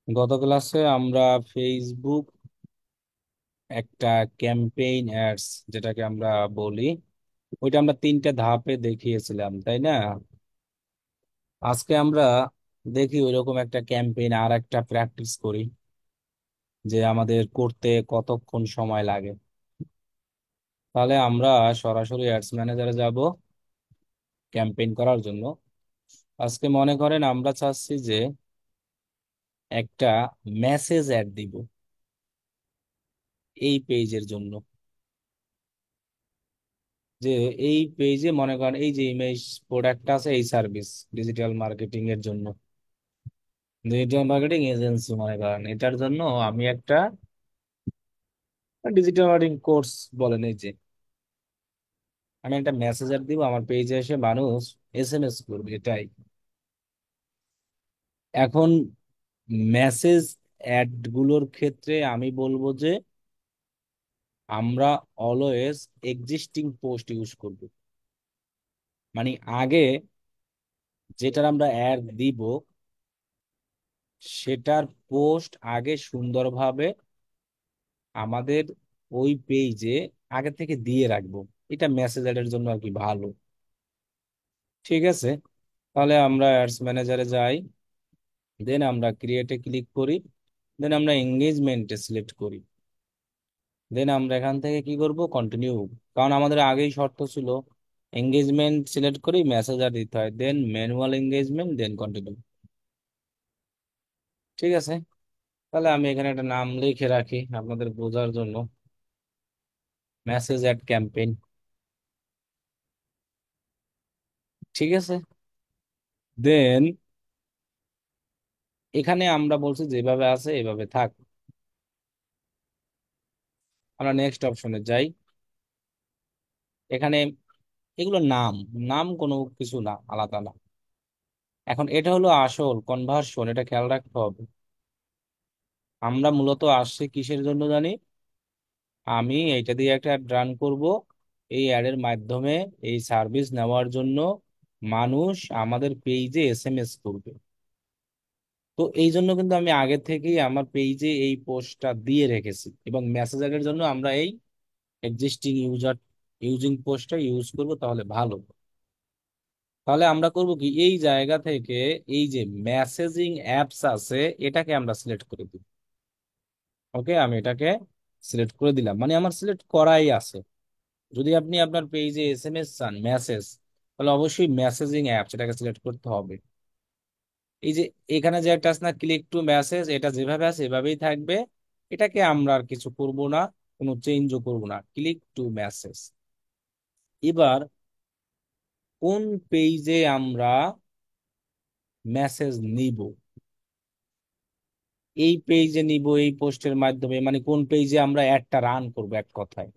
গত ক্লাসে আমরা ফেসবুক একটা ক্যাম্পেইন অ্যাডস যেটাকে আমরা বলি, ওইটা আমরা তিনটা ধাপে দেখিয়েছিলাম, তাই না? আজকে আমরা দেখি ওইরকম একটা ক্যাম্পেইন আর একটা প্র্যাকটিস করি, যে আমাদের করতে কতক্ষণ সময় লাগে। তাহলে আমরা সরাসরি অ্যাডস ম্যানেজারে যাব ক্যাম্পেইন করার জন্য। আজকে মনে করেন আমরা চাচ্ছি যে একটা মেসেজ অ্যাড দিব এই পেজের জন্য। যে এই পেজে মনে করেন এই যে ইমেজ প্রোডাক্ট আছে, এই সার্ভিস ডিজিটাল মার্কেটিং এর জন্য, ডিজিটাল মার্কেটিং এজেন্সি মনে করেন, এটার জন্য আমি একটা ডিজিটাল মার্কেটিং কোর্স বলেন, এই যে আমি একটা মেসেজার দিব, আমার পেজে এসে মানুষ এসএমএস করবে, এটাই। এখন মেসেজ অ্যাড গুলোর ক্ষেত্রে আমি বলবো যে আমরা অলওয়েজ এক্সিস্টিং পোস্ট ইউজ করব। মানে আগে যেটার আমরা অ্যাড দিব সেটার পোস্ট আগে সুন্দরভাবে আমাদের ওই পেজে আগে থেকে দিয়ে রাখবো। এটা মেসেজারের জন্য আর কি ভালো। ঠিক আছে, তাহলে আমরা অ্যাডস ম্যানেজারে যাই, দেন আমরা ক্রিয়েটে ক্লিক করি, দেন আমরা এঙ্গেজমেন্টে সিলেক্ট করি, দেন আমরা এখান থেকে কি করব, কন্টিনিউ। কারণ আমাদের আগেই শর্ত ছিল এঙ্গেজমেন্ট সিলেক্ট করি মেসেজার দিতে হয়, দেন ম্যানুয়াল এঙ্গেজমেন্ট, দেন কন্টিনিউ। ঠিক আছে, তাহলে আমি এখানে একটা নাম লিখে রাখি আপনাদের বোঝার জন্য, মেসেজ অ্যাড ক্যাম্পেইন। ঠিক আছে, দেন এখানে আমরা বলছি যেভাবে আছে এভাবে থাক। আমরা নেক্সট অপশনে যাই। এখানে এগুলো নাম, নাম কোনো কিছু না, আলাদা না। এখন এটা হলো আসল কনভার্সন, এটা খেয়াল রাখতে হবে। আমরা মূলত আসছে কিসের জন্য জানি, আমি এইটা দিয়ে একটা অ্যাড রান করব, এই অ্যাডের মাধ্যমে এই সার্ভিস নেওয়ার জন্য মানুষ আমাদের পেজে এসএমএস করবে। তো এই জন্য কিন্তু আমি আগে থেকেই আমার পেজে এই পোস্টটা দিয়ে রেখেছি, এবং মেসেজারের জন্য আমরা এই এক্সিস্টিং ইউজিং পোস্টটা ইউজ করব, তাহলে ভালো। তাহলে আমরা করব কি, এই জায়গা থেকে এই যে মেসেজিং অ্যাপস আছে এটাকে আমরা সিলেক্ট করে দিব। ওকে, আমি এটাকে সিলেক্ট করে দিলাম, মানে আমার সিলেক্ট করাই আছে। যদি আপনি আপনার পেজে এসএমএস চান, মেসেজ, তাহলে অবশ্যই মেসেজিং অ্যাপস এটাকে সিলেক্ট করতে হবে। এই যে এখানে যে একটা আছে না, ক্লিক টু মেসেজ, এটা যেভাবে আছে এভাবেই থাকবে। এটাকে আমরা আর কিছু করব না, কোনো চেঞ্জও করব না, ক্লিক টু মেসেজ। এবার কোন পেজে আমরা মেসেজ নিব, এই পেজে নিব এই পোস্টের মাধ্যমে, মানে কোন পেজে আমরা অ্যাডটা রান করব এক কথায়,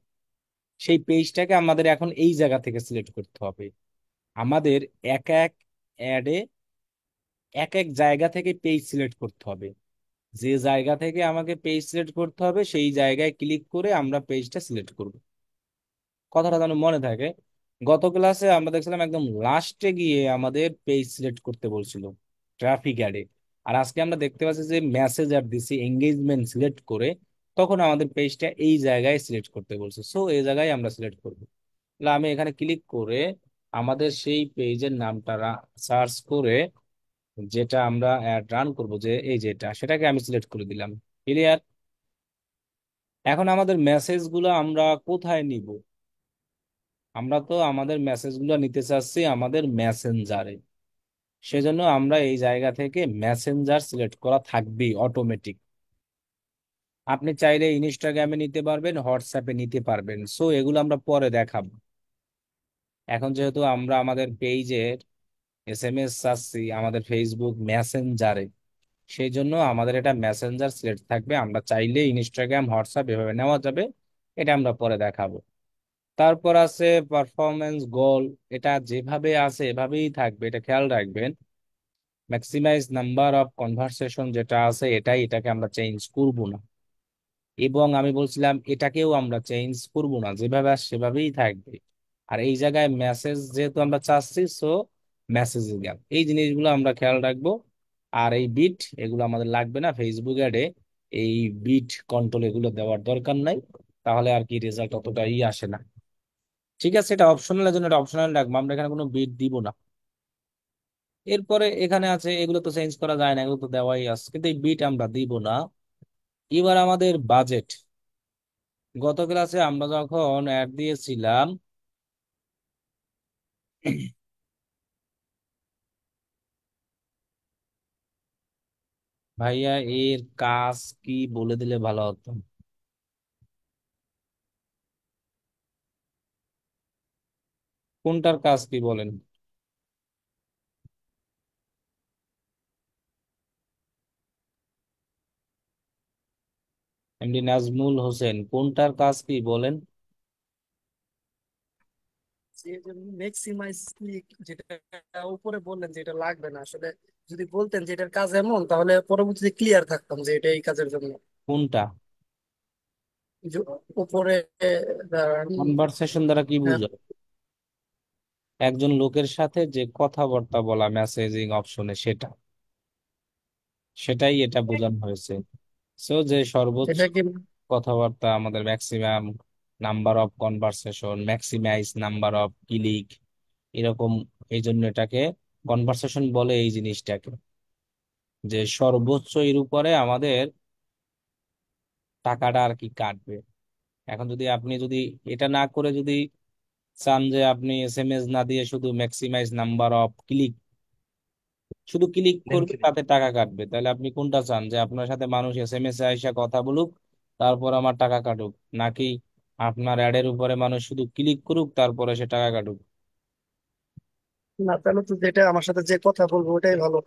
সেই পেজটাকে আমাদের এখন এই জায়গা থেকে সিলেক্ট করতে হবে। আমাদের এক এক অ্যাডে এক এক জায়গা থেকে পেজ সিলেক্ট করতে হবে। যে জায়গা থেকে আমাকে পেজ সিলেক্ট করতে হবে সেই জায়গায় ক্লিক করে আমরা পেজটা সিলেক্ট করব। কথাটা যেন মনে থাকে। গত ক্লাসে আমরা দেখছিলাম একদম লাস্টে গিয়ে আমাদের পেজ সিলেক্ট করতে বলছিল ট্রাফিক অ্যাডে, আর আজকে আমরা দেখতে পাচ্ছি যে মেসেজ অ্যাড দিছি এঙ্গেজমেন্ট সিলেক্ট করে, তখন আমাদের পেজটা এই জায়গায় সিলেক্ট করতে বলছে, সো এই জায়গায় আমরা সিলেক্ট করব। তাহলে আমি এখানে ক্লিক করে আমাদের সেই পেজের নামটা সার্চ করে যেটা আমরা অ্যাড রান করব, যে এই যেটা, সেটাকে আমি সিলেক্ট করে দিলাম। ক্লিয়ার? এখন আমাদের মেসেজ গুলো আমরা কোথায় নিব? আমরা তো আমাদের মেসেজ গুলো নিতে চাচ্ছি আমাদের মেসেঞ্জারে, সেজন্য আমরা এই জায়গা থেকে মেসেঞ্জার সিলেক্ট করা থাকবেই অটোমেটিক। আপনি চাইলে ইনস্টাগ্রামে নিতে পারবেন, হোয়াটসঅ্যাপে নিতে পারবেন, সো এগুলো আমরা পরে দেখাবো। এখন যেহেতু আমরা আমাদের পেজের এসএমএস চাচ্ছি আমাদের ফেসবুক মেসেঞ্জারে, সেই জন্য আমাদের এটা মেসেঞ্জার সিলেক্ট থাকবে। আমরা চাইলে ইনস্টাগ্রাম, হোয়াটসঅ্যাপ এভাবে নেওয়া যাবে, এটা আমরা পরে দেখাবো। তারপর আছে পারফরমেন্স গোল, এটা যেভাবে আছে এভাবেই থাকবে, এটা খেয়াল রাখবেন। ম্যাক্সিমাইজ নাম্বার অফ কনভারসেশন যেটা আছে এটাই, এটাকে আমরা চেঞ্জ করব না। এবং আমি বলছিলাম এটাকেও আমরা চেঞ্জ করব না, যেভাবে আছে সেভাবেই থাকবে। আর এই জায়গায় মেসেজ যেহেতু আমরা চাচ্ছি, সো মেসেজিং অ্যাপ, এই জিনিসগুলো আমরা খেয়াল রাখবো। আর এই বিট এগুলো আমাদের লাগবে না ফেসবুক অ্যাডে। এই বিট কন্ট্রোল এগুলো দেওয়ার দরকার নাই, তাহলে আর কি রেজাল্ট অতটাই আসে না। ঠিক আছে, এটা অপশনাল, জন্য এটা অপশনাল রাখবো, আমরা এখানে কোনো বিট দিব না। এরপরে এখানে আছে, এগুলো তো চেঞ্জ করা যায় না, এগুলো তো দেওয়াই আছে, কিন্তু এই বিট আমরা দিব না। এবার আমাদের বাজেট, গত ক্লাসে আমরা যখন অ্যাড দিয়েছিলাম, ভাইয়া এর কাজ কি বলে দিলে ভালো হতো। কোনটার কাজ কি বলেন? এমডি নাজমুল হোসেন, কোনটার কাজ কি বলেন? যে ম্যাক্সিমাইজ ক্লিক, যেটা উপরে বললেন যে এটা লাগবে না আসলে, যদি বলতেন যে এটার কাজ এমন, তাহলে পরবর্তীতে ক্লিয়ার থাকতাম যে এটা এই কাজের জন্য। কোনটা? যে উপরে কনভারসেশন দ্বারা কি হ্যাঁ, বুঝো? একজন লোকের সাথে যে কথাবার্তা বলা মেসেজিং অপশনে, সেটাই এটা বোঝানো হয়েছে। সো যে সর্বোচ্চ এটা কি? কথাবার্তা, আমাদের maximum number of conversation, maximize number of click, এরকম। এই জন্য এটাকে কনভারসেশন বলে, এই জিনিসটাকে, যে সর্বোচ্চ এর উপরে আমাদের টাকাটা আর কি কাটবে। এখন যদি আপনি যদি এটা না করে যদি চান যে আপনি এসএমএস না দিয়ে শুধু ম্যাক্সিমাইজ নাম্বার অফ ক্লিক, শুধু ক্লিক করবে লিঙ্কডইন। তাতে টাকা কাটবে, তাহলে আপনি কোনটা চান, যে আপনার সাথে মানুষ এসএমএস এ আইসা কথা বলুক তারপর আমার টাকা কাটুক, নাকি আপনার অ্যাডের উপরে মানুষ শুধু ক্লিক করুক তারপরে সে টাকা কাটুক? না, তাহলে তো যেটা আমার সাথে যে কথা বলবো ওটাই ভালো।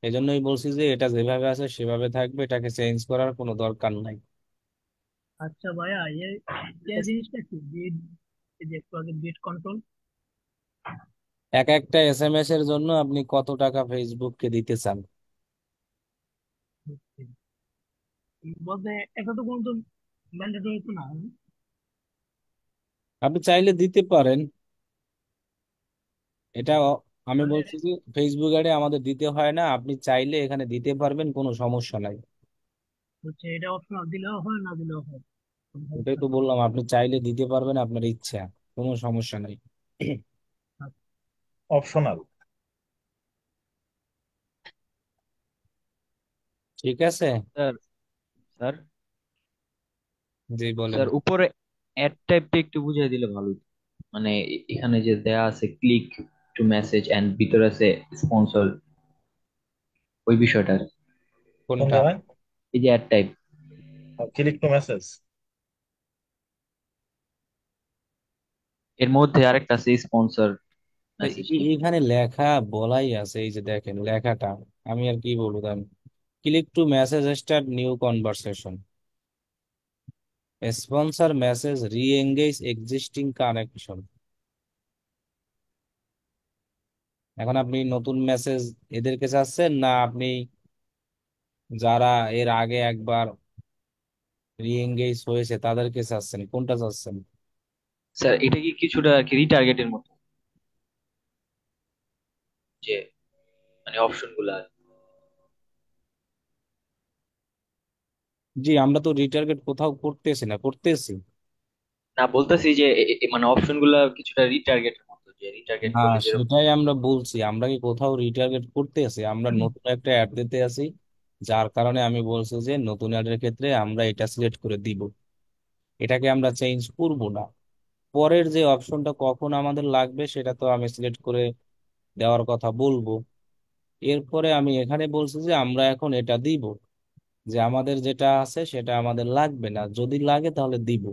এই জন্যই বলছি যে এটা যেভাবে আছে সেভাবে থাকবে, এটাকে চেঞ্জ করার কোনো দরকার নাই। আচ্ছা ভাইয়া, এই জিনিসটা কি বিট, এই যে একটু আগে বিট কন্ট্রোল এক একটা এসএমএস এর জন্য আপনি কত টাকা ফেসবুককে দিতে চান? বলতে, এটা তো কোনো ম্যান্ডেটরি তো না। আপনি চাইলে দিতে পারেন, এটা আমি তাহলে বলছি যে ফেসবুক অ্যাডে আমাদের দিতে হয় না, আপনি চাইলে এখানে দিতে পারবেন, কোনো সমস্যা নাই। হচ্ছে এটা অপশনাল, দিলেও হয় না দিলেও হয়, কোনো ওটাই সমস্যা তো নেই। বললাম, আপনি চাইলে দিতে পারবেন, আপনার ইচ্ছা, কোনো সমস্যা নাই। অপশনাল। ঠিক আছে। স্যার স্যার জি বলেন। স্যার উপরে অ্যাড টাইপটা একটু বুঝিয়ে দিলে ভালো হতো। মানে এখানে যে দেয়া আছে ক্লিক টু মেসেজ এন্ড ভিতরে আছে স্পন্সর, ওই বিষয়টা আর কি। কোন কোনটা? জায়গায়? এই যে ad type, click to message. এর মধ্যে আরেকটা আছে স্পন্সর তো মেসেজ কি। এখানে লেখা বলাই আছে, এই যে দেখেন লেখাটা, আমি আর কি বলবো জানেন, click to message start new conversation, sponsor message রি এঙ্গেজ এক্সিস্টিং কানেকশন। এখন আপনি নতুন মেসেজ এদেরকে চাচ্ছেন, না আপনি যারা এর আগে একবার রি এঙ্গেজ হয়েছে তাদেরকে চাচ্ছেন, কোনটা চাচ্ছেন? স্যার এটা কি কিছুটা আর কি রিটার্গেটের মতো, যে মানে অপশন গুলা। জি, আমরা তো রিটার্গেট কোথাও করতেছি না, করতেছি না বলতেছি যে মানে অপশন গুলা কিছুটা রিটার্গেটের মতো, যে রিটার্গেট না, করলে যেরকম। সেটাই আমরা বলছি, আমরা কি কোথাও রিটার্গেট করতে আছি? আমরা নতুন একটা অ্যাড দিতে আছি, যার কারণে আমি বলছি যে নতুন অ্যাডের ক্ষেত্রে আমরা এটা সিলেক্ট করে দিব, এটাকে আমরা চেঞ্জ করব না। পরের যে অপশনটা কখন আমাদের লাগবে সেটা তো আমি সিলেক্ট করে দেওয়ার কথা বলবো। এরপরে আমি এখানে বলছি যে আমরা এখন এটা দিব, যে আমাদের যেটা আছে সেটা আমাদের লাগবে না, যদি লাগে তাহলে দিব।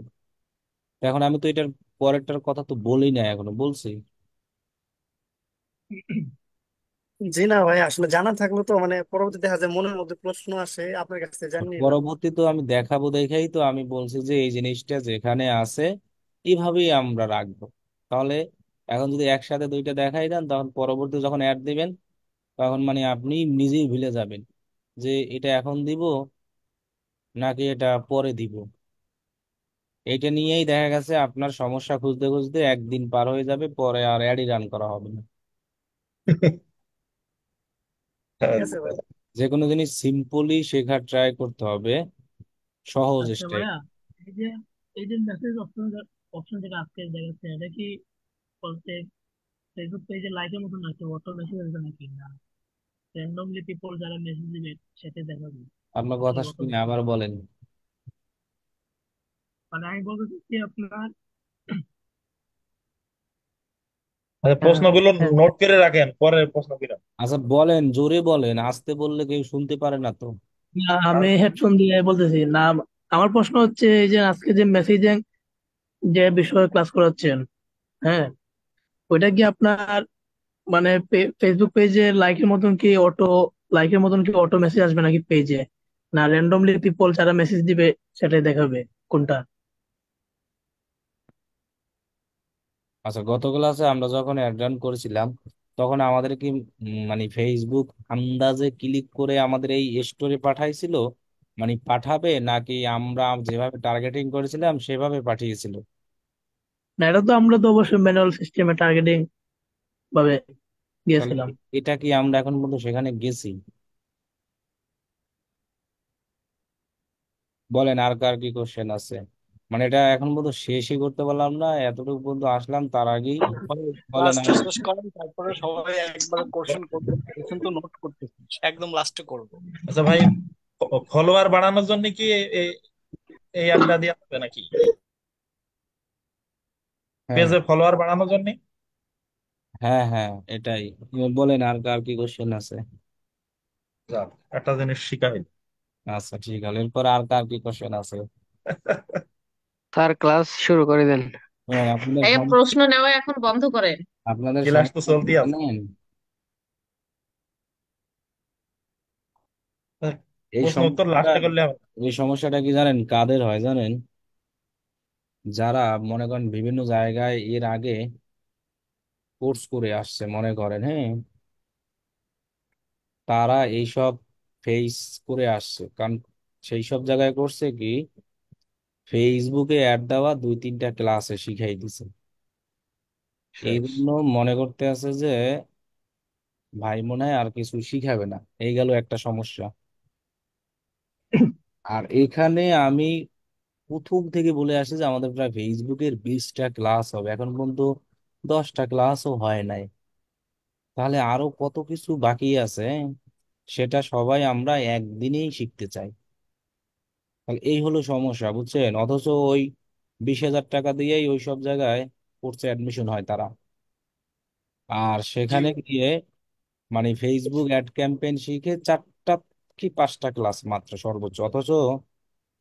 তো এখন আমি তো এটার পরেরটার কথা তো বলি না, এখনো বলছি। জি না ভাই, আসলে জানা থাকলে তো মানে পরবর্তী দেখা যায় মনের মধ্যে প্রশ্ন আসে, আপনার কাছ থেকে জানিয়ে নিলাম। পরবর্তী তো আমি দেখাবো, দেখাই তো আমি বলছি যে এই জিনিসটা যেখানে আছে এইভাবেই আমরা রাখবো। তাহলে এখন যদি একসাথে দুইটা দেখাই দেন, তখন পরবর্তী যখন অ্যাড দিবেন তখন মানে আপনি নিজেই ভুলে যাবেন যে এটা এখন দিব নাকি এটা পরে দিব। এইটা নিয়েই দেখা গেছে আপনার সমস্যা খুঁজতে খুঁজতে একদিন পার হয়ে যাবে, পরে আর অ্যাডই রান করা হবে না। ঠিক আছে ভাই। যে কোনো জিনিস সিম্পলি শেখার ট্রাই করতে হবে, সহজ আচ্ছা স্টেপ। ভাইয়া, এই যে এই যে মেসেজ অপশন অপশন যেটা আজকে দেখাচ্ছে, এটা কি বলতে ফেসবুক পেজে লাইকের মতো নাকি অটো মেসেজ আসবে নাকি, না র্যান্ডমলি পিপল যারা মেসেজ দিবে সেটা দেখাবে আপনার নাকি কথা অটো শুনে মেসেজ? আবার বলেন। মানে আমি বলতে চাচ্ছি আপনার আচ্ছা, হ্যাঁ, প্রশ্নগুলো হ্যাঁ। নোট করে রাখেন, পরের প্রশ্ন কিনা। আচ্ছা বলেন, জোরে বলেন, আস্তে বললে কেউ শুনতে পারে না তো। না, আমি হেডফোন দিয়ে বলতেছি না। আমার প্রশ্ন হচ্ছে এই যে আজকে যে মেসেজিং যে বিষয়ে ক্লাস করাচ্ছেন, হ্যাঁ, ওইটা কি আপনার মানে ফেসবুক পেজে লাইকের মতন কি অটো মেসেজ আসবে নাকি পেজে, না র্যান্ডমলি পিপল যারা মেসেজ দিবে সেটাই দেখাবে, কোনটা? আচ্ছা, গত ক্লাসে আমরা যখন অ্যাড রান করেছিলাম, তখন আমাদের কি মানে ফেসবুক আন্দাজে ক্লিক করে আমাদের এই স্টোরে পাঠাইছিল, মানে পাঠাবে নাকি আমরা যেভাবে টার্গেটিং করেছিলাম সেভাবে পাঠিয়েছিল? না, এটা তো আমরা তো অবশ্যই ম্যানুয়াল সিস্টেমে টার্গেটিং ভাবে তাহলে দিয়েছিলাম। এটা কি আমরা এখন পর্যন্ত সেখানে গেছি? বলেন আর কার কি কোশ্চেন আছে। মানে এটা এখন পর্যন্ত শেষই করতে পারলাম না, এতটুকু পর্যন্ত আসলাম তার আগেই। বলেন লাস্টে আর। শেষ করেন, তারপরে সবাই একবারে কোশ্চেন করবো, কোশ্চেন তো নোট করতেছি, একদম লাস্টে করবো। আচ্ছা ভাই, ফলোয়ার বাড়ানোর জন্য কি এই আড্ডা দেওয়া হবে নাকি? হ্যাঁ, পেজে ফলোয়ার বাড়ানোর জন্য? হ্যাঁ, হ্যাঁ, এটাই। বলেন আর কার কি কোশ্চেন আছে। যাক, একটা জিনিস শিখা হইলো। আচ্ছা ঠিক আছে, এরপর আর কার কি কোশ্চেন আছে। স্যার ক্লাস শুরু করে দেন। এবং আপনাদের এই প্রশ্ন নেওয়া এখন বন্ধ করেন। আপনাদের ক্লাস তো সমস্যা কি চলতেই আছে। জানেন? এই প্রশ্ন উত্তর সমস্যাটা লাস্টে করলে হবে না? এই সমস্যাটা কি জানেন কাদের হয় জানেন? যারা মনে করেন বিভিন্ন জায়গায় এর আগে কোর্স করে আসছে মনে করেন, হ্যাঁ, তারা এইসব ফেস করে আসছে, কারণ সেই সব জায়গায় করছে কি, ফেসবুকে অ্যাড দেওয়া 2-3টা ক্লাসে শিখাই দিছে। এই শেষ। জন্য মনে করতে আছে যে ভাই মনে হয় আর কিছু শিখাবে না, এই গেল একটা সমস্যা। আর এখানে আমি প্রথম থেকে বলে আসছি যে আমাদের প্রায় ফেসবুকের 20টা ক্লাস হবে, এখন পর্যন্ত 10টা ক্লাসও হয় নাই। তাহলে আরো কত কিছু বাকি আছে, সেটা সবাই আমরা একদিনেই শিখতে চাই। তাহলে এই হলো সমস্যা, বুঝছেন? অথচ ওই 20,000 টাকা দিয়েই ওই সব জায়গায় কোর্সে অ্যাডমিশন হয় তারা। আর জি সেখানে গিয়ে মানে ফেসবুক অ্যাড ক্যাম্পেইন শিখে 4টা কি 5টা ক্লাস মাত্র সর্বোচ্চ, অথচ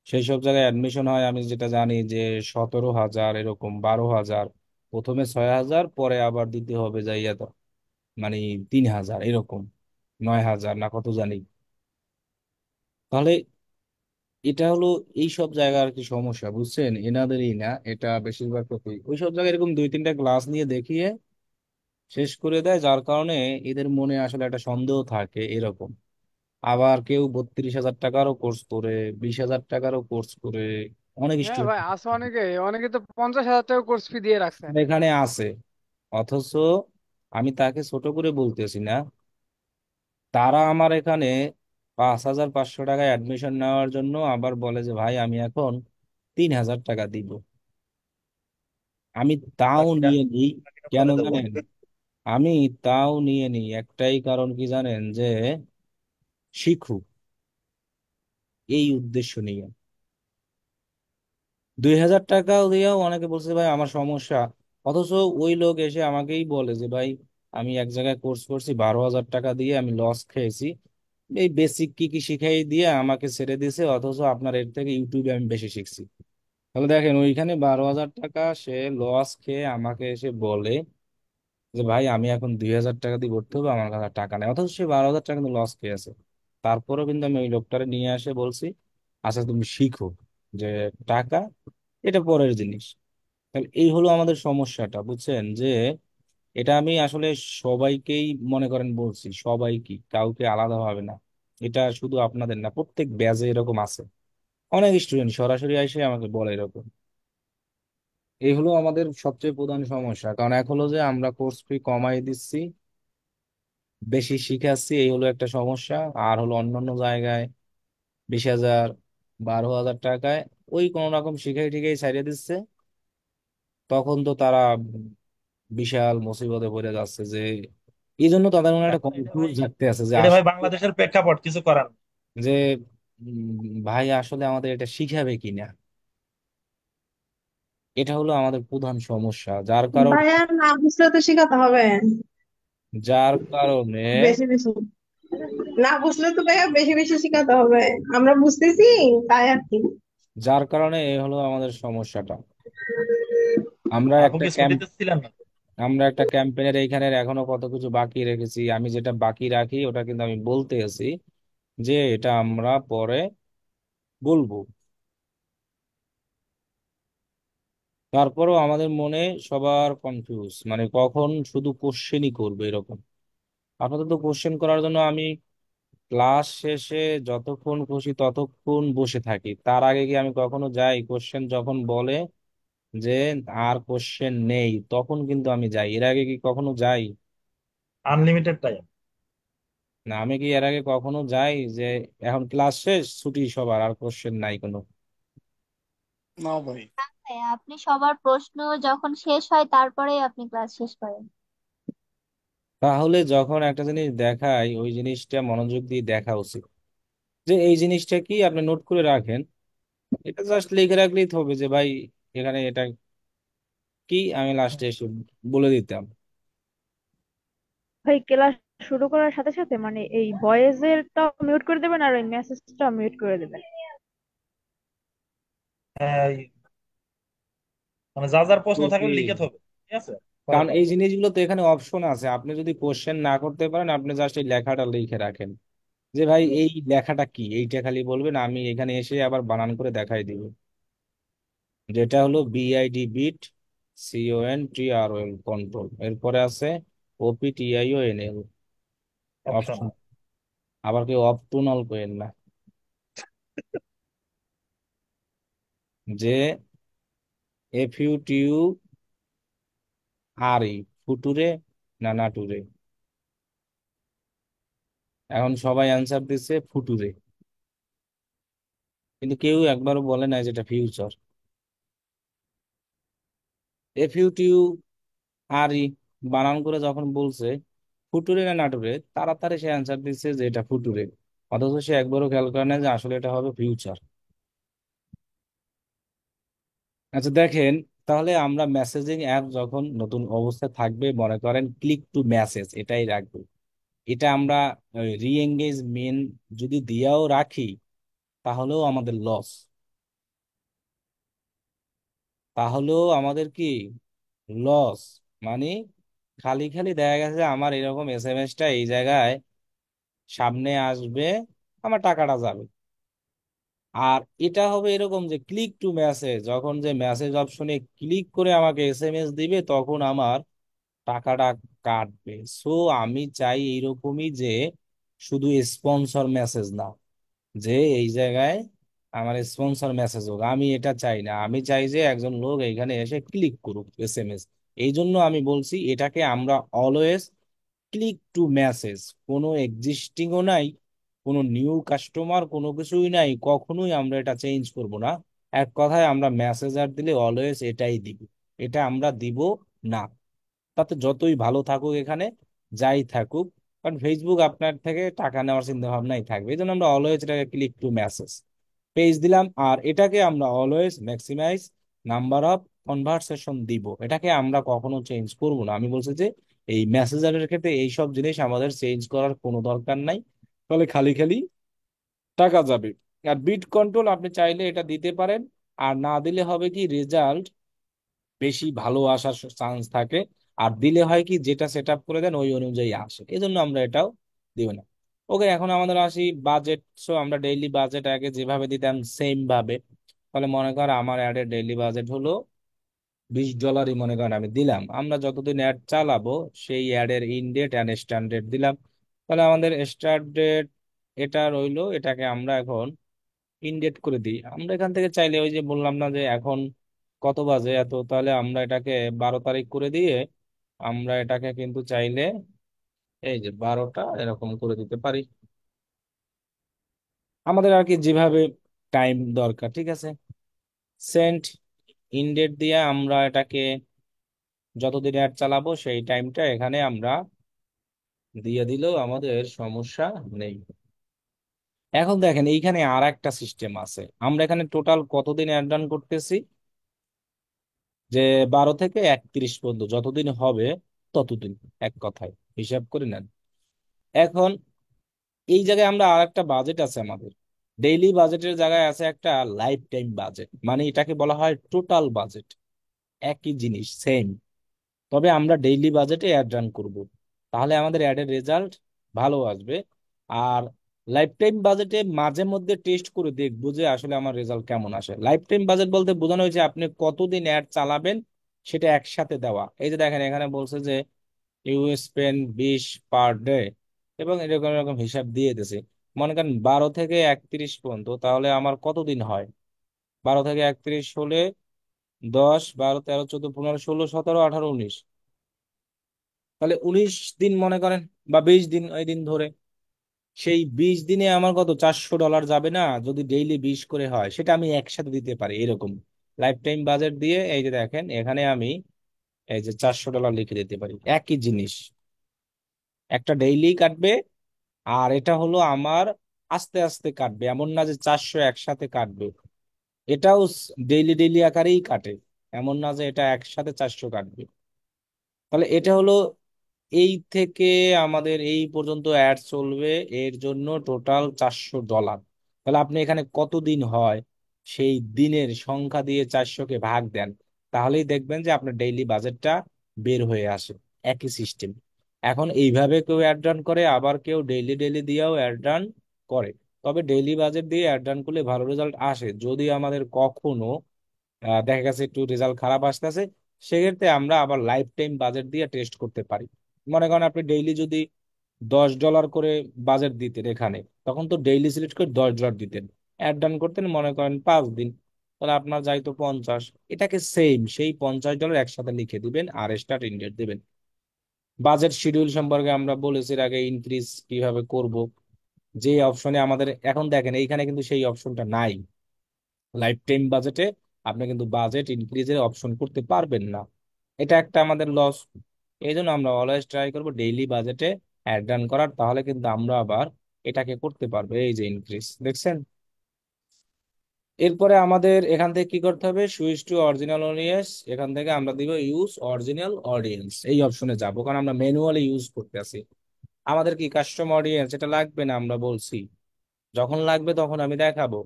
সেই সব জায়গায় অ্যাডমিশন হয় আমি যেটা জানি যে 17,000, এরকম 12,000, প্রথমে 6,000, পরে আবার দিতে হবে যাইয়া তো মানে 3,000, এরকম 9,000 না কত জানি। তাহলে এটা হলো এই সব জায়গার কি সমস্যা, বুঝছেন? এনাদেরই না, এটা বেশিরভাগ ক্ষেত্রেই ওই সব জায়গায় এরকম 2-3টা ক্লাস নিয়ে দেখিয়ে শেষ করে দেয়, যার কারণে এদের মনে আসলে একটা সন্দেহ থাকে এরকম। আবার কেউ 32,000 টাকারও কোর্স করে, 20,000 টাকারও কোর্স করে, অনেক হ্যাঁ স্টুডেন্ট ভাই, আছে অনেকে, অনেকে তো 50,000 টাকা কোর্স ফি দিয়ে রাখছে। এখানে আছে। অথচ আমি তাকে ছোট করে বলতেছি না, তারা আমার এখানে 5,500 টাকায় অ্যাডমিশন নেওয়ার জন্য আবার বলে যে ভাই আমি এখন 3,000 টাকা দিব। আমি তাও বাকিটা নিয়ে নিই। বাকিটা কেন পরে দেবো। জানেন? আমি তাও নিয়ে নিই একটাই কারণ কি জানেন, যে শিখুক, এই উদ্দেশ্য নিয়ে। 2,000 টাকাও দিয়েও অনেকে বলছে ভাই আমার সমস্যা। অথচ ওই লোক এসে আমাকেই বলে যে ভাই আমি এক জায়গায় কোর্স করছি, 12,000 টাকা দিয়ে আমি লস খেয়েছি, এই বেসিক কি কি শিখাই দিয়ে আমাকে ছেড়ে দিয়েছে, অথচ আপনার এর থেকে ইউটিউবে আমি বেশি শিখছি। তাহলে দেখেন ওইখানে 12,000 টাকা সে লস খেয়ে আমাকে এসে বলে যে ভাই আমি এখন 2,000 টাকা দিয়ে ভর্তি হবো, আমার কাছে আর টাকা নেই, অথচ সে 12,000 টাকা কিন্তু লস খেয়ে আছে। তারপরেও কিন্তু আমি ওই লোকটারে নিয়ে আসে বলছি আচ্ছা তুমি শিখো, যে টাকা এটা পরের জিনিস। তাহলে এই হলো আমাদের সমস্যাটা, বুঝছেন? যে এটা আমি আসলে সবাইকেই মনে করেন বলছি, সবাইকে, কাউকে আলাদা হবে না। এটা শুধু আপনাদের না, প্রত্যেক ব্যাচে এরকম আছে। অনেক স্টুডেন্ট সরাসরি এসে আমাকে বলে এরকম। এই হলো আমাদের সবচেয়ে প্রধান সমস্যা, কারণ এক হলো যে আমরা কোর্স ফি কমাই দিচ্ছি, বেশি শিখাচ্ছি এই হলো একটা সমস্যা। আর হলো অন্যান্য জায়গায় 20,000 12,000 টাকায় ওই কোন রকম শিখাই টিখাই ছাড়িয়ে দিচ্ছে, তখন তো তারা বিশাল মুসিবতে পড়ে যাচ্ছে। যে এই জন্য তাদের মনে একটা এখন এটা কনফিউজ ভাই, থাকতে আছে যে এটা ভাই বাংলাদেশের প্রেক্ষাপট, কিছু করার নেই। যে ভাই আসলে আমাদের এটা শিখাবে কিনা, এটা হলো আমাদের প্রধান সমস্যা। ভাইয়া না বুঝলে তো শেখাতে হবে যার কারণে বেশি বেশি। না বুঝলে তো ভাইয়া বেশি বেশি শেখাতে হবে। আমরা বুঝতেছি তাই আর কি। যার কারণে এই হলো আমাদের সমস্যাটা। আমরা আপু একটা কি ক্যাম্প ছুটিতে ছিলেন না? আমরা একটা ক্যাম্পেইনের এইখানে এখনো কত কিছু বাকি রেখেছি। আমি যেটা বাকি রাখি ওটা কিন্তু আমি বলতে আছি যে এটা আমরা পরে বলবো। তারপরেও আমাদের মনে সবার কনফিউজ, মানে কখন শুধু কোশ্চেনই করবে এরকম। আপাতত কোশ্চেন করার জন্য আমি ক্লাস শেষে যতক্ষণ খুশি ততক্ষণ বসে থাকি। তার আগে কি আমি কখনো যাই? কোশ্চেন যখন বলে যে আর কোশ্চেন নেই তখন কিন্তু আমি যাই। এর আগে কি কখনো যাই? Unlimited time. না, আমি কি এর আগে কখনো যাই যে এখন ক্লাস শেষ, ছুটি সবার, আর কোশ্চেন নাই কোনো? নাও ভাই। হ্যাঁ, আপনি সবার প্রশ্ন যখন শেষ হয় তারপরেই আপনি ক্লাস শেষ করেন। তাহলে যখন একটা জিনিস দেখাই ওই জিনিসটা মনোযোগ দিয়ে দেখা উচিত। যে এই জিনিসটা কি আপনি নোট করে রাখেন, এটা জাস্ট লিখে রাখলেই তো হবে যে ভাই এখানে এটা কি, আমি লাস্টে এসে বলে দিতাম। ভাই ক্লাস শুরু করার সাথে সাথে মানে এই ভয়েসেরটাও মিউট করে দেবেন আর ওই মেসেজটাও মিউট করে দেবেন। হ্যাঁ, মানে যা যার প্রশ্ন ওকে, থাকলে লিখে থবে, ঠিক আছে, পরে কারণ এই করবো। জিনিসগুলো তো এখানে অপশন আছে। আপনি যদি কোশ্চেন না করতে পারেন আপনি জাস্ট এই লেখাটা লিখে রাখেন যে ভাই এই লেখাটা কি, এইটা খালি বলবেন, আমি এখানে এসে আবার বানান করে দেখাই দিব। যেটা হলো বিআইডি বিট, CONTROL কন্ট্রোল, এরপরে আছে OPTIONL অপশন। অপশন। আবার কেউ অপটুনাল করেন না, যে FUTURE, ফুটুরে না নাটুরে। এখন সবাই অ্যান্সার দিচ্ছে ফুটুরে, কিন্তু কেউ একবারও বলে না যেটা ফিউচার। FUTURE বানান করে যখন বলছে ফুটুরে না নাটুরে, তাড়াতাড়ি সে অ্যান্সার দিচ্ছে যে এটা ফুটুরে, অথচ সে একবারও খেয়াল করে না যে আসলে এটা হবে ফিউচার। আচ্ছা দেখেন, তাহলে আমরা মেসেজিং অ্যাপ যখন নতুন অবস্থায় থাকবে, মনে করেন ক্লিক টু মেসেজ এটাই রাখবো। এটা আমরা রি এঙ্গেজমেন্ট যদি দিয়াও রাখি তাহলেও আমাদের লস, তাহলেও আমাদের কি লস। মানে খালি খালি দেখা গেছে আমার এরকম SMS টা এই জায়গায় সামনে আসবে, আমার টাকাটা যাবে। আর এটা হবে এরকম যে ক্লিক টু মেসেজ, যখন যে মেসেজ অপশনে ক্লিক করে আমাকে SMS দিবে তখন আমার টাকাটা কাটবে। সো আমি চাই এইরকমই যে শুধু স্পন্সর মেসেজ না, যে এই জায়গায় আমার স্পন্সর মেসেজ হোক, আমি এটা চাই না। আমি চাই যে একজন লোক এইখানে এসে ক্লিক করুক SMS। এই জন্য আমি বলছি এটাকে আমরা অলওয়েজ ক্লিক টু মেসেজ, কোনো এক্সিস্টিংও নাই, কোনো নিউ কাস্টমার কোনো কিছুই নাই, কখনোই আমরা এটা চেঞ্জ করব না। এক কথায় আমরা মেসেজার দিলে অলওয়েজ এটাই দিব, এটা আমরা দিব না। তাতে যতই ভালো থাকুক এখানে, যাই থাকুক, কারণ ফেসবুক আপনার থেকে টাকা নেওয়ার চিন্তা ভাবনাই থাকবে। এই জন্য আমরা অলওয়েজ এটাকে ক্লিক টু মেসেজ পেজ দিলাম। আর এটাকে আমরা always maximize number of conversation দিব, এটাকে আমরা কখনো চেঞ্জ করব না। আমি বলছি যে এই মেসেজারের ক্ষেত্রে এইসব জিনিস আমাদের চেঞ্জ করার কোনো দরকার নাই, তাহলে খালি খালি টাকা যাবে। আর বিট কন্ট্রোল আপনি চাইলে এটা দিতে পারেন, আর না দিলে হবে কি রেজাল্ট বেশি ভালো আসার চান্স থাকে। আর দিলে হয় কি যেটা সেট আপ করে দেন ওই অনুযায়ী আসে, এই জন্য আমরা এটাও দিব না। ওকে, এখন আমাদের আসি বাজেট। সো আমরা ডেইলি বাজেট আগে যেভাবে দিতাম সেম ভাবে, তাহলে মনে কর আমার অ্যাডের ডেইলি বাজেট হলো $20 মনে করেন আমি দিলাম। আমরা যতদিন অ্যাড চালাবো সেই অ্যাডের end date and start date দিলাম। তাহলে আমাদের স্টার্ট ডেট এটা রইলো, এটাকে আমরা এখন ইনডেট করে দিই। আমরা এখান থেকে চাইলে ওই যে বললাম না যে এখন কত বাজে এত, তাহলে আমরা এটাকে 12 তারিখ করে দিয়ে আমরা এটাকে কিন্তু চাইলে এই যে 12টা এরকম করে দিতে পারি আমাদের আর কি, যেভাবে টাইম দরকার। ঠিক আছে, সেন্ট ইনডেট দিয়ে আমরা এটাকে যতদিন অ্যাড চালাবো সেই টাইমটা এখানে আমরা দিয়ে দিলেও আমাদের সমস্যা নেই। এখন দেখেন এইখানে আর একটা সিস্টেম আছে, আমরা এখানে টোটাল কতদিন অ্যাড রান করতেছি, যে 12 থেকে 31 পর্যন্ত যতদিন হবে ততদিন, এক কথায় হিসাব করে নেন। এখন এই জায়গায় আমরা আর একটা বাজেট আছে আমাদের, ডেইলি বাজেটের জায়গায় আছে একটা লাইফ টাইম বাজেট, মানে এটাকে বলা হয় টোটাল বাজেট, একই জিনিস সেম। তবে আমরা ডেইলি বাজেটে অ্যাড রান করব, তাহলে আমাদের অ্যাডের রেজাল্ট ভালো আসবে। আর লাইফ টাইম বাজেটে মাঝে মধ্যে টেস্ট করে দেখবো যে আসলে আমার রেজাল্ট কেমন আসে। লাইফ টাইম বাজেট বলতে বোঝানো হয়েছে আপনি কতদিন অ্যাড চালাবেন সেটা একসাথে দেওয়া। এই যে দেখেন এখানে বলছে যে ইউ স্পেন্ড 20 পার ডে, এবং এরকম এরকম হিসাব দিয়ে দিয়েছে। মনে করেন 12 থেকে 31 পর্যন্ত, তাহলে আমার কতদিন হয়? 12 থেকে 31 হলে 10, 12, 13, 14, 15, 16, 17, 18, 19, তাহলে 19 দিন মনে করেন, বা 20 দিন, এই দিন ধরে। সেই 20 দিনে আমার কত $400 যাবে না? যদি ডেইলি 20 করে হয়, সেটা আমি একসাথে দিতে পারি এরকম। লাইফ টাইম বাজেট দিয়ে এই যে দেখেন এখানে আমি এই যে $400 লিখে দিতে পারি, একই জিনিস, একটা ডেইলি কাটবে। আর এটা হলো আমার আস্তে আস্তে কাটবে, এমন না যে 400 একসাথে কাটবে। এটাও ডেইলি ডেইলি আকারেই কাটে, এমন না যে এটা একসাথে 400 কাটবে। তাহলে এটা হলো এই থেকে আমাদের এই পর্যন্ত অ্যাড চলবে, এর জন্য টোটাল $400। তাহলে আপনি এখানে কতদিন হয় সেই দিনের সংখ্যা দিয়ে 400-কে ভাগ দেন, তাহলেই দেখবেন যে আপনার ডেইলি বাজেটটা বের হয়ে আসে। একই সিস্টেম। এখন এইভাবে কেউ অ্যাড রান করে, আবার কেউ ডেইলি ডেইলি দিয়েও অ্যাড রান করে। তবে ডেইলি বাজেট দিয়ে অ্যাড রান করলে ভালো রেজাল্ট আসে। যদি আমাদের কখনো দেখা গেছে একটু রেজাল্ট খারাপ আসতেছে, সেক্ষেত্রে আমরা আবার লাইফ টাইম বাজেট দিয়ে টেস্ট করতে পারি। মনে করেন আপনি ডেইলি যদি $10 করে বাজেট দিতেন এখানে, তখন তো ডেইলি সিলেক্ট করে $10 দিতেন, অ্যাড ডান করতেন মনে করেন 5 দিন, তাহলে আপনার যাইতো 50। এটাকে সেম সেই $50 একসাথে লিখে দিবেন আর স্টার্ট ইনডেট দিবেন। বাজেট শিডিউল সম্পর্কে আমরা বলেছি এর আগে, ইনক্রিজ কিভাবে করব, যে অপশনে আমাদের এখন দেখেন এইখানে কিন্তু সেই অপশনটা নাই। লাইফ টাইম বাজেটে আপনি কিন্তু বাজেট ইনক্রিজের অপশন করতে পারবেন না, এটা একটা আমাদের লস। এই জন্য আমরা অলওয়েজ ট্রাই করবো ডেইলি বাজেটে অ্যাড রান করার, তাহলে কিন্তু আমরা আবার এটাকে করতে পারবো। এই যে ইনক্রিজ দেখছেন। এরপরে আমাদের এখান থেকে কি করতে হবে, সুইচ টু অরিজিনাল অডিয়েন্স, এখান থেকে আমরা দিব ইউজ অরিজিনাল অডিয়েন্স, এই অপশনে যাব, কারণ আমরা ম্যানুয়ালি ইউজ করতে আছি। আমাদের কি কাস্টম অডিয়েন্স এটা লাগবে না, আমরা বলছি যখন লাগবে তখন আমি দেখাবো।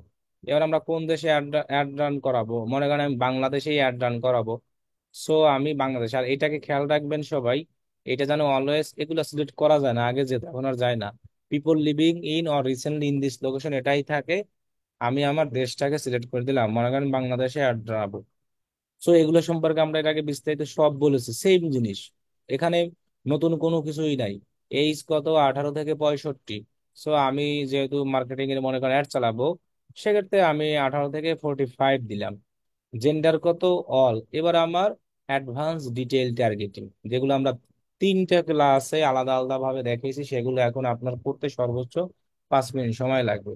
এবার আমরা কোন দেশে অ্যাড রান করাবো, মনে করেন আমি বাংলাদেশেই অ্যাড রান করাবো। সো আমি বাংলাদেশ, আর এটাকে খেয়াল রাখবেন সবাই, এটা যেন অলওয়েজ এগুলো সিলেক্ট করা যায় না, আগে যেত এখন আর যায় না। People living in or recently in this location এটাই থাকে। আমি আমার দেশটাকে সিলেক্ট করে দিলাম, মনে করেন বাংলাদেশে অ্যাড রাখবো। সো এগুলো সম্পর্কে আমরা এটাকে বিস্তারিত সব বলেছি, সেম জিনিস এখানে, নতুন কোনো কিছুই নাই। এইজ কত, 18 থেকে 65। সো আমি যেহেতু মার্কেটিং এর মনে করেন অ্যাড চালাবো, সেক্ষেত্রে আমি 18 থেকে 45 দিলাম। জেন্ডার কত, অল। এবার আমার অ্যাডভান্স ডিটেইল টার্গেটিং, যেগুলো আমরা 3টা ক্লাসে আলাদা আলাদা ভাবে দেখিয়েছি, সেগুলো এখন আপনার করতে সর্বোচ্চ 5 মিনিট সময় লাগবে।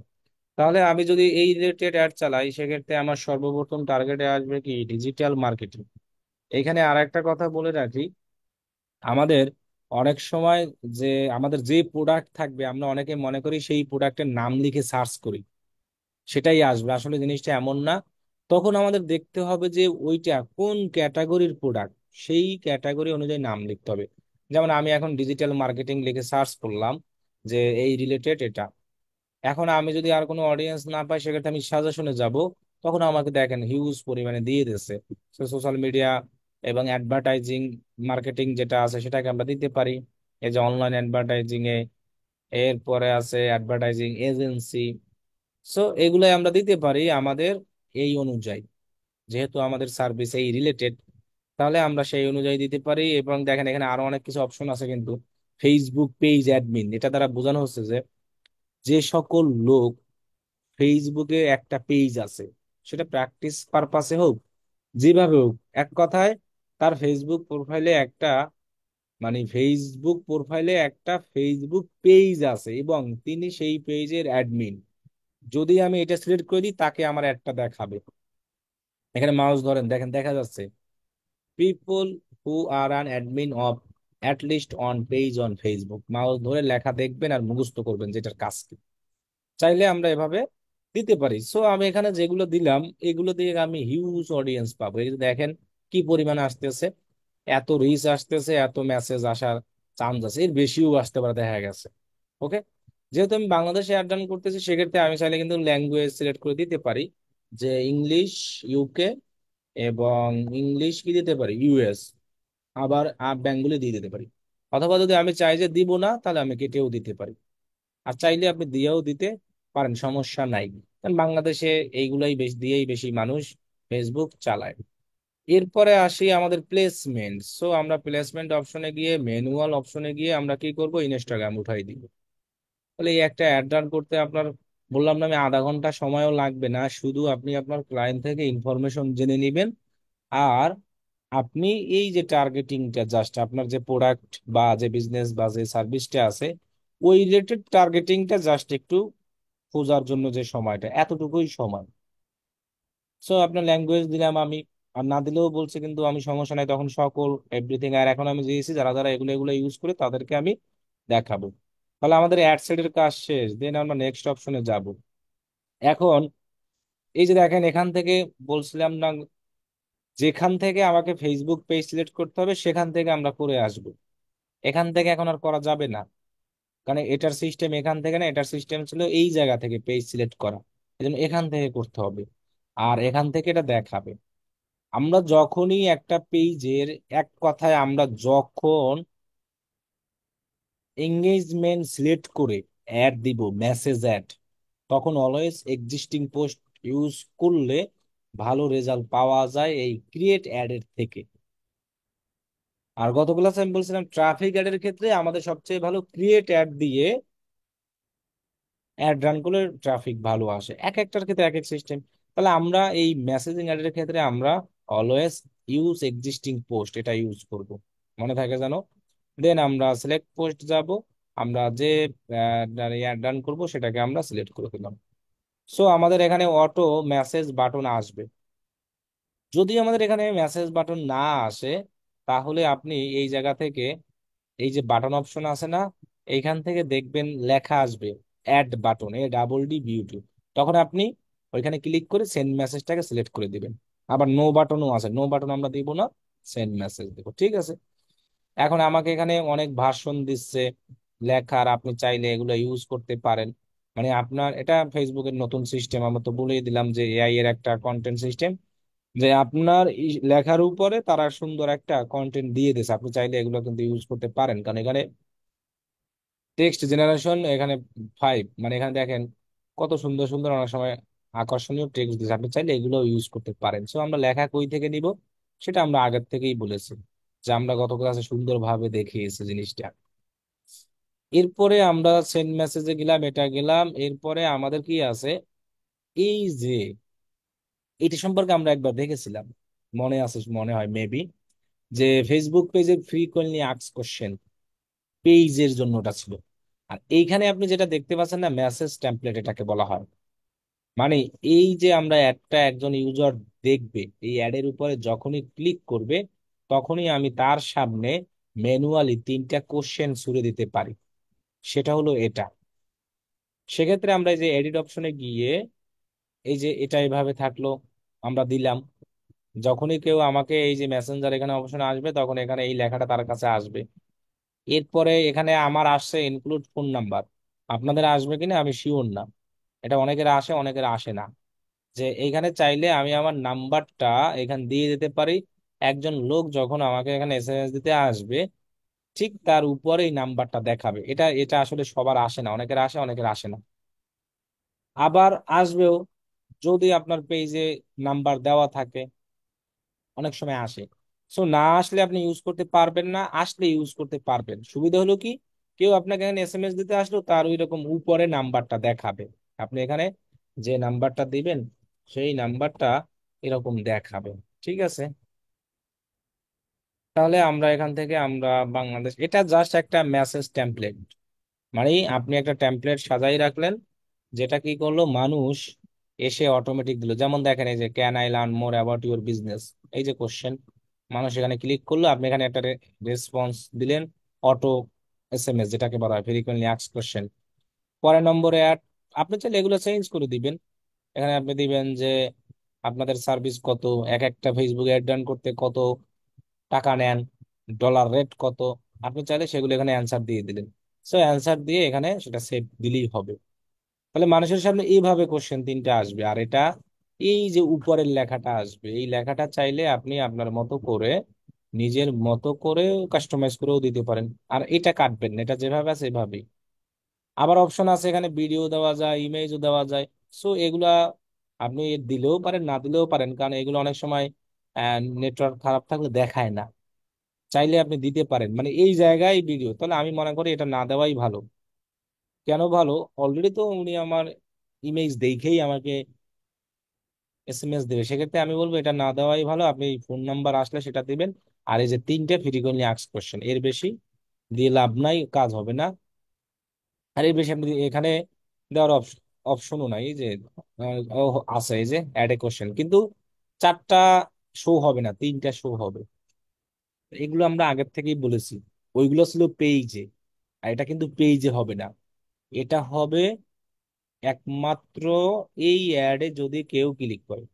তাহলে আমি যদি এই রিলেটেড অ্যাড চালাই, সেক্ষেত্রে আমার সর্বপ্রথম টার্গেটে আসবে কি, ডিজিটাল মার্কেটিং। এখানে আর একটা কথা বলে রাখি, আমাদের অনেক সময় যে আমাদের যে প্রোডাক্ট থাকবে, আমরা অনেকে মনে করি সেই প্রোডাক্টের নাম লিখে সার্চ করি সেটাই আসবে, আসলে জিনিসটা এমন না। তখন আমাদের দেখতে হবে যে ওইটা কোন ক্যাটাগরির প্রোডাক্ট, সেই ক্যাটাগরি অনুযায়ী নাম লিখতে হবে। যেমন আমি এখন ডিজিটাল মার্কেটিং লিখে সার্চ করলাম যে এই রিলেটেড এটা, এখন আমি যদি আর কোনো অডিয়েন্স না পাই, সেক্ষেত্রে আমি সাজেশনে যাব, তখন আমাকে দেখেন হিউজ পরিমাণে দিয়ে দিচ্ছে। সোশ্যাল মিডিয়া এবং অ্যাডভার্টাইজিং মার্কেটিং যেটা আছে সেটাকে আমরা দিতে পারি, এই যে অনলাইন অ্যাডভার্টাইজিং এ। এরপরে আছে অ্যাডভার্টাইজিং এজেন্সি। সো এগুলাই আমরা দিতে পারি আমাদের এই অনুযায়ী, যেহেতু আমাদের সার্ভিস এই রিলেটেড, তাহলে আমরা সেই অনুযায়ী দিতে পারি। এবং দেখেন এখানে আরো অনেক কিছু অপশন আছে কিন্তু। ফেসবুক পেজ অ্যাডমিন, এটা দ্বারা বোঝানো হচ্ছে যে যে সকল লোক ফেসবুকে একটা পেজ আছে, সেটা প্র্যাকটিস পারপাসে হোক, যেভাবে হোক, এক কথায় তার ফেসবুক প্রোফাইলে একটা মানে ফেসবুক প্রোফাইলে একটা ফেসবুক পেজ আছে এবং তিনি সেই পেজের অ্যাডমিন। যদি আমি এটা সিলেক্ট করে দিই তাকে আমার অ্যাডটা দেখাবে। এখানে মাউস ধরেন, দেখেন দেখা যাচ্ছে people who are an admin of at least on page on Facebook. Mouse ধরে লেখা দেখবেন আর মুখস্থ করবেন যেটার কাজ কি। চাইলে আমরা এভাবে দিতে পারি। সো আমি এখানে যেগুলো দিলাম এগুলো দিয়ে আমি হিউজ অডিয়েন্স পাবো। এই যে দেখেন কি পরিমাণে আসতেছে, এত রিচ আসতেছে, এত মেসেজ আসার চান্স আছে, এর বেশিও আসতে পারে দেখা গেছে। ওকে, যেহেতু আমি বাংলাদেশে অ্যাড রান করতেছি সেক্ষেত্রে আমি চাইলে কিন্তু ল্যাঙ্গুয়েজ সিলেক্ট করে দিতে পারি যে ইংলিশ ইউকে, এবং ইংলিশ কি দিতে পারি ইউএস, আবার বেঙ্গলি দিয়ে দিতে পারি। অথবা যদি আমি চাই যে দিব না তাহলে আমি কেটেও দিতে পারি। আর চাইলে আপনি দিয়েও দিতে পারেন, সমস্যা নাই। কারণ বাংলাদেশে এইগুলাই বেশি দিয়েই বেশি মানুষ ফেসবুক চালায়। এরপরে আসি আমাদের প্লেসমেন্ট। সো আমরা প্লেসমেন্ট অপশনে গিয়ে ম্যানুয়াল অপশনে গিয়ে আমরা কি করব, ইনস্টাগ্রাম উঠাই দিব। তাহলে এই একটা অ্যাড রান করতে আপনার, বললাম না আমি, আধা ঘন্টা সময়ও লাগবে না। শুধু আপনি আপনার ক্লায়েন্ট থেকে ইনফরমেশন জেনে নেবেন, আর আপনি এই যে টার্গেটিংটা, জাস্ট আপনার যে প্রোডাক্ট বা যে বিজনেস বা যে সার্ভিসটা আছে ওই রিলেটেড টার্গেটিংটা জাস্ট একটু খোঁজার জন্য যে সময়টা, এতটুকুই সময়। সো আপনার ল্যাঙ্গুয়েজ দিলাম আমি, আর না দিলেও বলছে কিন্তু আমি সমস্যা নাই, তখন সকল এভরিথিং। আর এখন আমি দিয়েছি যারা যারা এগুলো এগুলো ইউজ করে তাদেরকে আমি দেখাবো। তাহলে আমাদের অ্যাড সেটের কাজ শেষ, দেন আমরা নেক্সট অপশনে যাব। এখন এই যে দেখেন এখান থেকে বলছিলাম না, যেখান থেকে আমাকে ফেসবুক পেজ সিলেক্ট করতে হবে সেখান থেকে আমরা করে আসব। এখান থেকে এখন আর করা যাবে না, কারণ এটার সিস্টেম এখান থেকে না, এটার সিস্টেম ছিল এই জায়গা থেকে পেজ সিলেক্ট করা। এই জন্য এখান থেকে করতে হবে, আর এখান থেকে এটা দেখাবে। আমরা যখনই একটা পেজের, এক কথায় আমরা যখন এঙ্গেজমেন্ট সিলেক্ট করে অ্যাড দিব, মেসেজ অ্যাড, তখন অলওয়েজ এক্সিস্টিং পোস্ট ইউজ করলে ভালো রেজাল্ট পাওয়া যায় এই ক্রিয়েট অ্যাড এর থেকে। আর গত ক্লাসে আমি বলছিলাম ট্রাফিক অ্যাড এর ক্ষেত্রে আমাদের সবচেয়ে ভালো ক্রিয়েট অ্যাড দিয়ে অ্যাড রান করলে ট্রাফিক ভালো আসে। এক একটার ক্ষেত্রে এক এক সিস্টেম। তাহলে আমরা এই মেসেজিং অ্যাডের ক্ষেত্রে আমরা অলওয়েজ ইউজ এক্সিস্টিং পোস্ট এটা ইউজ করব, মনে থাকে জানো। দেন আমরা সিলেক্ট পোস্ট যাব, আমরা যে অ্যাড রান করব সেটাকে আমরা সিলেক্ট করে দিলাম। সো আমাদের এখানে অটো মেসেজ বাটন আসবে। যদি আমাদের এখানে মেসেজ বাটন না আসে তাহলে আপনি এই জায়গা থেকে এই যে বাটন অপশন আছে না, এইখান থেকে দেখবেন লেখা আসবে অ্যাড বাটন, ADD, তখন আপনি ওইখানে ক্লিক করে সেন্ড মেসেজটাকে সিলেক্ট করে দিবেন। আবার নো বাটনও আছে, নো বাটন আমরা দিব না, সেন্ড মেসেজ দেবো। ঠিক আছে, এখন আমাকে এখানে অনেক ভার্সন দিচ্ছে লেখার, আপনি চাইলে এগুলো ইউজ করতে পারেন। মানে আপনার এটা ফেসবুকের নতুন সিস্টেম, আমরা তো বলেই দিলাম যে এআই এর একটা কন্টেন্ট সিস্টেম, যে আপনার লেখার উপরে তারা সুন্দর একটা কন্টেন্ট দিয়ে দিয়েছে। আপনি চাইলে এগুলো কিন্তু ইউজ করতে পারেন, কারণ এখানে টেক্সট জেনারেশন এখানে 5, মানে এখানে দেখেন কত সুন্দর সুন্দর অনেক সময় আকর্ষণীয় টেক্সট দিচ্ছে। আপনি চাইলে এগুলো ইউজ করতে পারেন। সো আমরা লেখা কই থেকে নিব সেটা আমরা আগের থেকেই বলেছি, যে আমরা গত ক্লাসে সুন্দরভাবে দেখিয়েছি জিনিসটা। এরপরে আমরা সেন্ড মেসেজে গেলাম, এটা গেলাম। এরপরে আমাদের কি আছে, এই যে এটা সম্পর্কে আমরা একবার দেখেছিলাম, মনে আছে মনে হয় মেবি, যে ফেসবুক পেজে ফ্রিকোয়েন্টলি আস্কড কোশ্চেন, পেজের জন্য ওটা ছিল। আর এইখানে আপনি যেটা দেখতে পাচ্ছেন না, মেসেজ টেমপ্লেট এটাকে বলা হয়। মানে এই যে আমরা একটা একজন ইউজার দেখবে, এই অ্যাডের উপরে যখনই ক্লিক করবে তখনই আমি তার সামনে ম্যানুয়ালি 3টা কোশ্চেন ছুড়ে দিতে পারি। সেটা হলো এটা। সেক্ষেত্রে আমরা এই যে এডিট অপশনে গিয়ে এই যে এটা এভাবে থাকলো, আমরা দিলাম। যখনই কেউ আমাকে এই যে মেসেঞ্জার এখানে অপশনে আসবে তখন এখানে এই লেখাটা তার কাছে আসবে। এরপরে এখানে আমার আসছে ইনক্লুড ফোন নাম্বার, আপনাদের আসবে কিনা আমি শিওর না, এটা অনেকের আসে অনেকের আসে না। যে এইখানে চাইলে আমি আমার নাম্বারটা এখানে দিয়ে দিতে পারি। একজন লোক যখন আমাকে এখানে এসএমএস দিতে আসবে ঠিক তার উপরে এই নাম্বারটা দেখাবে। এটা এটা আসলে সবার আসে না, অনেকের আসে অনেকের আসে না। আবার আসবেও যদি আপনার পেজে নাম্বার দেওয়া থাকে, অনেক সময় আসে। সো না আসলে আপনি ইউজ করতে পারবেন না, আসলে ইউজ করতে পারবেন। সুবিধা হলো কি, কেউ আপনাকে এখানে এসএমএস দিতে আসলো তার ওই রকম উপরে নাম্বারটা দেখাবে। আপনি এখানে যে নাম্বারটা দিবেন সেই নাম্বারটা এরকম দেখাবে। ঠিক আছে, তাহলে আমরা এখান থেকে আমরা বাংলাদেশ, এটা জাস্ট একটা মেসেজ টেমপ্লেট। মানে আপনি একটা টেমপ্লেট সাজাই রাখলেন, যেটা কি করলো মানুষ এসে অটোমেটিক দিল। যেমন দেখেন এই যে can I learn more about your business, এই যে কোশ্চেন, মানুষ এখানে ক্লিক করলো, আপনি এখানে একটা রেসপন্স দিলেন, অটো এসএমএস যেটাকে বলা হয় ফ্রিকোয়েন্টলি আস্কড কোশ্চেন। পরের নম্বরে অ্যাড, আপনি চাইলে এগুলো চেঞ্জ করে দিবেন। এখানে আপনি দিবেন যে আপনাদের সার্ভিস কত, এক একটা ফেসবুক অ্যাড রান করতে কত টাকা নেন, ডলার রেট কত, আপনি চাইলে সেগুলো এখানে অ্যান্সার দিয়ে দিলেন। সো অ্যান্সার দিয়ে এখানে সেটা সেভ দিলেই হবে। তাহলে মানুষের সামনে এইভাবে কোশ্চেন তিনটা আসবে, আর এটা এই যে উপরের লেখাটা আসবে, এই লেখাটা চাইলে আপনি আপনার মতো করে নিজের মতো করে কাস্টমাইজ করেও দিতে পারেন। আর এটা কাটবেন না, এটা যেভাবে আছে এভাবেই। আবার অপশন আছে এখানে, ভিডিও দেওয়া যায়, ইমেজও দেওয়া যায়। সো এগুলা আপনি দিলেও পারেন, না দিলেও পারেন, কারণ এগুলো অনেক সময় নেটওয়ার্ক খারাপ থাকলে দেখায় না। চাইলে আপনি দিতে পারেন, মানে এই জায়গায় ভিডিও, তাহলে আমি মনে করি এটা না দেওয়াই ভালো। কেন ভালো? অলরেডি তো উনি আমার ইমেজ দেখেই আমাকে এসএমএস দেবে, সেক্ষেত্রে আমি বলবো এটা না দেওয়াই ভালো। আপনি ফোন নাম্বার আসলে সেটা দিবেন, আর এই যে তিনটে ফ্রিকোয়েন্টলি আস্ক কোশ্চেন, এর বেশি দিয়ে লাভ নাই, কাজ হবে না। আর এর বেশি আপনি এখানে দেওয়ার অপশনও নাই, এই যে আছে এই যে অ্যাড এ কোশ্চেন, কিন্তু চারটা শো হবে না, তিনটা শো হবে। এগুলো আমরা আগের থেকেই বলেছি, ওইগুলো ছিল পেইজে, আর এটা কিন্তু পেইজে হবে না। এটা হবে একমাত্র এই অ্যাডে যদি কেউ ক্লিক করে।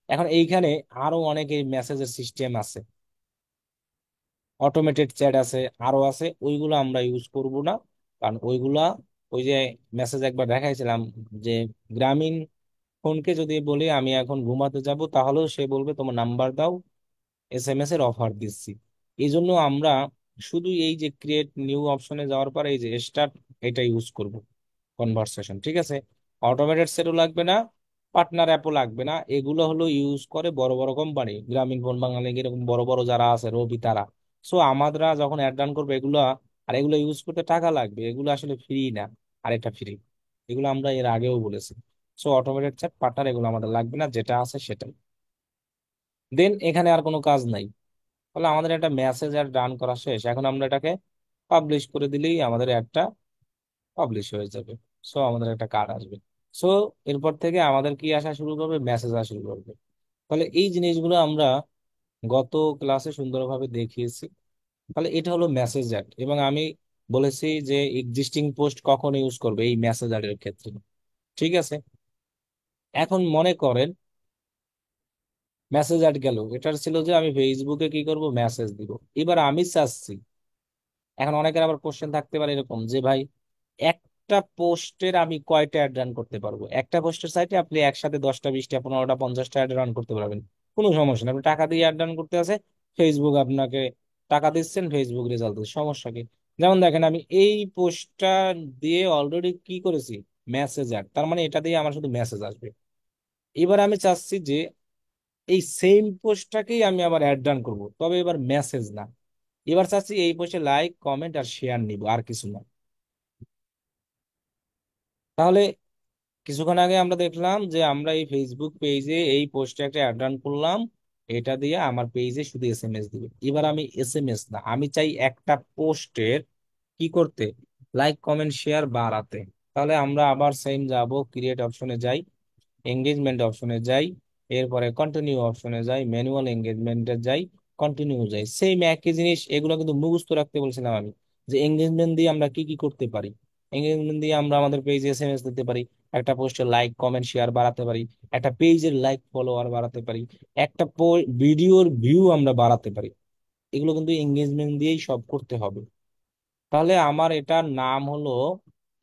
এখন এইখানে আরো অনেক মেসেজের সিস্টেম আছে, অটোমেটেড চ্যাট আছে, আরো আছে, ওইগুলো আমরা ইউজ করব না। কারণ ওইগুলা, ওই যে মেসেজ একবার দেখাইছিলাম যে গ্রামীণ ফোনকে যদি বলি আমি এখন ঘুমাতে যাব, তাহলেও সে বলবে তোমার নাম্বার দাও, এসএমএস এর অফার দিচ্ছি। এই জন্য আমরা শুধু এই যে ক্রিয়েট নিউ অপশনে যাওয়ার পর এই যে স্টার্ট, এটা ইউজ করব কনভারসেশন, ঠিক আছে। অটোমেটেড সেটও লাগবে না, পার্টনার অ্যাপও লাগবে না। এগুলো হলো ইউজ করে বড় বড় কোম্পানি, গ্রামীণ ফোন, বাংলালিংক, এরকম বড় বড় যারা আছে, রবি, তারা। সো আমাদের যখন অ্যাড রান করবো এগুলো, আর এগুলো ইউজ করতে টাকা লাগবে, এগুলো আসলে ফ্রি না। আর এটা ফ্রি, এগুলো আমরা এর আগেও বলেছি। সো অটোমেটেড চ্যাট, পার্টনার, এগুলো আমাদের লাগবে না, যেটা আছে সেটাই। দেন এখানে আর কোনো কাজ নাই। তাহলে আমাদের একটা মেসেজ আর রান করা শেষ, এখন আমরা এটাকে পাবলিশ করে দিলেই আমাদের একটা পাবলিশ হয়ে যাবে। সো আমাদের একটা কার্ড আসবে। সো এরপর থেকে আমাদের কি আসা শুরু করবে, মেসেজ আসা শুরু করবে। তাহলে এই জিনিসগুলো আমরা গত ক্লাসে সুন্দরভাবে দেখিয়েছি। তাহলে এটা হলো মেসেজ অ্যাড, এবং আমি বলেছি যে এক্সিস্টিং পোস্ট কখন ইউজ করবে এই মেসেজ অ্যাড এর ক্ষেত্রে, ঠিক আছে। এখন মনে করেন মেসেজ অ্যাড গেল, এটার ছিল যে আমি ফেসবুকে কি করব, মেসেজ দিব। এবার আমি চাচ্ছি, এখন অনেকের আবার কোশ্চেন থাকতে পারে এরকম যে ভাই একটা পোস্টের আমি কয়টা অ্যাড রান করতে পারবো? একটা পোস্টের সাইটে আপনি একসাথে 10টা, 20টা, 15টা, 50টা অ্যাড রান করতে পারবেন, কোনো সমস্যা নেই। আপনি টাকা দিয়ে অ্যাড রান করতে আছে, ফেসবুক আপনাকে টাকা দিচ্ছেন, ফেসবুক রেজাল্ট দিচ্ছে, সমস্যা কি? যেমন দেখেন আমি এই পোস্টটা দিয়ে অলরেডি কি করেছি, মেসেজ অ্যাড, তার মানে এটা দিয়ে আমার শুধু মেসেজ আসবে। এবার আমি চাচ্ছি যে এই সেম পোস্টটাকেই আমি আবার অ্যাড রান করবো, তবে এবার মেসেজ না। এবার চাচ্ছি এই পোস্টে লাইক, কমেন্ট আর শেয়ার নিব, আর কিছু না। তাহলে কিছুক্ষণ আগে আমরা দেখলাম যে আমরা এই ফেসবুক পেজে এই পোস্টে একটা অ্যাড রান করলাম, এটা দিয়ে আমার পেজে শুধু এসএমএস দিবে। এবার আমি এসএমএস না, আমি চাই একটা পোস্টের কি করতে, লাইক, কমেন্ট, শেয়ার বাড়াতে। তাহলে আমরা আবার সেম যাব, ক্রিয়েট অপশনে যাই, এঙ্গেজমেন্ট অপশনে যাই, এরপরে কন্টিনিউ অপশনে যাই, ম্যানুয়াল এঙ্গেজমেন্টে যাই, কন্টিনিউ যাই, সেম একই জিনিস। এগুলো কিন্তু মুখস্থ রাখতে বলছিলাম আমি, যে এঙ্গেজমেন্ট দিয়ে আমরা কি কি করতে পারি। এঙ্গেজমেন্ট দিয়ে আমরা আমাদের পেজে এসএমএস দিতে পারি, একটা পোস্টের লাইক, কমেন্ট, শেয়ার বাড়াতে পারি, একটা পেজের লাইক, ফলোয়ার বাড়াতে পারি, একটা ভিডিওর ভিউ আমরা বাড়াতে পারি। এগুলো কিন্তু এঙ্গেজমেন্ট দিয়েই সব করতে হবে। তাহলে আমার এটার নাম হলো,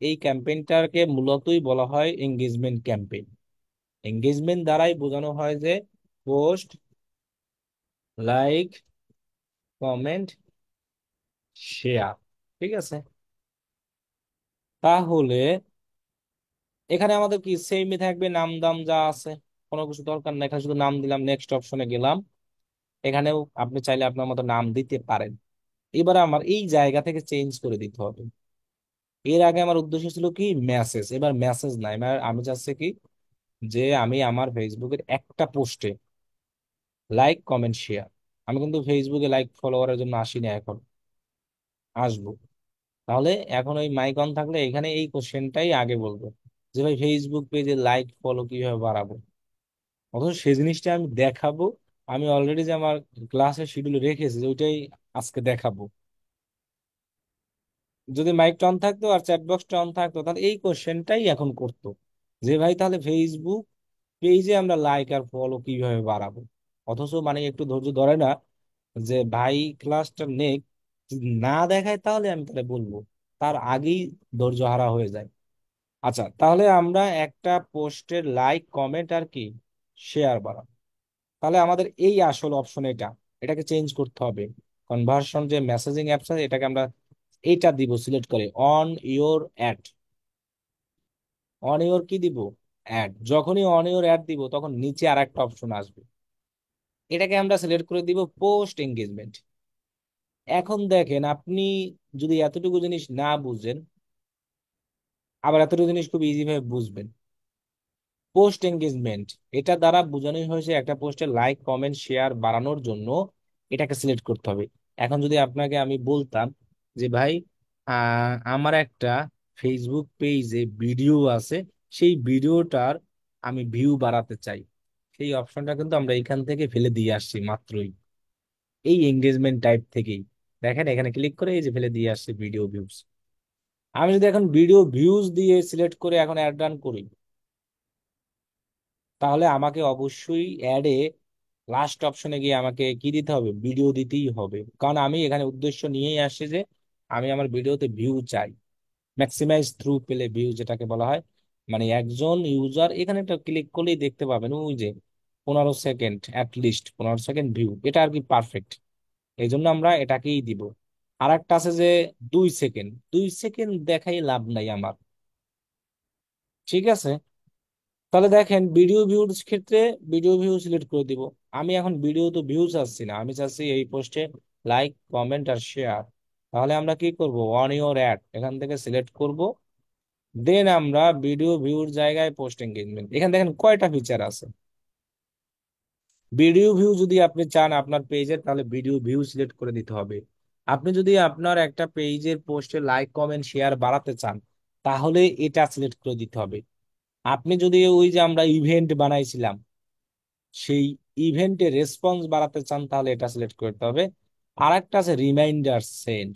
এই ক্যাম্পেইনটাকে মূলতই বলা হয় এঙ্গেজমেন্ট ক্যাম্পেইন। এঙ্গেজমেন্ট দ্বারাই বোঝানো হয় যে পোস্ট, লাইক, কমেন্ট, শেয়ার, ঠিক আছে। তাহলে এখানে আমাদের কি সেমই থাকবে, নাম দাম যা আছে, কোনো কিছু দরকার নেই, এখানে শুধু নাম দিলাম, নেক্সট অপশনে গেলাম। এখানেও আপনি চাইলে আপনার মতো নাম দিতে পারেন। এবার আমার এই জায়গা থেকে চেঞ্জ করে দিতে হবে। এর আগে আমার উদ্দেশ্য ছিল কি, মেসেজ, এবার মেসেজ নাই, এবার আমি চাচ্ছি কি, যে আমি আমার ফেসবুকের একটা পোস্টে লাইক, কমেন্ট, শেয়ার, আমি কিন্তু ফেসবুকে লাইক ফলোয়ারের জন্য আসি না, এখন আসবো। তাহলে এখন ওই মাইক অন থাকলে এখানে এই কোশ্চেনটাই আগে বলবো, যে ভাই ফেসবুক পেজে লাইক ফলো কিভাবে বাড়াবো। অথচ সেই জিনিসটা আমি দেখাবো, আমি অলরেডি যে আমার ক্লাসের শিডিউলে রেখেছি যে ওইটাই আজকে দেখাবো। যদি মাইকটা অন থাকতো আর চ্যাট বক্সটা অন থাকতো তাহলে এই কোশ্চেনটাই এখন করতো, যে ভাই তাহলে ফেসবুক পেজে আমরা লাইক আর ফলো কিভাবে বাড়াবো। অথচ মানে একটু ধৈর্য ধরে না, যে ভাই ক্লাসটা নেক, যদি না দেখায় তাহলে আমি তাহলে বলবো, তার আগেই ধৈর্য হারা হয়ে যায়। আচ্ছা, তাহলে আমরা একটা পোস্টের লাইক কমেন্ট আর কি শেয়ার বাড়াবো। তাহলে আমাদের এই আসল অপশন এটা, এটাকে চেঞ্জ করতে হবে। কনভার্সন যে মেসেজিং অ্যাপস আছে এটাকে আমরা এইটা দিব সিলেক্ট করে on your ad. On your কি দিব? অ্যাড। যখনই অন ইওর অ্যাড দিব তখন নিচে আর একটা অপশন আসবে, এটাকে আমরা সিলেক্ট করে দিব পোস্ট এঙ্গেজমেন্ট। এখন দেখেন, আপনি যদি এতটুকু জিনিস না বুঝেন, আবার এতটুকু জিনিস খুব ইজি ভাবে বুঝবেন। পোস্ট এঙ্গেজমেন্ট, এটা দ্বারা বোঝানোই হয়েছে একটা পোস্টে লাইক কমেন্ট শেয়ার বাড়ানোর জন্য এটাকে সিলেক্ট করতে হবে। এখন যদি আপনাকে আমি বলতাম যে ভাই আমার একটা ফেসবুক পেজে ভিডিও আছে, সেই ভিডিওটার আমি ভিউ বাড়াতে চাই, সেই অপশনটা কিন্তু আমরা এখান থেকে ফেলে দিয়ে আসছি মাত্রই, এই এঙ্গেজমেন্ট টাইপ থেকেই। দেখেন এখানে ক্লিক করে এই যে ফেলে দিয়ে আসছে ভিডিও ভিউজ। আমি যদি এখন ভিডিও ভিউজ দিয়ে সিলেক্ট করে এখন অ্যাড রান করি, তাহলে আমাকে অবশ্যই অ্যাডে লাস্ট অপশনে গিয়ে আমাকে কি দিতে হবে? ভিডিও দিতেই হবে, কারণ আমি এখানে উদ্দেশ্য নিয়েই আসছি যে আমি আমার ভিডিওতে ভিউ চাই, ম্যাক্সিমাইজ থ্রু পেলে ভিউ যেটাকে বলা হয়। মানে একজন ইউজার এখানে একটা ক্লিক করলেই দেখতে পাবেন ওই যে 15 সেকেন্ড, লিস্ট 15 সেকেন্ড ভিউ, এটা আর কি পারফেক্ট। এই জন্য আমরা এটাকেই দিব। আর একটা আছে যে 2 সেকেন্ড, 2 সেকেন্ড দেখাই লাভ নাই আমার। ঠিক আছে, তাহলে দেখেন ভিডিও ভিউজ ক্ষেত্রে ভিডিও ভিউ সিলেক্ট করে দিব। আমি এখন ভিডিও তো ভিউ চাচ্ছি না, আমি চাচ্ছি এই পোস্টে লাইক কমেন্ট আর শেয়ার। তাহলে আমরা কি করব? অন ইওর অ্যাড এখান থেকে সিলেক্ট করব, দেন আমরা ভিডিও ভিউর জায়গায় পোস্ট এঙ্গেজমেন্ট। এখানে দেখেন কয়টা ফিচার আছে। ভিডিও ভিউ যদি আপনি চান আপনার পেজের, তাহলে ভিডিও ভিউ সিলেক্ট করে দিতে হবে। আপনি যদি আপনার একটা পেজের পোস্টে লাইক কমেন্ট শেয়ার বাড়াতে চান, তাহলে এটা সিলেক্ট করে দিতে হবে। আপনি যদি ওই যে আমরা ইভেন্ট বানাইছিলাম, সেই ইভেন্টে রেসপন্স বাড়াতে চান, তাহলে এটা সিলেক্ট করতে হবে। আর একটা আছে রিমাইন্ডার সেট।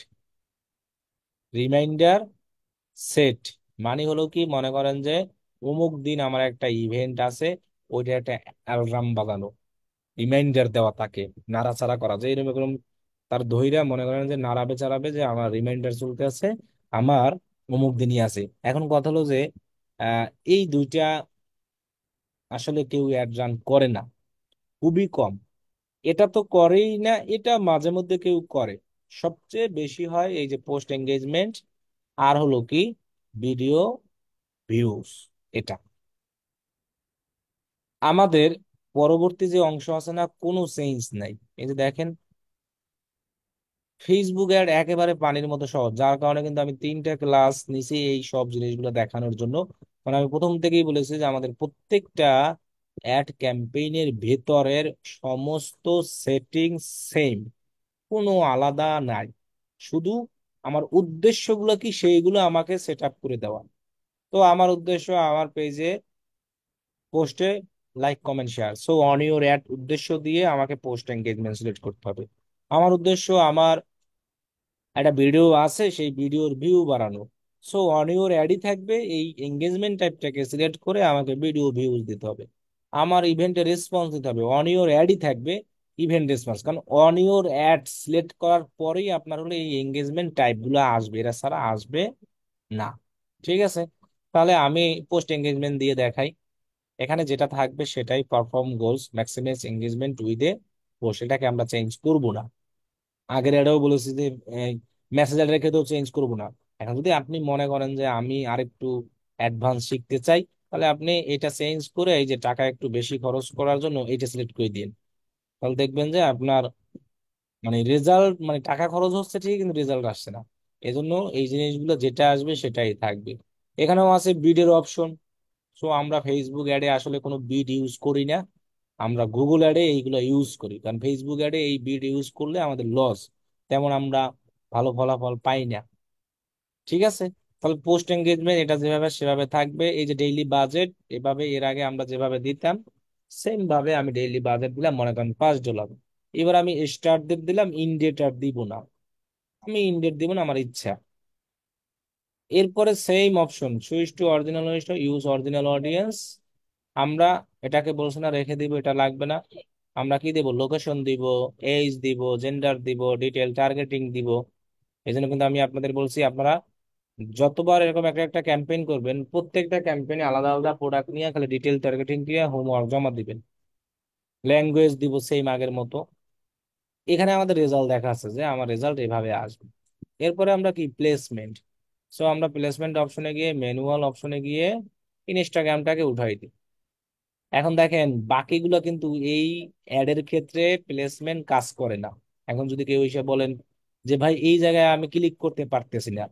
রিমাইন্ডার সেট মানে হলো কি, মনে করেন যে অমুক দিন আমার একটা ইভেন্ট আছে, ওইটা একটা অ্যালার্ম বাজানো, রিমাইন্ডার দেওয়া, তাকে নাড়াচাড়া করা, যে এরকম এরকম তার ধইরা মনে করেন যে নাড়াবে চাড়াবে যে আমার রিমাইন্ডার চলতে আছে, আমার অমুক দিনই আছে। এখন কথা হলো যে আহ এই দুইটা আসলে কেউ অ্যাড রান করে না, খুবই কম। এটা তো করেই না, এটা মাঝে মধ্যে কেউ করে। সবচেয়ে বেশি হয় এই যে পোস্ট এঙ্গেজমেন্ট, আর হলো কি ভিডিও ভিউজ। এটা আমাদের পরবর্তী যে অংশ আছে না, কোনো চেঞ্জ নাই। এই যে দেখেন ফেসবুক অ্যাড একেবারে পানির মতো সহজ, যার কারণে কিন্তু আমি 3টা ক্লাস নিছি এই সব জিনিসগুলো দেখানোর জন্য। মানে আমি প্রথম থেকেই বলেছি যে আমাদের প্রত্যেকটা অ্যাড ক্যাম্পেইনের ভেতরের সমস্ত সেটিং সেম, কোনো আলাদা নাই। শুধু আমার উদ্দেশ্যগুলো কি সেইগুলো আমাকে সেট আপ করে দেওয়া। তো আমার উদ্দেশ্য আমার পেজে পোস্টে like comment share, so on your add উদ্দেশ্য দিয়ে আমাকে পোস্ট এঙ্গেজমেন্ট সিলেক্ট করতে হবে। আমার উদ্দেশ্য আমার একটা ভিডিও আছে, সেই ভিডিওর ভিউ বাড়ানো, সো অন ইউর অ্যাডই থাকবে, এই এঙ্গেজমেন্ট টাইপটাকে সিলেক্ট করে আমাকে ভিডিও ভিউজ দিতে হবে। আমার ইভেন্টে রেসপন্স দিতে হবে, অন ইউর অ্যাডই থাকবে ইভেন্ট রেসপন্স, কারণ অন ইউর অ্যাড সিলেক্ট করার পরেই আপনার হলো এই এঙ্গেজমেন্ট টাইপ গুলো আসবে, এরা ছাড়া আসবে না। ঠিক আছে, তাহলে আমি পোস্ট এঙ্গেজমেন্ট দিয়ে দেখাই। এখানে যেটা থাকবে সেটাই, perform goals maximize engagement with a post, এটাকে আমরা চেঞ্জ করব না। আগের এটাও বলেছি যে মেসেঞ্জার রেখে তো চেঞ্জ করব না। এখন যদি আপনি মনে করেন যে আমি আরেকটু অ্যাডভান্স শিখতে চাই, তাহলে আপনি এটা চেঞ্জ করে এই যে টাকা একটু বেশি খরচ করার জন্য এটা সিলেক্ট করে দিন। তাহলে দেখবেন যে আপনার মানে রেজাল্ট, মানে টাকা খরচ হচ্ছে ঠিক কিন্তু রেজাল্ট আসছে না। এজন্য এই জিনিসগুলো যেটা আসবে সেটাই থাকবে। এখানেও আছে বিডের অপশন। সো আমরা ফেসবুক অ্যাডে আসলে কোনো বিড ইউজ করি না, আমরা গুগল অ্যাডে এইগুলো ইউজ করি, কারণ ফেসবুক অ্যাডে এই বিড ইউজ করলে আমাদের লস, তেমন আমরা ভালো ফলাফল পাই না। ঠিক আছে, তাহলে পোস্ট এঙ্গেজমেন্ট এটা যেভাবে সেভাবে থাকবে। এই যে ডেইলি বাজেট, এভাবে এর আগে আমরা যেভাবে দিতাম সেম ভাবে আমি ডেইলি বাজেট দিলাম, মনে করেন $5। এবার আমি স্টার্ট ডেট দিলাম, ইন ডেট আর দিব না, আমি ইন ডেট দিব না, আমার ইচ্ছা। এরপরে same option, switch to original, use original audience. আমরা এটাকে বলছি না রেখে দিব, এটা লাগবে না। আমরা কি দিব, লোকেশন দিব, এজ দিব, জেন্ডার দিব, ডিটেল টার্গেটিং দিব। এই জন্য কিন্তু আমি আপনাদের বলছি, আপনারা যতবার এরকম একটা একটা ক্যাম্পেইন করবেন, প্রত্যেকটা ক্যাম্পেইনে আলাদা আলাদা প্রোডাক্ট নিয়ে খালি ডিটেল টার্গেটিং দিয়ে হোমওয়ার্ক জমা দিবেন। ল্যাঙ্গুয়েজ দিব সেম আগের মতো। এখানে আমাদের রেজাল্ট দেখা আছে যে আমার রেজাল্ট এভাবে আসবে। এরপরে আমরা কি, প্লেসমেন্ট। সো আমরা প্লেসমেন্ট অপশনে গিয়ে, ম্যানুয়াল অপশনে গিয়ে ইনস্টাগ্রামটাকে উঠাই দিই। এখন দেখেন বাকিগুলো কিন্তু এই অ্যাডের ক্ষেত্রে প্লেসমেন্ট কাজ করে না। এখন যদি কেউ এসে বলেন যে ভাই এই জায়গায় আমি ক্লিক করতে পারতেছি না,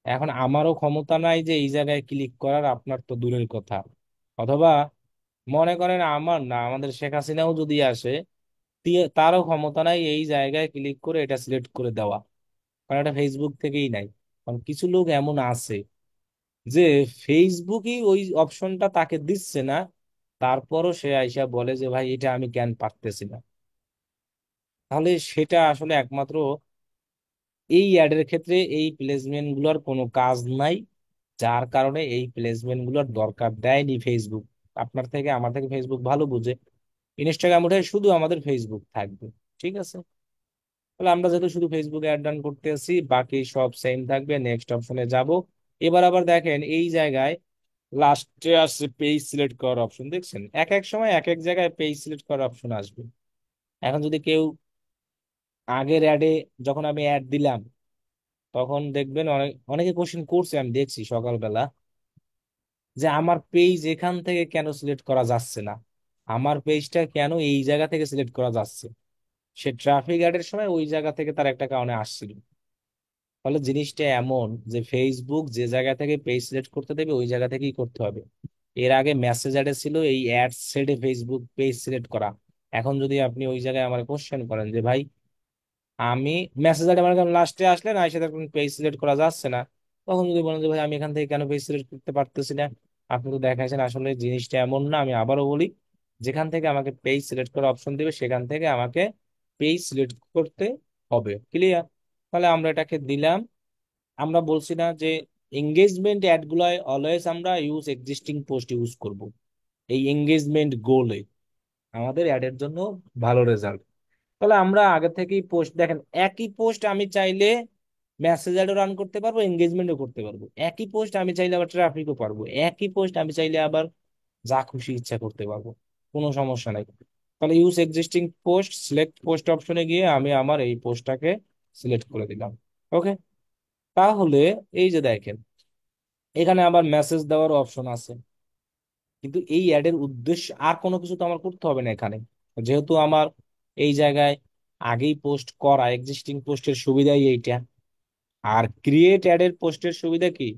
এখন আমারও ক্ষমতা নাই যে এই জায়গায় ক্লিক করার, আপনার তো দূরের কথা। অথবা মনে করেন আমার না, আমাদের শেখ হাসিনাও যদি আসে, তারও ক্ষমতা নাই এই জায়গায় ক্লিক করে এটা সিলেক্ট করে দেওয়া, কারণ এটা ফেসবুক থেকেই নাই। কারণ কিছু লোক এমন আছে যে ফেসবুকই ওই অপশনটা তাকে দিচ্ছে না, তারপরও সে আইসা বলে যে ভাই এটা আমি কেন পারতেছি না। তাহলে সেটা আসলে একমাত্র এই অ্যাডের ক্ষেত্রে এই প্লেসমেন্ট গুলোর কোনো কাজ নাই, যার কারণে এই প্লেসমেন্ট গুলোর দরকার দেয়নি ফেসবুক। আপনার থেকে আমার থেকে ফেসবুক ভালো বুঝে, ইনস্টাগ্রাম উঠে শুধু আমাদের ফেসবুক থাকবে। ঠিক আছে, তাহলে আমরা যেহেতু শুধু ফেসবুকে অ্যাড রান করতেছি, বাকি সব সেম থাকবে। নেক্সট অপশনে যাব। এবার আবার দেখেন এই জায়গায় লাস্টে আসছে পেজ সিলেক্ট করার অপশন, দেখছেন এক এক সময় এক এক জায়গায় পেজ সিলেক্ট করার অপশন আসবে। এখন যদি কেউ আগের অ্যাডে, যখন আমি অ্যাড দিলাম তখন দেখবেন অনেকে কোশ্চেন করছে, আমি দেখছি সকালবেলা, যে আমার পেজ এখান থেকে কেন সিলেক্ট করা যাচ্ছে না, আমার পেজটা কেন এই জায়গা থেকে সিলেক্ট করা যাচ্ছে। সে ট্রাফিক অ্যাডের সময় ওই জায়গা থেকে তার একটা কারণে আসছিল। তাহলে জিনিসটা এমন যে ফেসবুক যে জায়গা থেকে পেজ সিলেক্ট করতে দেবে ওই জায়গা থেকেই করতে হবে। এর আগে মেসেজ অ্যাডে ছিল এই অ্যাড সেটে ফেসবুক পেজ সিলেক্ট করা। এখন যদি আপনি ওই জায়গায় আমার কোশ্চেন করেন যে ভাই আমি মেসেজ অ্যাডে আমার লাস্টে আসলে না, এসে দেখুন পেজ সিলেক্ট করা যাচ্ছে না, তখন যদি বলেন যে ভাই আমি এখান থেকে কেন পেজ সিলেক্ট করতে পারতেছি না, আপনি তো দেখাইছেন আসলে জিনিসটা এমন না। আমি আবারও বলি, যেখান থেকে আমাকে পেজ সিলেক্ট করার অপশন দিবে সেখান থেকে আমাকে পেজ সিলেক্ট করতে হবে। ক্লিয়ার? তাহলে আমরা এটাকে দিলাম। আমরা বলছি না যে এঙ্গেজমেন্ট অ্যাড গুলায় অলওয়েজ আমরা ইউজ এক্সিস্টিং পোস্ট ইউজ করব, এই এঙ্গেজমেন্ট গোলে আমাদের অ্যাডের জন্য ভালো রেজাল্ট। তাহলে আমরা আগে থেকেই পোস্ট, দেখেন একই পোস্ট আমি চাইলে মেসেজ অ্যাডও রান করতে পারবো, এঙ্গেজমেন্টও করতে পারবো। একই পোস্ট আমি চাইলে আবার ট্রাফিকও পারবো, একই পোস্ট আমি চাইলে আবার যা খুশি ইচ্ছা করতে পারবো, কোনো সমস্যা নাই। তাহলে use existing post, select post অপশনে গিয়ে আমি আমার এই পোস্টটাকে সিলেক্ট করে দিলাম। ওকে, তাহলে এই যে দেখেন এখানে আবার মেসেজ দেওয়ার অপশন আছে, কিন্তু এই অ্যাডের উদ্দেশ্য আর কোনো কিছু তো আমার করতে হবে না এখানে, যেহেতু আমার এই জায়গায় আগেই পোস্ট করা, এক্সিস্টিং পোস্টের সুবিধাই এইটা। আর ক্রিয়েট অ্যাডের পোস্টের সুবিধা কি,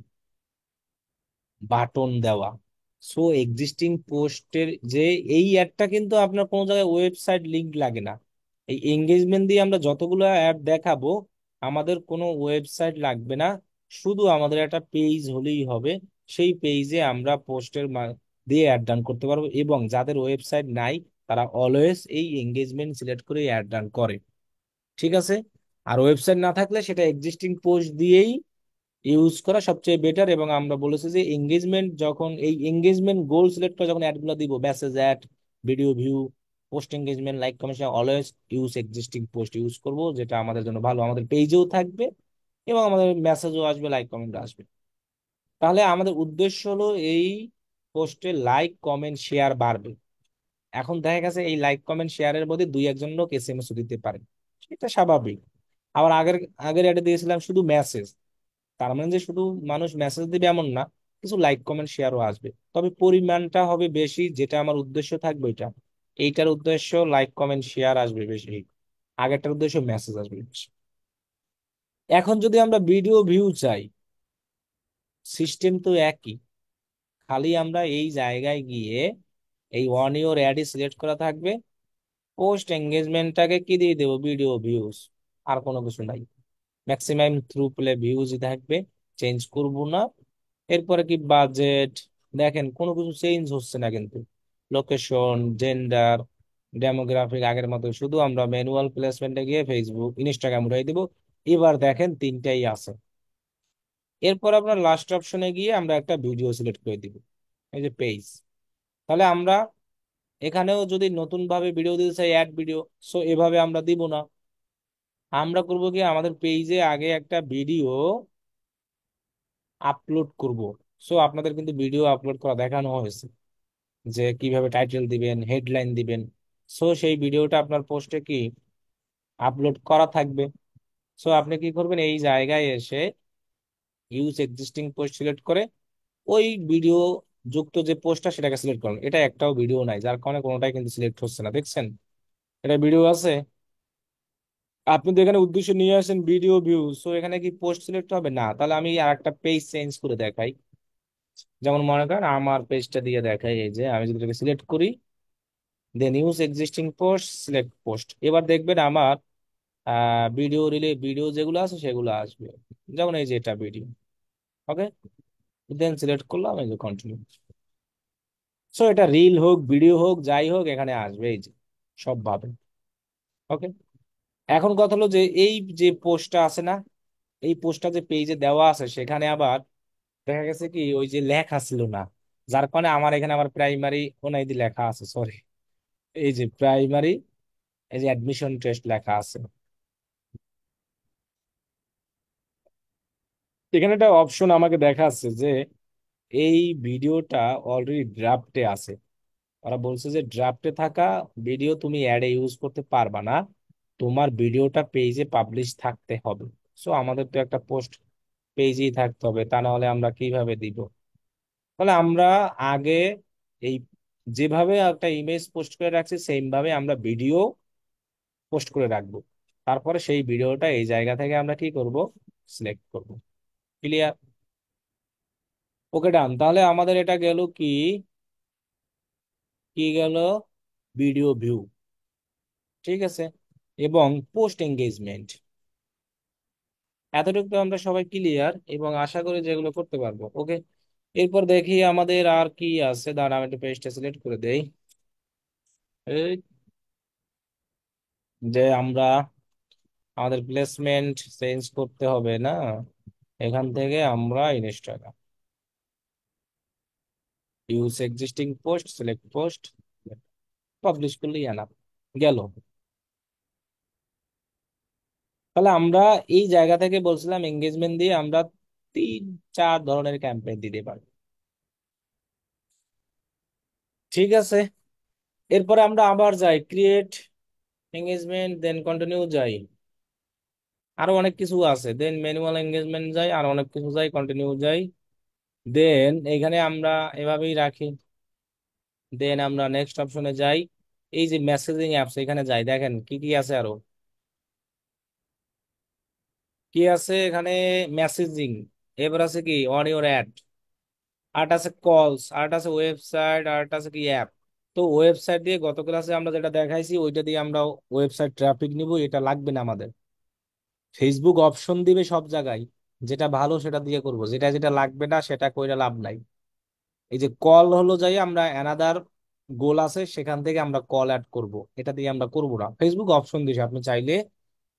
বাটন দেওয়া। সো এক্সিস্টিং পোস্টের যে এই অ্যাডটা কিন্তু আপনার কোনো জায়গায় ওয়েবসাইট লিংক লাগে না। এই এঙ্গেজমেন্ট দিয়ে আমরা যতগুলো অ্যাড দেখাবো আমাদের কোনো ওয়েবসাইট লাগবে না, শুধু আমাদের একটা পেজ হলেই হবে। সেই পেজে আমরা পোস্টের দিয়ে অ্যাড রান করতে পারবো, এবং যাদের ওয়েবসাইট নাই তারা অলওয়েজ এই এঙ্গেজমেন্ট সিলেক্ট করে অ্যাড রান করে। ঠিক আছে, আর ওয়েবসাইট না থাকলে সেটা এক্সিস্টিং পোস্ট দিয়েই ইউজ করা সবচেয়ে বেটার। এবং আমরা বলেছি যে এঙ্গেজমেন্ট, যখন এই এঙ্গেজমেন্ট গোল সিলেক্ট করে যখন অ্যাডগুলো দিব, message add, video view, post engagement, like comment, always use existing post use করব, যেটা আমাদের জন্য ভালো, আমাদের পেজেও থাকবে এবং আমাদের মেসেজও আসবে, লাইক কমেন্ট আসবে। তাহলে আমাদের উদ্দেশ্য হলো এই পোস্টে লাইক কমেন্ট শেয়ার বাড়বে। এখন দেখা গেছে এই লাইক কমেন্ট শেয়ারের মধ্যে দুই একজন লোক এসএমএস দিতে পারে, এটা স্বাভাবিক। আবার আগের আগের অ্যাডে দিয়েছিলাম শুধু মেসেজ, তার মানে যে শুধু মানুষ মেসেজ দিবে এমন না, কিছু লাইক কমেন্ট শেয়ারও আসবে, তবে পরিমাণটা হবে বেশি, যেটা আমার উদ্দেশ্য থাকবে এটা। এইটার উদ্দেশ্য লাইক কমেন্ট শেয়ার আসবে বেশি, আগেরটার উদ্দেশ্য মেসেজ আসবে বেশি। এখন যদি আমরা ভিডিও ভিউ চাই, সিস্টেম তো একই, খালি আমরা এই জায়গায় গিয়ে এই ওয়ান ইওর অ্যাডই সিলেক্ট করা থাকবে। পোস্ট এঙ্গেজমেন্টটাকে কি দিয়ে দেবো, ভিডিও ভিউজ, আর কোনো কিছু নাই। ম্যাক্সিমাম থ্রু প্লে ভিউজই থাকবে, চেঞ্জ করব না। এরপরে কি বাজেট, দেখেন কোনো কিছু চেঞ্জ হচ্ছে না কিন্তু। লোকেশন, জেন্ডার, ডেমোগ্রাফিক আগের মতো, শুধু আমরা ম্যানুয়াল প্লেসমেন্টে গিয়ে ফেসবুক ইনস্টাগ্রাম উঠাই দিব। এবার দেখেন তিনটাই আছে। এরপর আপনার লাস্ট অপশনে গিয়ে আমরা একটা ভিডিও সিলেক্ট করে দিব, এই যে পেজ। তাহলে আমরা এখানেও যদি নতুন ভাবে ভিডিও দিতে চাই, অ্যাড ভিডিও, সো এভাবে আমরা দিব না। আমরা করব কি, আমাদের পেজে আগে একটা ভিডিও আপলোড করব। সো আপনাদের কিন্তু ভিডিও আপলোড করা দেখানো হয়েছে, যে কিভাবে টাইটেল দিবেন, হেডলাইন দিবেন। সো সেই ভিডিওটা আপনার পোস্টে কি আপলোড করা থাকবে। সো আপনি কি করবেন, এই জায়গায় এসে ইউজ এক্সিস্টিং পোস্ট সিলেক্ট করে ওই ভিডিও যুক্ত যে পোস্টটা সেটাকে সিলেক্ট করুন। এটা একটাও ভিডিও নাই, যার কারণে কোনোটাই কিন্তু সিলেক্ট হচ্ছে না, দেখছেন? এটা ভিডিও আছে, আপনি তো এখানে উদ্দেশ্য নিয়ে আসেন ভিডিও ভিউ, সো এখানে কি পোস্ট সিলেক্ট হবে না? তাহলে আমি আর একটা পেজ চেঞ্জ করে দেখাই। যেমন মনে করেন আমার পেজটা দিয়ে দেখাই, এই যে আমি যদি এটাকে সিলেক্ট করি, then use existing post, select post, এবার দেখবেন আমার ভিডিও যেগুলো আছে সেগুলো আসবে। যেমন এই যে এটা ভিডিও, ওকে, দেন সিলেক্ট করলাম, এই যে কন্টিনিউ। সো এটা রিল হোক, ভিডিও হোক, যাই হোক, এখানে আসবে এই যে সব ভাবে। ওকে, এখন কথা হলো যে এই যে পোস্টটা আছে না, এই পোস্টটা যে পেজে দেওয়া আছে, সেখানে আবার দেখা গেছে কি ওই যে লেখা ছিল না, যার কারণে আমার এখানে আবার প্রাইমারি ওনাইদি লেখা আছে, সরি, এই যে প্রাইমারি, এই যে অ্যাডমিশন টেস্ট লেখা আছে। এখানে একটা অপশন আমাকে দেখাচ্ছে যে এই ভিডিওটা অলরেডি ড্রাফটে আছে। ওরা বলছে যে ড্রাফটে থাকা ভিডিও তুমি অ্যাডে ইউজ করতে পারবা না, তোমার ভিডিওটা পেজে পাবলিশ থাকতে হবে। সো আমাদের তো একটা পোস্ট পেজেই থাকতে হবে, তা না হলে আমরা কিভাবে দিব? তাহলে আমরা আগে এই যেভাবে একটা ইমেজ পোস্ট করে রাখছি সেম ভাবে আমরা ভিডিও পোস্ট করে রাখবো। তারপরে সেই ভিডিওটা এই জায়গা থেকে আমরা কি করব, সিলেক্ট করব। ক্লিয়ার? ওকে, ডান। তাহলে আমাদের এটা গেল কি, কি গেল, ভিডিও ভিউ, ঠিক আছে, এবং পোস্ট এঙ্গেজমেন্ট। এতটুকু তো আমরা সবাই ক্লিয়ার, এবং আশা করি যেগুলো করতে পারবো। ওকে, এরপর দেখি আমাদের আর কি আছে। দাঁড়া আমি একটু পেজটা সিলেক্ট করে দেই। এই যে আমরা আমাদের প্লেসমেন্ট চেঞ্জ করতে হবে না, এখান থেকে আমরা Instagram use existing post, select post, publish করলেই এনাফ, গেল। তাহলে আমরা এই জায়গা থেকে বলছিলাম এঙ্গেজমেন্ট দিয়ে আমরা 3-4 ধরনের ক্যাম্পেইন দিতে পারি, ঠিক আছে। এরপরে আমরা আবার যাই ক্রিয়েট এঙ্গেজমেন্ট, দেন কন্টিনিউ যাই, আরো অনেক কিছু আছে, দেন ম্যানুয়াল এঙ্গেজমেন্ট যাই, আর অনেক কিছু যাই, কন্টিনিউ যাই, দেন এখানে আমরা এভাবেই রাখি। দেন আমরা নেক্সট অপশনে যাই, এই যে মেসেজিং অ্যাপস, এখানে যাই, দেখেন কি কি আছে আরো, কি আছে এখানে, মেসেজিং, এবার আছে কি অন ইউর অ্যাড, আর্ট আছে কলস, আর্ট আছে ওয়েবসাইট, আর্ট আছে কি অ্যাপ। তো ওয়েবসাইট দিয়ে গত ক্লাসে আমরা যেটা দেখাইছি ওইটা দিয়ে আমরা ওয়েবসাইট ট্রাফিক নিব, এটা লাগবে না আমাদের। ফেসবুক অপশন দিবে সব জায়গায়, যেটা ভালো সেটা দিয়ে করব, যেটা যেটা লাগবে না সেটা কইরা লাভ নাই। এই যে কল হলো যাই আমরা অ্যানাদার গোল আছে, সেখান থেকে আমরা কল অ্যাড করব, এটা দিয়ে আমরা করব না। ফেসবুক অপশন দিয়েছে, আপনি চাইলে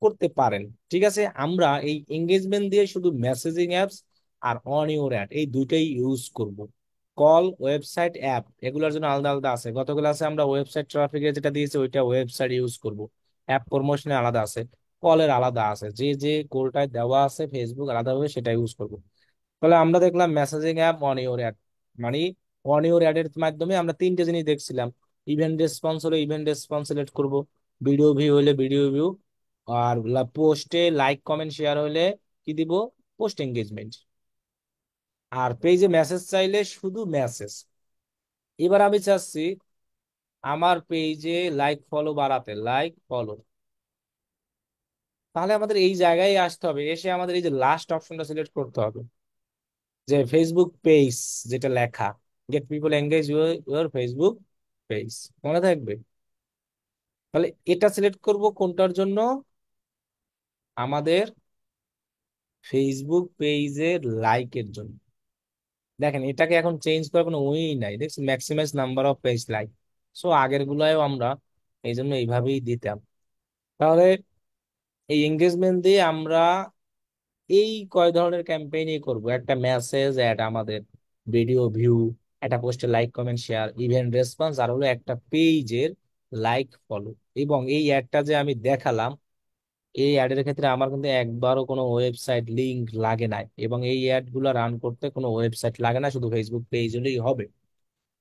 করতে পারেন, ঠিক আছে। আমরা এই এঙ্গেজমেন্ট দিয়ে শুধু মেসেজিং অ্যাপস আর অন ইউর অ্যাড এই দুইটাই ইউজ করব। কল, ওয়েবসাইট, অ্যাপ এগুলোর জন্য আলাদা আলাদা আছে। গত ক্লাসে আমরা ওয়েবসাইট ট্রাফিকে যেটা দিয়েছি ওইটা ওয়েবসাইট ইউজ করব, অ্যাপ প্রমোশনে আলাদা আছে, কলের আলাদা আছে, যে যে গোলটায় দেওয়া আছে ফেসবুক আলাদাভাবে সেটা ইউজ করব। তাহলে আমরা দেখলাম messaging app, on your add, মানে অন ইউর অ্যাড এর মাধ্যমে আমরা তিনটে জিনিস দেখছিলাম। ইভেন্ট রেসপন্স হলে ইভেন্ট রেসপন্স সিলেক্ট করব, ভিডিও ভিউ হলে ভিডিও ভিউ, আর পোস্টে লাইক কমেন্ট শেয়ার হলে কি দিব, পোস্ট এঙ্গেজমেন্ট। আর পেজে মেসেজ চাইলে শুধু মেসেজ। এবার আমি চাচ্ছি আমার পেজে লাইক ফলো বাড়াতে, লাইক ফলো। তাহলে আমাদের এই জায়গায় আসতে হবে, এসে আমাদের এই যে লাস্ট অপশনটা সিলেক্ট করতে হবে, যে ফেসবুক পেজ, যেটা লেখা gate people engage your Facebook page, মনে থাকবে? তাহলে এটা সিলেক্ট করব কোনটার জন্য? আমাদের ফেসবুক পেজের লাইকের জন্য। দেখেন এটাকে এখন চেঞ্জ করার কোনো ওই নাই, দেখছেন, maximize number of page like. So আগের গুলায়ও আমরা এই জন্য এইভাবেই দিতাম। তাহলে এই এঙ্গেজমেন্ট দিয়ে আমরা এই কয় ধরনের ক্যাম্পেইনই করব: একটা মেসেজ অ্যাড, আমাদের ভিডিও ভিউ, একটা পোস্টে like comment share, event response, আর হলো একটা পেজের লাইক ফলো। এবং এই অ্যাডটা যে আমি দেখালাম, এই অ্যাডের ক্ষেত্রে আমার কিন্তু একবারও কোনো ওয়েবসাইট লিংক লাগে না, এবং এই অ্যাড গুলা রান করতে কোনো ওয়েবসাইট লাগে না, শুধু ফেসবুক পেজ হলেই হবে।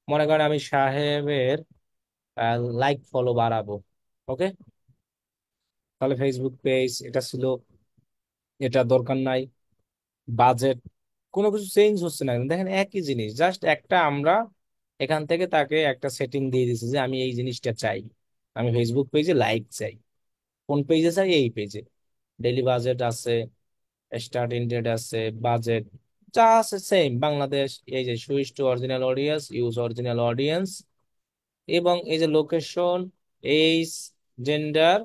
মনে করেন আমি সাহেবের লাইক ফলো বাড়াবো, ওকে, তাহলে ফেসবুক পেজ এটা ছিল, এটা দরকার নাই। বাজেট, কোনো কিছু চেঞ্জ হচ্ছে না, দেখেন একই জিনিস, জাস্ট একটা আমরা এখান থেকে তাকে একটা সেটিং দিয়ে দিচ্ছি যে আমি এই জিনিসটা চাই, আমি ফেসবুক পেজে লাইক চাই। কোন পেজে চাই? এই পেজে। ডেইলি বাজেট আছে, স্টার্ট ইনডেট আছে, বাজেট যা আছে সেম বাংলাদেশ। এই যে switch to original audience, use original audience, এবং এই যে লোকেশন, এইজ, জেন্ডার।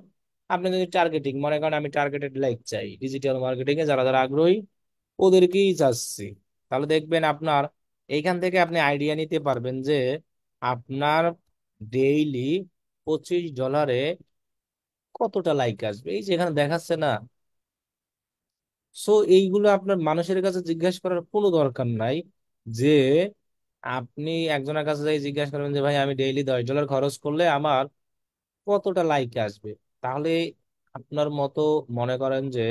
আপনি যদি টার্গেটিং, মনে করেন আমি টার্গেটেড লাইক চাই, ডিজিটাল মার্কেটিং এ যারা যারা আগ্রহী ওদেরকেই চাচ্ছি, তাহলে দেখবেন আপনার এইখান থেকে আপনি আইডিয়া নিতে পারবেন যে আপনার ডেইলি $25 কতটা লাইক আসবে, এই যে এখানে দেখাচ্ছে না। সো এইগুলো আপনার মানুষের কাছে জিজ্ঞাসা করার কোনো দরকার নাই যে আপনি একজনের কাছে যাই জিজ্ঞাসা করবেন যে ভাই আমি ডেইলি $10 খরচ করলে আমার কতটা লাইক আসবে। তাহলে আপনার মতো, মনে করেন যে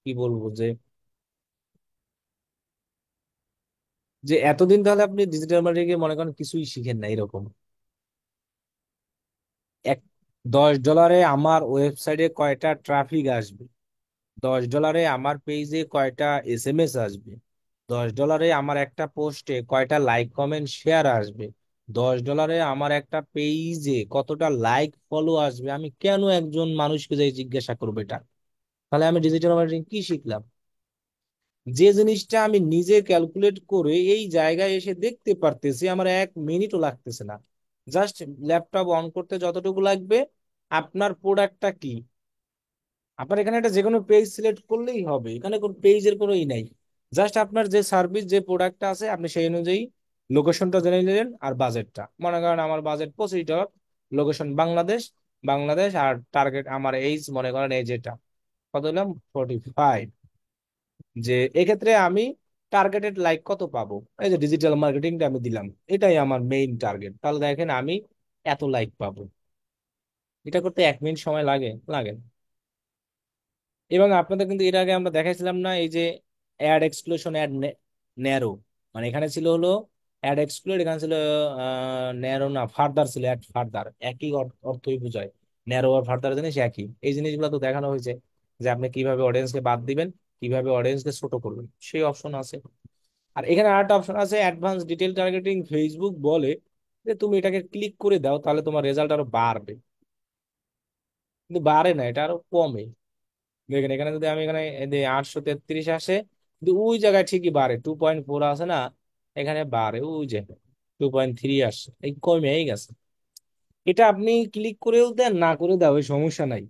কি বলবো, যে যে এতদিন তাহলে আপনি ডিজিটাল মার্কেটিং মনে করেন কিছুই শিখেন না এরকম। এক $10 আমার ওয়েবসাইটে কয়টা ট্রাফিক আসবে, $10 আমার পেজে কয়টা SMS আসবে, $10 আমার একটা পোস্টে কয়টা লাইক কমেন্ট শেয়ার আসবে, $10 আমার একটা পেজে কতটা লাইক ফলো আসবে, আমি কেন একজন মানুষকে যাই জিজ্ঞাসা করবো এটা? তাহলে আমি ডিজিটাল মার্কেটিং কি শিখলাম? যে জিনিসটা আমি নিজে ক্যালকুলেট করে এই জায়গায় এসে দেখতে পারতেছি, আমার 1 মিনিটও লাগতেছে না, জাস্ট ল্যাপটপ অন করতে যতটুকু লাগবে। আপনার প্রোডাক্টটা কি, আপনার এখানে একটা যে কোনো পেজ সিলেক্ট করলেই হবে, এখানে কোন পেজের কোনো ই নাই। জাস্ট আপনার যে সার্ভিস, যে প্রোডাক্টটা আছে, আপনি সেই অনুযায়ী লোকেশনটা জেনে নিলেন আর বাজেটটা, মনে করেন আমার বাজেট $25, লোকেশন বাংলাদেশ, বাংলাদেশ, আর টার্গেট আমার এইজ মনে করেন এই যেটা কত দিলাম 45, যে এক্ষেত্রে আমি টার্গেটেড লাইক কত পাবো, এই যে ডিজিটাল মার্কেটিংটা আমি দিলাম, এটাই আমার মেইন টার্গেট, তাহলে দেখেন আমি এত লাইক পাবো। এটা করতে 1 মিনিট সময় লাগে? লাগে না। এবং আপনাদের কিন্তু এর আগে আমরা দেখাইছিলাম না, এই যে অ্যাড এক্সক্লুশন, অ্যাড ন্যারো, মানে এখানে ছিল হলো অ্যাড এক্সক্লুড, এখানে ছিল ন্যারো না ফার্দার ছিল, অ্যাড ফার্দার, একই অর্থই বোঝায়, ন্যারো আর ফার্দার জিনিস একই। এই জিনিসগুলো তো দেখানো হয়েছে যে আপনি কিভাবে অডিয়েন্সকে বাদ দিবেন, কিভাবে অডিয়েন্সকে ছোট করবেন, সেই অপশন আছে। আর এখানে আরেকটা অপশন আছে অ্যাডভান্স ডিটেল টার্গেটিং। ফেসবুক বলে যে তুমি এটাকে ক্লিক করে দাও, তাহলে তোমার রেজাল্ট আরো বাড়বে, কিন্তু বাড়ে না, এটা আরো কমে। দেখেন এখানে যদি আমি এখানে 833 আসে, কিন্তু ওই জায়গায় ঠিকই বাড়ে, 2.4 আছে না, এখানে বাড়ে ওই যে 2.3 আসছে, এই কমেই গেছে। এটা আপনি ক্লিক করেও দেন না করে দাও, ওই সমস্যা নাই।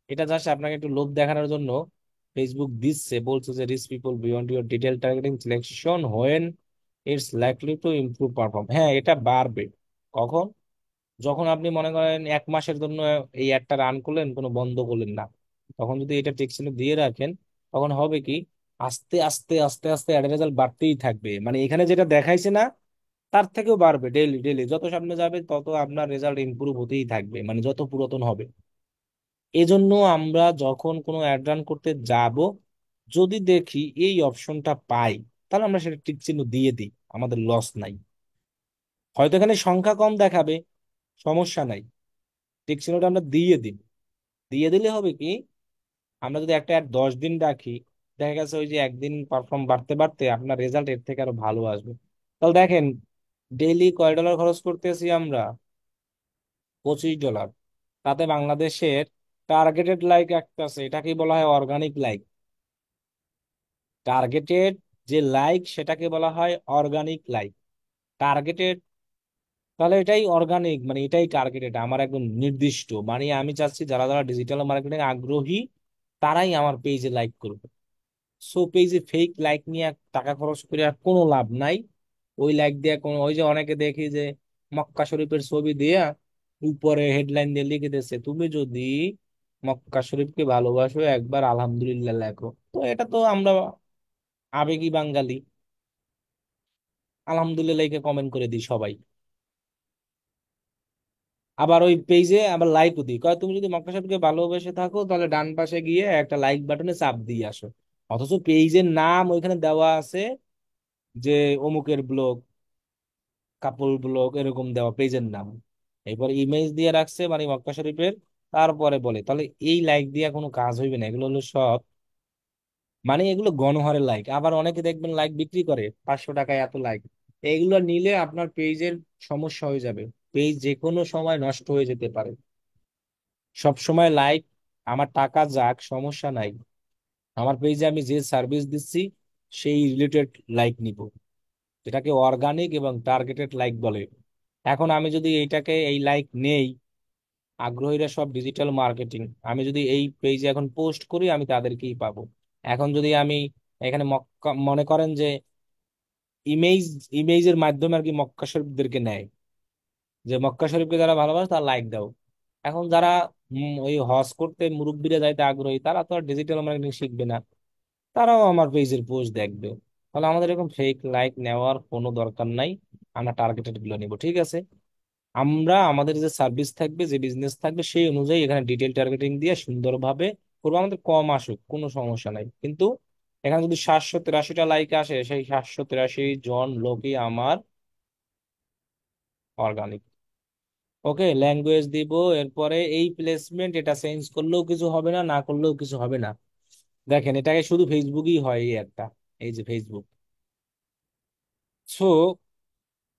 এটা জাস্ট আপনাকে একটু লোভ দেখানোর জন্য ফেসবুক দিচ্ছে, বলছে যে reach people beyond your detail targeting selection when it's likely to improve perform. হ্যাঁ, এটা বাড়বে কখন? যখন আপনি মনে করেন 1 মাসের জন্য এই অ্যাডটা রান করলেন, কোনো বন্ধ করলেন না, তখন যদি এটা টেক্সটে দিয়ে রাখেন, তখন হবে কি, আস্তে আস্তে আস্তে আস্তে অ্যাডের রেজাল্ট বাড়তেই থাকবে, মানে এখানে যেটা দেখাইছে না তার থেকেও বাড়বে ডেইলি ডেইলি, যত সামনে যাবে তত আপনার রেজাল্ট ইমপ্রুভ হতেই থাকবে, মানে যত পুরাতন হবে। এজন্য আমরা যখন কোনো অ্যাড রান করতে যাব, যদি দেখি এই অপশনটা পাই, তাহলে আমরা সেটা টিক চিহ্ন দিয়ে দিই, আমাদের লস নাই। হয়তো এখানে সংখ্যা কম দেখাবে, সমস্যা নাই, টিক চিহ্নটা আমরা দিয়ে দিই। দিয়ে দিলে হবে কি, আমরা যদি একটা অ্যাড 10 দিন রাখি, দেখা গেছে ওই যে একদিন পারফর্ম বাড়তে বাড়তে আপনার রেজাল্ট এর থেকে আরো ভালো আসবে। তাহলে দেখেন ডেইলি কয় ডলার খরচ করতেছি আমরা? $25। তাতে বাংলাদেশের টার্গেটেড লাইক একটা আছে, এটাকে বলা হয় অর্গানিক লাইক। টার্গেটেড যে লাইক সেটাকে বলা হয় অর্গানিক লাইক। টার্গেটেড তাহলে এটাই অর্গানিক, মানে এটাই টার্গেটেড, আমার একদম নির্দিষ্ট। মানে আমি চাচ্ছি যারা যারা ডিজিটাল মার্কেটিং আগ্রহী তারাই আমার পেজে লাইক করবে। সো পেজে ফেক লাইক নিয়ে টাকা খরচ করে আর কোনো লাভ নাই। ওই লাইক দিয়ে কোনো, ওই যে অনেকে দেখি যে মক্কা শরীফের ছবি দিয়া উপরে হেডলাইন দিয়ে লিখে দিচ্ছে, তুমি যদি মক্কা শরীফকে ভালোবাসো একবার আলহামদুলিল্লাহ লেখো। তো এটা তো আমরা আবেগী বাঙালি, আলহামদুলিল্লাহ লিখে কমেন্ট করে দিই সবাই। আবার ওই পেজে আবার লাইকও দিই, কয় তুমি যদি মক্কা শরীফকে ভালোবেসে থাকো তাহলে ডান পাশে গিয়ে একটা লাইক বাটনে চাপ দিয়ে আসো। অথচ পেজের নাম ওইখানে দেওয়া আছে যে অমুকের ব্লগ, কাপল ব্লগ, এরকম দেওয়া পেজের নাম। এরপর ইমেজ দিয়ে রাখছে মানে মক্কা শরীফের। তারপরে বলে, তাহলে এই লাইক দিয়ে কোনো কাজ হইবে না, এগুলো হলো সব মানে এগুলো গণহারে লাইক। আবার অনেকে দেখবেন লাইক বিক্রি করে 500 টাকায় এত লাইক। এগুলো নিলে আপনার পেজের সমস্যা হয়ে যাবে, পেজ যে কোনো সময় নষ্ট হয়ে যেতে পারে। সব সময় লাইক, আমার টাকা যাক সমস্যা নাই, আমার পেজে আমি যে সার্ভিস দিচ্ছি সেই রিলেটেড লাইক নিব, যেটাকে অর্গানিক এবং টার্গেটেড লাইক বলে। এখন আমি যদি এইটাকে এই লাইক নেই, আগ্রহীরা সব ডিজিটাল মার্কেটিং, আমি যদি এই পেজে এখন পোস্ট করি আমি তাদেরকেই পাবো। এখন যদি আমি এখানে মক্কা মনে করেন যে ইমেজ, ইমেজের মাধ্যমে আর কি মক্কা শরীফদেরকে নেয়, যে মক্কা শরীফকে যারা ভালোবাসে তারা লাইক দাও। এখন যারা ওই হজ করতে মুরব্বিরা যাইতে আগ্রহী তারা তো আর ডিজিটাল মার্কেটিং শিখবে না, তারাও আমার পেজের পোস্ট দেখবে। তাহলে আমাদের এরকম ফেক লাইক নেওয়ার কোনো দরকার নাই, আমরা টার্গেটেড গুলো নিব, ঠিক আছে। আমরা আমাদের যে সার্ভিস থাকবে, যে বিজনেস থাকবে সেই অনুযায়ী এখানে ডিটেল টার্গেটিং দিয়ে সুন্দরভাবে করবো। আমাদের কম আসুক কোনো সমস্যা নাই, কিন্তু এখানে যদি 783টা লাইক আসে, সেই 783 জন লোকই আমার অর্গানিক। ওকে, ল্যাঙ্গুয়েজ দিব। এরপরে এই প্লেসমেন্ট, এটা চেঞ্জ করলেও কিছু হবে না, না করলেও কিছু হবে না। দেখেন এটাকে শুধু ফেসবুকই হয় এই একটা, এই যে ফেসবুক। সো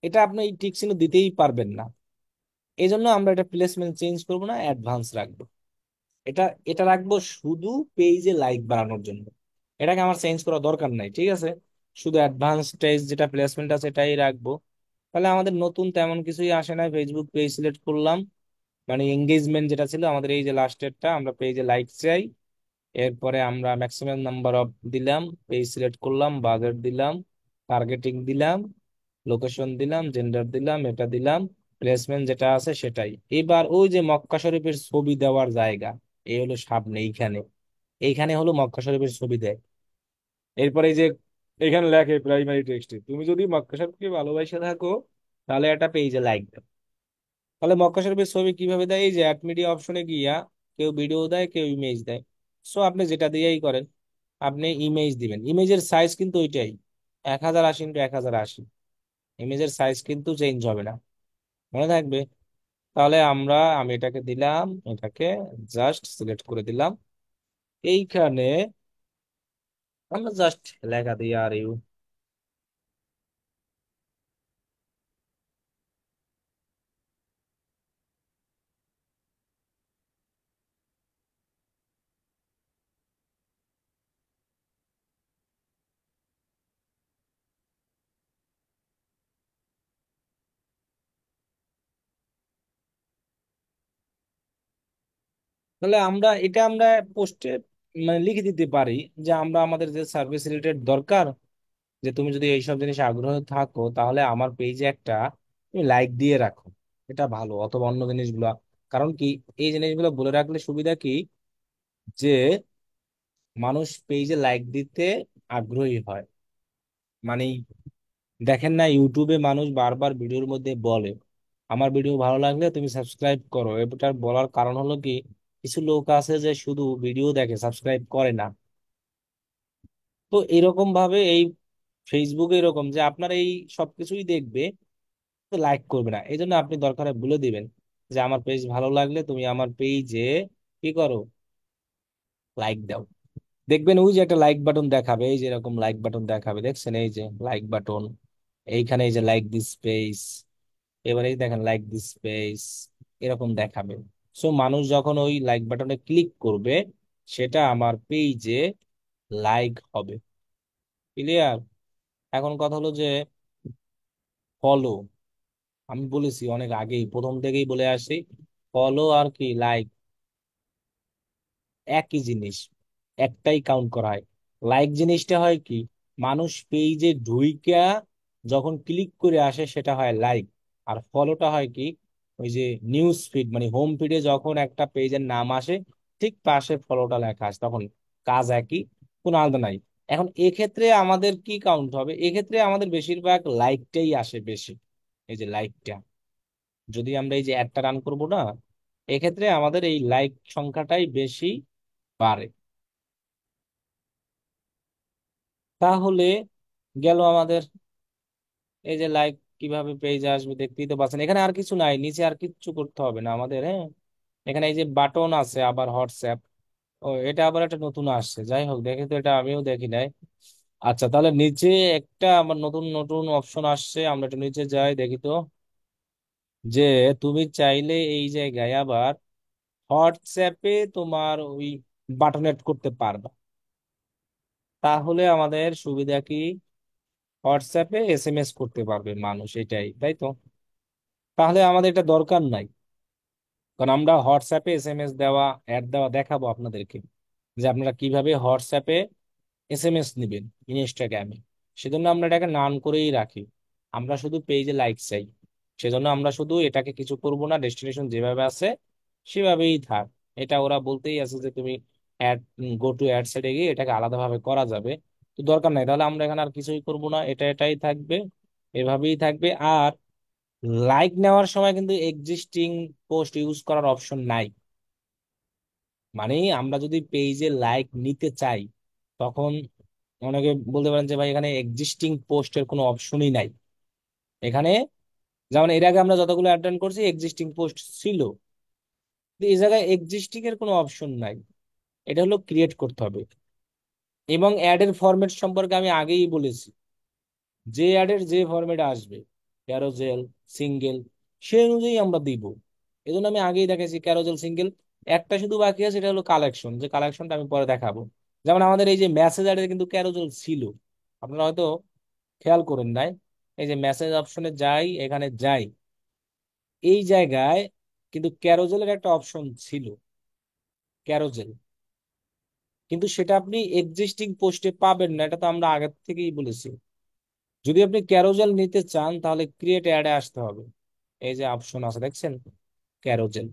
এটা আপনি এই টিক চিহ্ন দিতেই পারবেন না। এই জন্য আমরা এটা প্লেসমেন্ট চেঞ্জ করবো না, অ্যাডভান্স রাখবো। এটা এটা রাখবো শুধু পেজে লাইক বাড়ানোর জন্য, এটাকে আমার চেঞ্জ করার দরকার নাই, ঠিক আছে। শুধু অ্যাডভান্স স্টেজ যেটা প্লেসমেন্ট আছে এটাই রাখবো। তাহলে আমাদের নতুন তেমন কিছুই আসে না, ফেসবুক পেজ সিলেক্ট করলাম, মানে এঙ্গেজমেন্ট যেটা ছিল আমাদের এই যে লাস্টেরটা, আমরা পেজে লাইক চাই। এরপরে আমরা ম্যাক্সিমাম নাম্বার অফ দিলাম, পেজ সিলেক্ট করলাম, বাজেট দিলাম, টার্গেটিং দিলাম, লোকেশন দিলাম, জেন্ডার দিলাম, এটা দিলাম, প্লেসমেন্ট যেটা আছে সেটাই। এবার ওই যে মক্কা শরীফের ছবি দেওয়ার জায়গা, এই হলো সামনে এইখানে, এইখানে হলো মক্কা শরীফের ছবি দেয়। এরপরে এই যে এখানে লেখে প্রাইমারি টেক্সটে, তুমি যদি মক্কা শরীফকে ভালোবাসে থাকো তাহলে একটা পেজে লাইক দাও। তাহলে মক্কা শরীফের ছবি কিভাবে দেয়? এই যে অ্যাড মিডিয়া অপশনে গিয়া কেউ ভিডিও দেয়, কেউ ইমেজ দেয়। সো আপনি যেটা দিয়েই করেন, আপনি ইমেজ দিবেন। ইমেজের সাইজ কিন্তু ওইটাই, 1080x1080। ইমেজের সাইজ কিন্তু চেঞ্জ হবে না, মনে থাকবে। তাহলে আমি এটাকে দিলাম, এটাকে জাস্ট সিলেক্ট করে দিলাম। এইখানে আমরা জাস্ট লেখা দিই আর ইউ। তাহলে আমরা পোস্টে মানে লিখে দিতে পারি যে আমরা আমাদের যে সার্ভিস রিলেটেড দরকার, যে তুমি যদি এইসব জিনিসে আগ্রহ থাকো তাহলে আমার পেজে একটা তুমি লাইক দিয়ে রাখো, এটা ভালো। অথবা অন্য জিনিসগুলো, কারণ কি এই জিনিসগুলো বলে রাখলে সুবিধা কি, যে মানুষ পেজে লাইক দিতে আগ্রহী হয়। মানে দেখেন না ইউটিউবে মানুষ বারবার ভিডিওর মধ্যে বলে আমার ভিডিও ভালো লাগলে তুমি সাবস্ক্রাইব করো। এটার বলার কারণ হলো কি, কিছু লোক আছে যে শুধু ভিডিও দেখে, সাবস্ক্রাইব করে না। তো এরকম ভাবে এই ফেসবুকে এরকম যে আপনার এই সবকিছুই দেখবে, তো লাইক করবে না। এই জন্য আপনি দরকারে বলে দিবেন যে আমার পেজ ভালো লাগলে তুমি আমার পেজে কি করো, লাইক দাও। দেখবেন ওই যে একটা লাইক বাটন দেখাবে, এই যে এরকম লাইক বাটন দেখাবে, দেখছেন এই যে লাইক বাটন, এইখানে এই যে লাইক দিস পেজ, এবারে এই দেখেন লাইক দিস পেজ, এরকম দেখাবে। সো মানুষ যখন ওই লাইক বাটনে ক্লিক করবে সেটা আমার পেজে লাইক হবে। ক্লিয়ার? এখন কথা হলো যে ফলো, আমি বলেছি অনেক আগেই, প্রথম থেকেই বলে আসি, ফলো আর কি লাইক একই জিনিস, একটাই কাউন্ট করা হয়। লাইক জিনিসটা হয় কি, মানুষ পেজে ঢুইকা যখন ক্লিক করে আসে সেটা হয় লাইক। আর ফলোটা হয় কি, ওই যে নিউজ ফিড মানে হোম ফিডে যখন একটা পেজের নাম আসে ঠিক পাশে ফলোটা লেখা আসে, তখন কাজ একই, কোনো আলাদা নাই। এখন এক্ষেত্রে আমাদের কি কাউন্ট হবে, এক্ষেত্রে আমাদের বেশিরভাগ লাইকটাই আসে বেশি। এই যে লাইকটা, যদি আমরা এই যে অ্যাডটা রান করবো না, এক্ষেত্রে আমাদের এই লাইক সংখ্যাটাই বেশি বাড়ে। তাহলে গেল আমাদের এই যে লাইক, কিভাবে পেজে আসবে দেখতেই তো পাচ্ছেন, এখানে আর কিছু নাই, নিচে আর কিচ্ছু করতে হবে না আমাদের। হ্যাঁ, এখানে এই যে বাটন আছে আবার হোয়াটসঅ্যাপ, ও এটা আবার একটা নতুন আসছে, যাই হোক দেখি তো, এটা আমিও দেখি নাই। আচ্ছা, তাহলে নিচে একটা আবার নতুন নতুন অপশন আসছে, আমরা একটু নিচে যাই দেখি তো। যে তুমি চাইলে এই জায়গায় আবার হোয়াটসঅ্যাপে তোমার ওই বাটন এড করতে পারবা। তাহলে আমাদের সুবিধা কি, হোয়াটসঅ্যাপে এসএমএস করতে পারবে মানুষ, এটাই তাই তো। তাহলে আমাদের এটা দরকার নাই, কারণ আমরা হোয়াটসঅ্যাপে এসএমএস দেওয়া, অ্যাড দেওয়া দেখাবো আপনাদেরকে, যে আপনারা কিভাবে হোয়াটসঅ্যাপে এসএমএস নেবেন ইনস্টাগ্রামে। সেজন্য আমরা এটাকে নান করেই রাখি, আমরা শুধু পেজে লাইক চাই। সেজন্য আমরা শুধু এটাকে কিছু করব না, ডেস্টিনেশন যেভাবে আছে সেভাবেই থাক। এটা ওরা বলতেই আছে যে তুমি অ্যাড, গো টু অ্যাড সাইডে গিয়ে এটাকে আলাদাভাবে করা যাবে, তো দরকার নাই। তাহলে আমরা এখানে আর কিছুই করব না, এটা এটাই থাকবে, এভাবেই থাকবে। আর লাইক নেওয়ার সময় কিন্তু এক্সিস্টিং পোস্ট ইউজ করার অপশন নাই। মানে আমরা যদি পেজে লাইক নিতে চাই, তখন অনেকে বলতে পারেন যে ভাই এখানে এক্সিস্টিং পোস্টের কোনো অপশনই নাই। এখানে যেমন এর আগে আমরা যতগুলো অ্যাটেন্ড করছি এক্সিস্টিং পোস্ট ছিল, কিন্তু এই জায়গায় এক্সিস্টিং এর কোনো অপশন নাই, এটা হলো ক্রিয়েট করতে হবে। এবং অ্যাড এর ফরম্যাট সম্পর্কে আমি আগেই বলেছি, যে অ্যাডের যে ফরম্যাট আসবে, ক্যারোজেল, সিঙ্গেল, সেই অনুযায়ী আমরা দিব। এই জন্য আমি আগেই দেখেছি ক্যারোজেল, সিঙ্গেল, একটা শুধু বাকি আছে, সেটা হলো কালেকশন, যে কালেকশনটা আমি পরে দেখাবো। যেমন আমাদের এই যে মেসেজ অ্যাডে কিন্তু ক্যারোজেল ছিল, আপনারা হয়তো খেয়াল করেন নাই। এই যে মেসেজ অপশনে যাই, এখানে যাই, এই জায়গায় কিন্তু ক্যারোজেলের একটা অপশন ছিল, ক্যারোজেল, কিন্তু সেটা আপনি এক্সিস্টিং পোস্টে পাবেন না, এটা তো আমরা আগে থেকেই বলেছি। যদি আপনি ক্যারোজেল নিতে চান তাহলে ক্রিয়েট অ্যাডে আসতে হবে, এই যে অপশন আছে দেখছেন, ক্যারোজেল,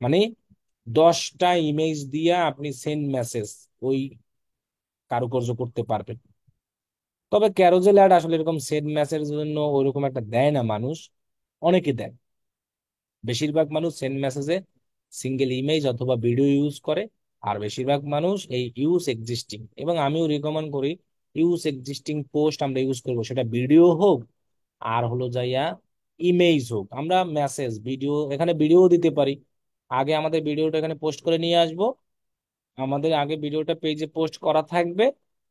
মানে 10টা ইমেজ দিয়ে আপনি সেন্ড মেসেজ ওই কারুকার্য করতে পারবেন। তবে ক্যারোজেল অ্যাড আসলে এরকম সেন্ড মেসেজের জন্য ওইরকম একটা দেয় না মানুষ, অনেকে দেয়। বেশিরভাগ মানুষ সেন্ড মেসেজে সিঙ্গেল ইমেজ অথবা ভিডিও ইউজ করে, আর বেশিরভাগ মানুষ এই ইউজ এক্সিস্টিং, এবং আমিও রিকমেন্ড করি ইউজ এক্সিস্টিং পোস্ট আমরা ইউজ করবো, সেটা ভিডিও হোক আর হলো যাইয়া ইমেজ হোক। আমরা মেসেজ ভিডিও এখানে ভিডিও দিতে পারি, আগে আমাদের ভিডিওটা এখানে পোস্ট করে নিয়ে আসবো, আমাদের আগে ভিডিওটা পেজে পোস্ট করা থাকবে,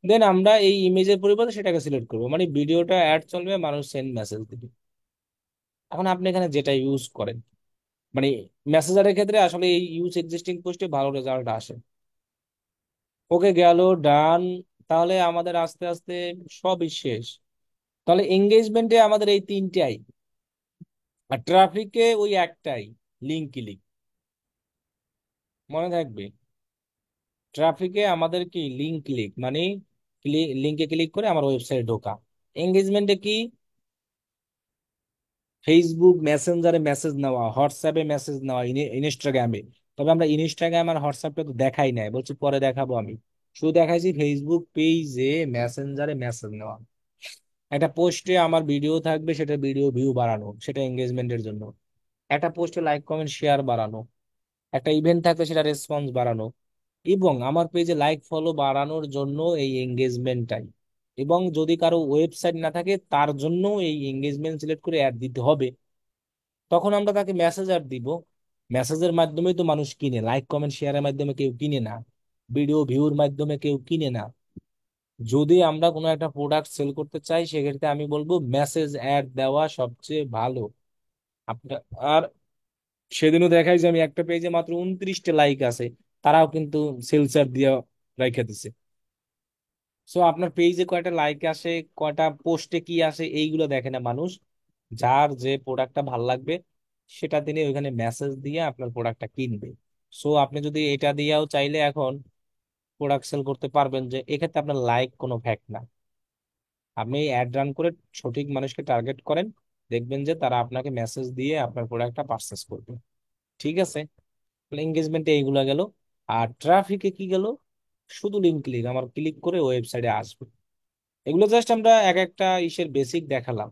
দেন আমরা এই ইমেজের পরিবর্তে সেটাকে সিলেক্ট করবো, মানে ভিডিওটা অ্যাড চলবে, মানুষ সেন্ড মেসেজ দিবে। এখন আপনি এখানে যেটা ইউজ করেন, মানে মেসেজারের ক্ষেত্রে আসলে এই ইউজ এক্সিস্টিং পোস্টে ভালো রেজাল্ট আসে। ওকে, গেল, ডান। তাহলে আমাদের আস্তে আস্তে সবই শেষ। তাহলে এঙ্গেজমেন্টে আমাদের এই তিনটাই, আর ট্রাফিকে ওই একটাই, লিঙ্ক ক্লিক, মনে থাকবে। ট্রাফিকে আমাদের কি লিঙ্ক ক্লিক, মানে লিঙ্কে ক্লিক করে আমার ওয়েবসাইটে ঢোকা। এঙ্গেজমেন্টে কি, ফেসবুক মেসেঞ্জারে মেসেজ নেওয়া, হোয়াটসঅ্যাপে মেসেজ নেওয়া, ইনস্টাগ্রামে। তবে আমরা ইনস্টাগ্রাম আর হোয়াটসঅ্যাপে তো দেখাই নাই, বলছি পরে দেখাবো আমি। শুধু দেখাইছি ফেসবুক পেজে মেসেঞ্জারে মেসেজ নেওয়া। একটা পোস্টে আমার ভিডিও থাকবে, সেটা ভিডিও ভিউ বাড়ানো, সেটা এঙ্গেজমেন্টের জন্য। একটা পোস্টে লাইক কমেন্ট শেয়ার বাড়ানো, একটা ইভেন্ট থাকলে সেটা রেসপন্স বাড়ানো, এবং আমার পেজে লাইক ফলো বাড়ানোর জন্য এই এঙ্গেজমেন্টটাই। এবং যদি কারো ওয়েবসাইট না থাকে তার জন্য এই এঙ্গেজমেন্ট সিলেক্ট করে অ্যাড দিতে হবে। তখন আমরা তাকে মেসেজ আর দিব, মেসেজের মাধ্যমেই তো মানুষ কিনে, লাইক কমেন্ট শেয়ারের মাধ্যমে কেউ কিনে না, ভিডিও ভিউর মাধ্যমে কেউ কিনে না। যদি আমরা কোনো একটা প্রোডাক্ট সেল করতে চাই সেক্ষেত্রে আমি বলবো মেসেজ অ্যাড দেওয়া সবচেয়ে ভালো। আপনার, আর সেদিনও দেখাই যে আমি একটা পেজে মাত্র 29টা লাইক আছে, তারাও কিন্তু সেলস অ্যাড দিয়ে রাইখা দিছে। সো আপনার পেজে কয়টা লাইক আসে, কয়টা পোস্টে কি আসে, এইগুলো দেখে না মানুষ, যার যে প্রোডাক্টটা ভাল লাগবে সেটা তিনি ওইখানে মেসেজ দিয়ে আপনার প্রোডাক্টটা কিনবে। সো আপনি যদি এটা দিয়েও চাইলে এখন প্রোডাক্ট সেল করতে পারবেন, যে এক্ষেত্রে আপনার লাইক কোনো ফ্যাক্ট না। আপনি অ্যাড রান করে সঠিক মানুষকে টার্গেট করেন, দেখবেন যে তারা আপনাকে মেসেজ দিয়ে আপনার প্রোডাক্টটা পারচেস করবে। ঠিক আছে, এঙ্গেজমেন্টে এইগুলা গেল। আর ট্রাফিকে কি গেল? শুধু লিঙ্ক ক্লিক, আমার ক্লিক করে ওয়েবসাইটে আসবে। এগুলো জাস্ট আমরা এক একটা ইসের বেসিক দেখালাম।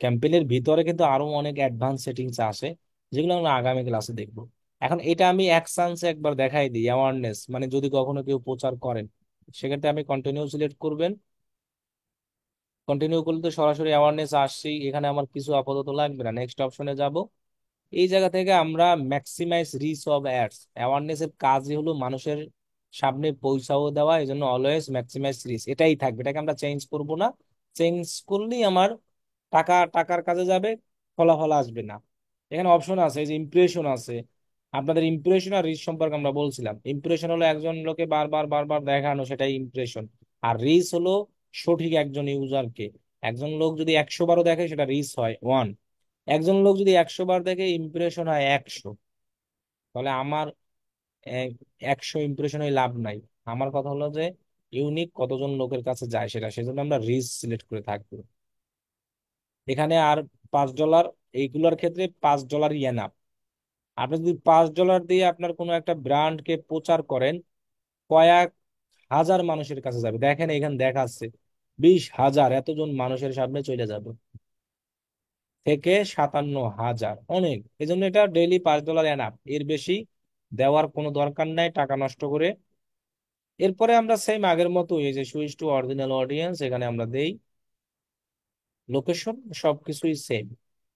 ক্যাম্পেইনের ভিতরে কিন্তু আরো অনেক অ্যাডভান্স সেটিংস আছে, যেগুলো আমরা আগামী ক্লাসে দেখবো। এখন এটা আমি এক চান্সে একবার দেখাই দিই, অ্যাওয়ারনেস মানে যদি কখনো কেউ প্রচার করেন, সেক্ষেত্রে আমি কন্টিনিউ সিলেক্ট করবেন। কন্টিনিউ করলে তো সরাসরি অ্যাওয়ারনেস আসছি, এখানে আমার কিছু আপাতত লাগবে না, নেক্সট অপশনে যাব। এই জায়গা থেকে আমরা maximize reach of ads, awareness এর কাজই হলো মানুষের সামনে পৌঁছাও দেওয়া, এই জন্য অলওয়েজ ম্যাক্সিমাইজ রিচ এটাই থাকবে, এটাকে আমরা চেঞ্জ করব না। চেঞ্জ করলেই আমার টাকার কাজে যাবে, ফলাফল আসবে না। এখানে অপশন আছে, এই যে ইমপ্রেশন আছে। আপনাদের ইমপ্রেশন আর রিচ সম্পর্কে আমরা বলছিলাম, ইমপ্রেশন হলো একজন লোকে বারবার বারবার দেখানো, সেটাই ইমপ্রেশন। আর রিচ হলো সঠিক একজন ইউজারকে, একজন লোক যদি 100 বারও দেখে সেটা রিচ হয় 1, একজন লোক যদি 100 বার দেখে ইমপ্রেশন হয় 100। তাহলে আমার 100 ইমপ্রেশন লাভ নাই। আমার কথা হলো যে ইউনিক কতজন লোকের কাছে যায় সেটা, সেজন্য আমরা রিচ সিলেক্ট করে থাকবো এখানে। আর $5, এইগুলোর ক্ষেত্রে $5 এনাফ। আপনি যদি $5 দিয়ে আপনার কোনো একটা ব্র্যান্ডকে প্রচার করেন, কয়েক হাজার মানুষের কাছে যাবে। দেখেন এখানে দেখাচ্ছে 20,000, এতজন মানুষের সামনে চলে যাবে, থেকে 57,000, অনেক। এই জন্য এটা ডেইলি $5 এনাফ, এর বেশি দেওয়ার কোনো দরকার নাই টাকা নষ্ট করে। এরপরে আমরা সেম আগের মতো এই যে সুইচ টু অরিজিনাল অডিয়েন্স, এখানে আমরা দেই লোকেশন, সবকিছুই সেম।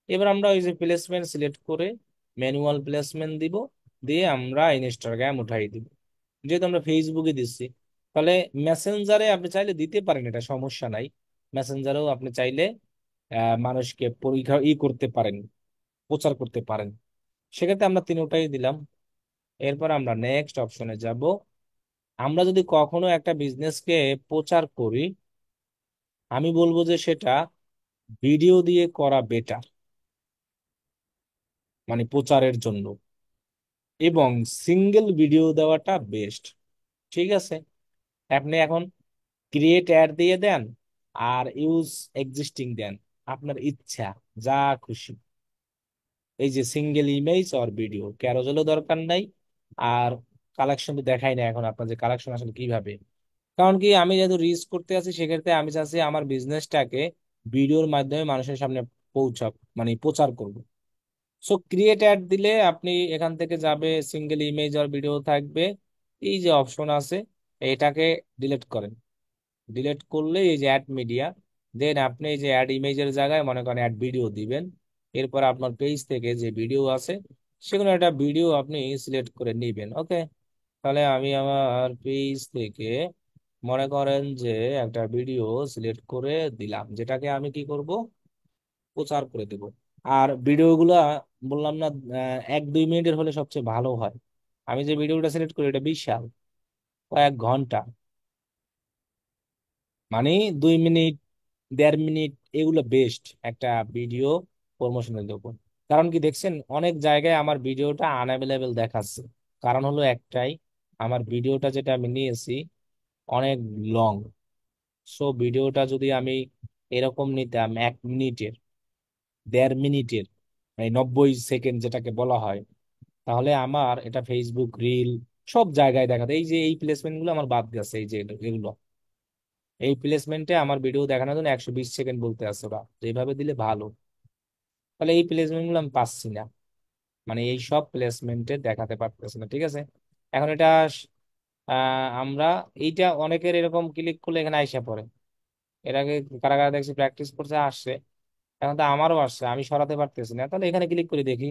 এবার আমরা ওই যে প্লেসমেন্ট সিলেক্ট করে ম্যানুয়াল প্লেসমেন্ট দিব, দিয়ে আমরা ইনস্টাগ্রাম উঠাই দিব, যেহেতু আমরা ফেসবুকে দিচ্ছি। তাহলে মেসেঞ্জারে আপনি চাইলে দিতে পারেন, এটা সমস্যা নাই। মেসেঞ্জারেও আপনি চাইলে মানুষকে পরীক্ষা করতে পারেন, প্রচার করতে পারেন। সেক্ষেত্রে আমরা তিনটাই দিলাম। এরপর আমরা নেক্সট অপশনে যাব। আমরা যদি কখনো একটা বিজনেসকে প্রচার করি, আমি বলবো যে সেটা ভিডিও দিয়ে করা বেটার, মানে প্রচারের জন্য, এবং সিঙ্গেল ভিডিও দেওয়াটা বেস্ট। ঠিক আছে, আপনি এখন ক্রিয়েট অ্যাড দিয়ে দেন আর ইউজ এক্সিস্টিং দেন, আপনার ইচ্ছা, যা খুশি। এই যে সিঙ্গেল ইমেজ আর ভিডিও, ক্যারোজেলও দরকার নাই। আর কালেকশন তো দেখাই না এখন আপনার, যে কালেকশন আসলে কিভাবে। কারণ কি, আমি যেহেতু রিস্ক করতে আছি, সেক্ষেত্রে আমি চাচ্ছি আমার বিজনেসটাকে ভিডিওর মাধ্যমে মানুষের সামনে পৌঁছাক, মানে প্রচার করব। সো ক্রিয়েট অ্যাড দিলে আপনি এখান থেকে যাবে, সিঙ্গেল ইমেজ আর ভিডিও থাকবে, এই যে অপশন আছে এটাকে ডিলিট করেন। ডিলিট করলে এই যে অ্যাড মিডিয়া, দেন আপনি এই যে অ্যাড ইমেজের জায়গায় মনে করেন অ্যাড ভিডিও দিবেন। এরপর আপনার পেজ থেকে যে ভিডিও আছে, সেগুলো একটা ভিডিও আপনি সিলেক্ট করে নিবেন। ওকে, তাহলে আমি আমার পেজ থেকে মনে করেন যে একটা ভিডিও সিলেক্ট করে দিলাম, যেটাকে আমি কি করব, প্রচার করে দেব। আর ভিডিওগুলা বললাম না, 1-2 মিনিটের হলে সবচেয়ে ভালো হয়। আমি যে ভিডিওটা সিলেক্ট করি এটা বিশাল, কয়েক ঘন্টা, মানে 2 মিনিট, 1.5 মিনিট, এগুলো বেস্ট একটা ভিডিও প্রমোশনের জন্য। কারণ কি দেখছেন, অনেক জায়গায় আমার ভিডিওটা আনঅ্যাভেলেবেল দেখাচ্ছে। কারণ হলো একটাই, আমার ভিডিওটা যেটা আমি নিয়েছি অনেক লং। সো ভিডিওটা যদি আমি এরকম নিতাম 1 মিনিটের, 1.5 মিনিটের, মানে 90 সেকেন্ড যেটাকে বলা হয়, তাহলে আমার এটা ফেসবুক রিল সব জায়গায় দেখাতো। এই যে এই প্লেসমেন্ট গুলো আমার বাদ গেছে, এই যে এগুলো, এই প্লেসমেন্টে আমার ভিডিও দেখানোর জন্য 120 সেকেন্ড বলতে আছে ওরা, যে এইভাবে দিলে ভালো। তাহলে এই প্লেসমেন্ট গুলো আমি পাচ্ছি না, মানে এই সব প্লেসমেন্টে দেখাতে পারতেছে না। ঠিক আছে, এখন এটা আমরা এইটা অনেকের এরকম ক্লিক করলে এখানে আইসা পড়ে। এর আগে কারা কারা দেখছি প্র্যাকটিস করছে আসছে, এখন তো আমারও আসছে, আমি সরাতে পারতেছি না। তাহলে এখানে ক্লিক করে দেখি,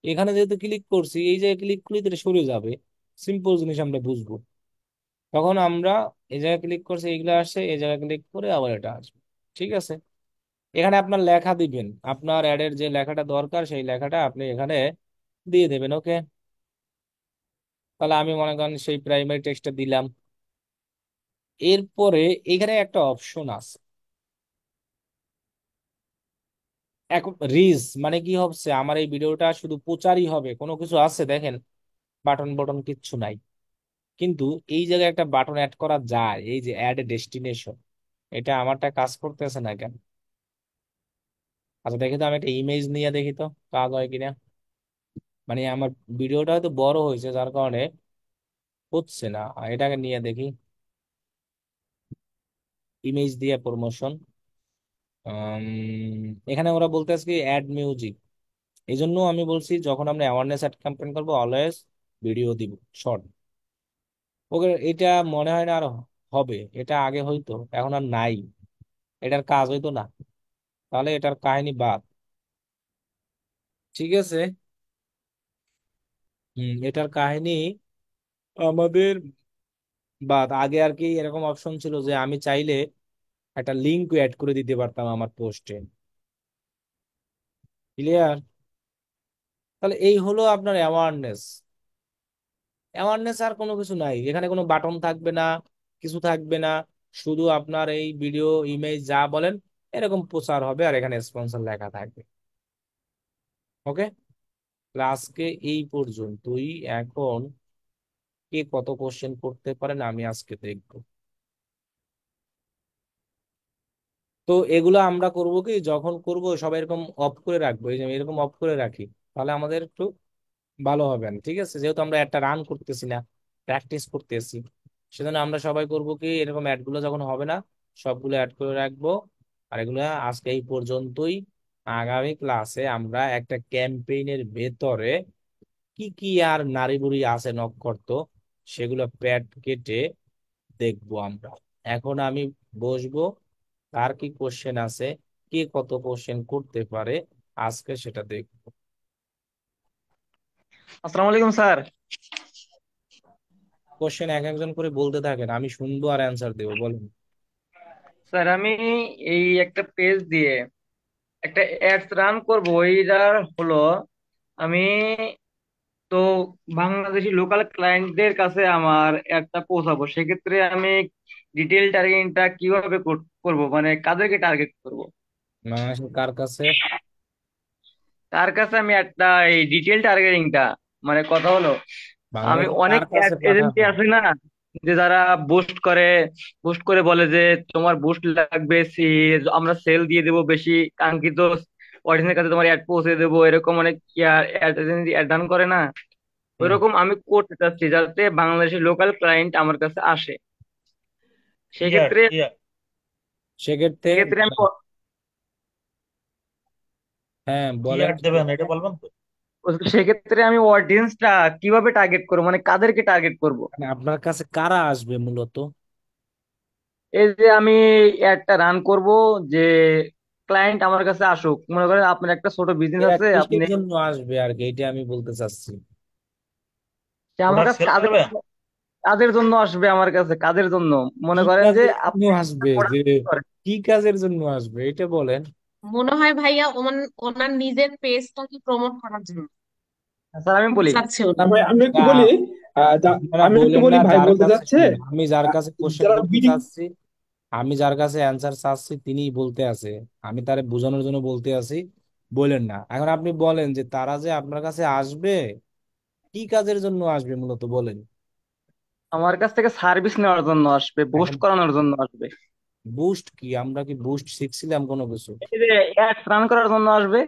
এখানে যেহেতু ক্লিক করছি, এই যে ক্লিক করলে তো এটা সরে যাবে। সিম্পল জিনিস আমরা বুঝবো, তখন আমরা এই জায়গায় ক্লিক করছি, এইগুলো আসছে, এই জায়গায় ক্লিক করে আবার এটা আসবে। ঠিক আছে, এখানে আপনার লেখা দিবেন, আপনার অ্যাডের যে লেখাটা দরকার সেই লেখাটা আপনি এখানে দিয়ে দেবেন। ওকে, তাহলে আমি মনে করেন সেই প্রাইমারি টেক্সটটা দিলাম। এরপরে এখানে একটা অপশন আছে, এখন রিচ মানে কি হচ্ছে, আমার এই ভিডিওটা শুধু প্রচারই হবে, কোনো কিছু আছে দেখেন, বাটন বটন কিচ্ছু নাই। কিন্তু এই জায়গায় একটা বাটন অ্যাড করা যায়, এই যে অ্যাড ডেস্টিনেশন, এটা আমারটা কাজ করতেছে না কেন? আচ্ছা দেখি তো, আমি একটা ইমেজ নিয়ে দেখি তো কাজ হয় কিনা। মানে আমার ভিডিওটা হয়তো বড় হয়েছে যার কারণে হচ্ছে না। এটাকে নিয়ে দেখি, ইমেজ দিয়ে প্রমোশন। এখানে ওরা বলতেছে কি অ্যাড মিউজিক। এই জন্য আমি বলছি যখন আমরা অ্যাওয়ারনেস অ্যাড ক্যাম্পেইন করবো অলওয়েজ ভিডিও দিব, শর্ট। ওকে, এটা মনে হয় না আর হবে, এটা আগে হয়তো, এখন আর নাই, এটার কাজ হইতো না, তাহলে এটার কাহিনী বাদ। ঠিক আছে। এটার কাহিনী আমাদের বাদ। আগে আর কি এরকম অপশন ছিল যে আমি চাইলে একটা লিঙ্ক অ্যাড করে দিতে পারতাম আমার পোস্টে। ক্লিয়ার? তাহলে এই হলো আপনার অ্যাওয়ারনেস। অ্যাওয়ারনেস আর কোনো কিছু নাই, এখানে কোনো বাটন থাকবে না, কিছু থাকবে না, শুধু আপনার এই ভিডিও ইমেজ যা বলেন এরকম প্রচার হবে, আর এখানে স্পন্সর লেখা থাকবে। ওকে, আজকে এই পর্যন্তই। এখন কে কত কোশ্চেন করতে পারেন আমি আজকে দেখবো। তো এগুলো আমরা করব কি, যখন করব সবাই এরকম অফ করে রাখবো, এই যে আমি এরকম অফ করে রাখি, তাহলে আমাদের একটু ভালো হবে না। ঠিক আছে, যেহেতু আমরা একটা রান করতেছি না, প্র্যাকটিস করতেছি, সেজন্য আমরা সবাই করব কি, এরকম অ্যাড গুলো যখন হবে না সবগুলো অ্যাড করে রাখবো। আর এগুলো আজকে এই পর্যন্তই। আগামী ক্লাসে আমরা একটা ক্যাম্পেইনের ভেতরে কি কি আর নারী বুড়ি আছে নক্ষত্র, সেগুলো প্যাড কেটে দেখবো আমরা। এখন আমি বসবো, কার কি কোশ্চেন আছে, কে কত কোশ্চেন করতে পারে আজকে সেটা দেখবো। আসসালামু আলাইকুম স্যার। কোশ্চেন এক একজন করে বলতে থাকেন, আমি শুনবো আর অ্যান্সার দেবো, বলেন। স্যার আমি এই একটা পেজ দিয়ে একটা অ্যাডস রান করব, ওইটার হলো আমি তো বাংলাদেশি লোকাল ক্লায়েন্টদের কাছে আমার একটা পৌঁছাবো, সেক্ষেত্রে আমি ডিটেল টার্গেটিংটা কিভাবে করব, মানে কাদেরকে টার্গেট করব? বাংলাদেশের কার কাছে? তার কাছে আমি একটা এই ডিটেল টার্গেটিংটা, মানে কথা হলো আমি বাংলাদেশের অনেক কার অ্যাড কাছে এজেন্সি পাঠাবেন? আছে না, যে যারা বুস্ট করে বলে যে তোমার বুস্ট লাগবে, আমরা সেল দিয়ে দেবো বেশি, কাঙ্ক্ষিত অডিয়েন্সের কাছে তোমার অ্যাড পৌঁছে দেবো, এরকম অনেক অ্যাড এজেন্সি অ্যাড রান করে না। হুম। ওইরকম আমি করতে চাচ্ছি যাতে বাংলাদেশের লোকাল ক্লায়েন্ট আমার কাছে আসে। ইয়ার সেক্ষেত্রে ইয়ার সেক্ষেত্রে সেক্ষেত্রে আমি হ্যাঁ কি বলেন। অ্যাড দেবেন এটা বলবেন তো? সেক্ষেত্রে আমি অডিয়েন্সটা কিভাবে টার্গেট করবো, মানে কাদেরকে টার্গেট করব? মানে আপনার কাছে কারা আসবে মূলত? এই যে আমি অ্যাডটা রান করব, যে ক্লায়েন্ট আমার কাছে আসুক, মনে করেন আপনার একটা ছোট বিজনেস এরা আছে, কিসের আপনি জন্য আসবে আর কি, এটা আমি বলতে চাচ্ছি। সে আমার প্রোডাক্ট কাছে সেল কাদের করবেন? কাদের জন্য আসবে আমার কাছে, কাদের জন্য? কি মনে করেন যে কাজের জন্য আপনি আসবে, যে প্রোডাক্ট করেন। কি কাজের জন্য আসবে এটা বলেন। মনে হয় ভাইয়া ওনার নিজের পেজটাকে প্রমোট করার জন্য স্যার আমি বলি, চাচ্ছে উনি। তারপরে আমি একটু তা বলি। আপনারা আমি একটু বললেন বলি, না ভাই যার বলতে কাছে, যাচ্ছে শুনেন, আমি যার কাছে কোশ্চেন যারা করতে বিডি। চাচ্ছি, আমি যার কাছে অ্যান্সার চাচ্ছি তিনিই বলতে আছে, আমি তারে বোঝানোর জন্য বলতে আছি। বলেন না, এখন আপনি বলেন যে তারা যে আপনার কাছে আসবে কি কাজের জন্য আসবে মূলত বলেন। আমার কাছ থেকে সার্ভিস নেওয়ার জন্য আসবে, বুস্ট এখন করানোর জন্য আসবে, বুস্ট কি, আমরা কি বুস্ট শিখছিলাম কোনো কিছু? এই যে অ্যাডস রান করার জন্য আসবে,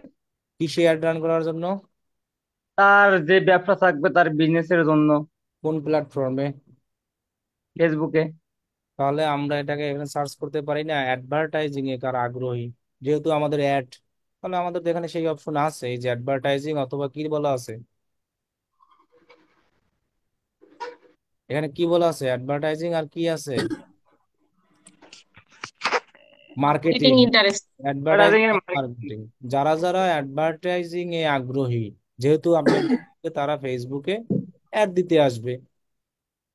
কিসে অ্যাড রান করার জন্য? তার যে ব্যবসা থাকবে তার বিজনেসের জন্য, কোন প্ল্যাটফর্মে? ফেসবুকে। তাহলে আমরা এটাকে এখানে সার্চ করতে পারি না অ্যাডভার্টাইজিং এ কার আগ্রহী, যেহেতু আমাদের অ্যাড, তাহলে আমাদের তো এখানে সেই অপশন আছে, এই যে অ্যাডভার্টাইজিং অথবা কি বলা আছে, এখানে কি বলা আছে, অ্যাডভার্টাইজিং আর কি আছে, marketing marketing. Interest. Advertising advertising এর আর মার্কেটিং, যারা যারা অ্যাডভার্টাইজিং এ আগ্রহী, যেহেতু আপনি তারা ফেসবুকে অ্যাড দিতে আসবে,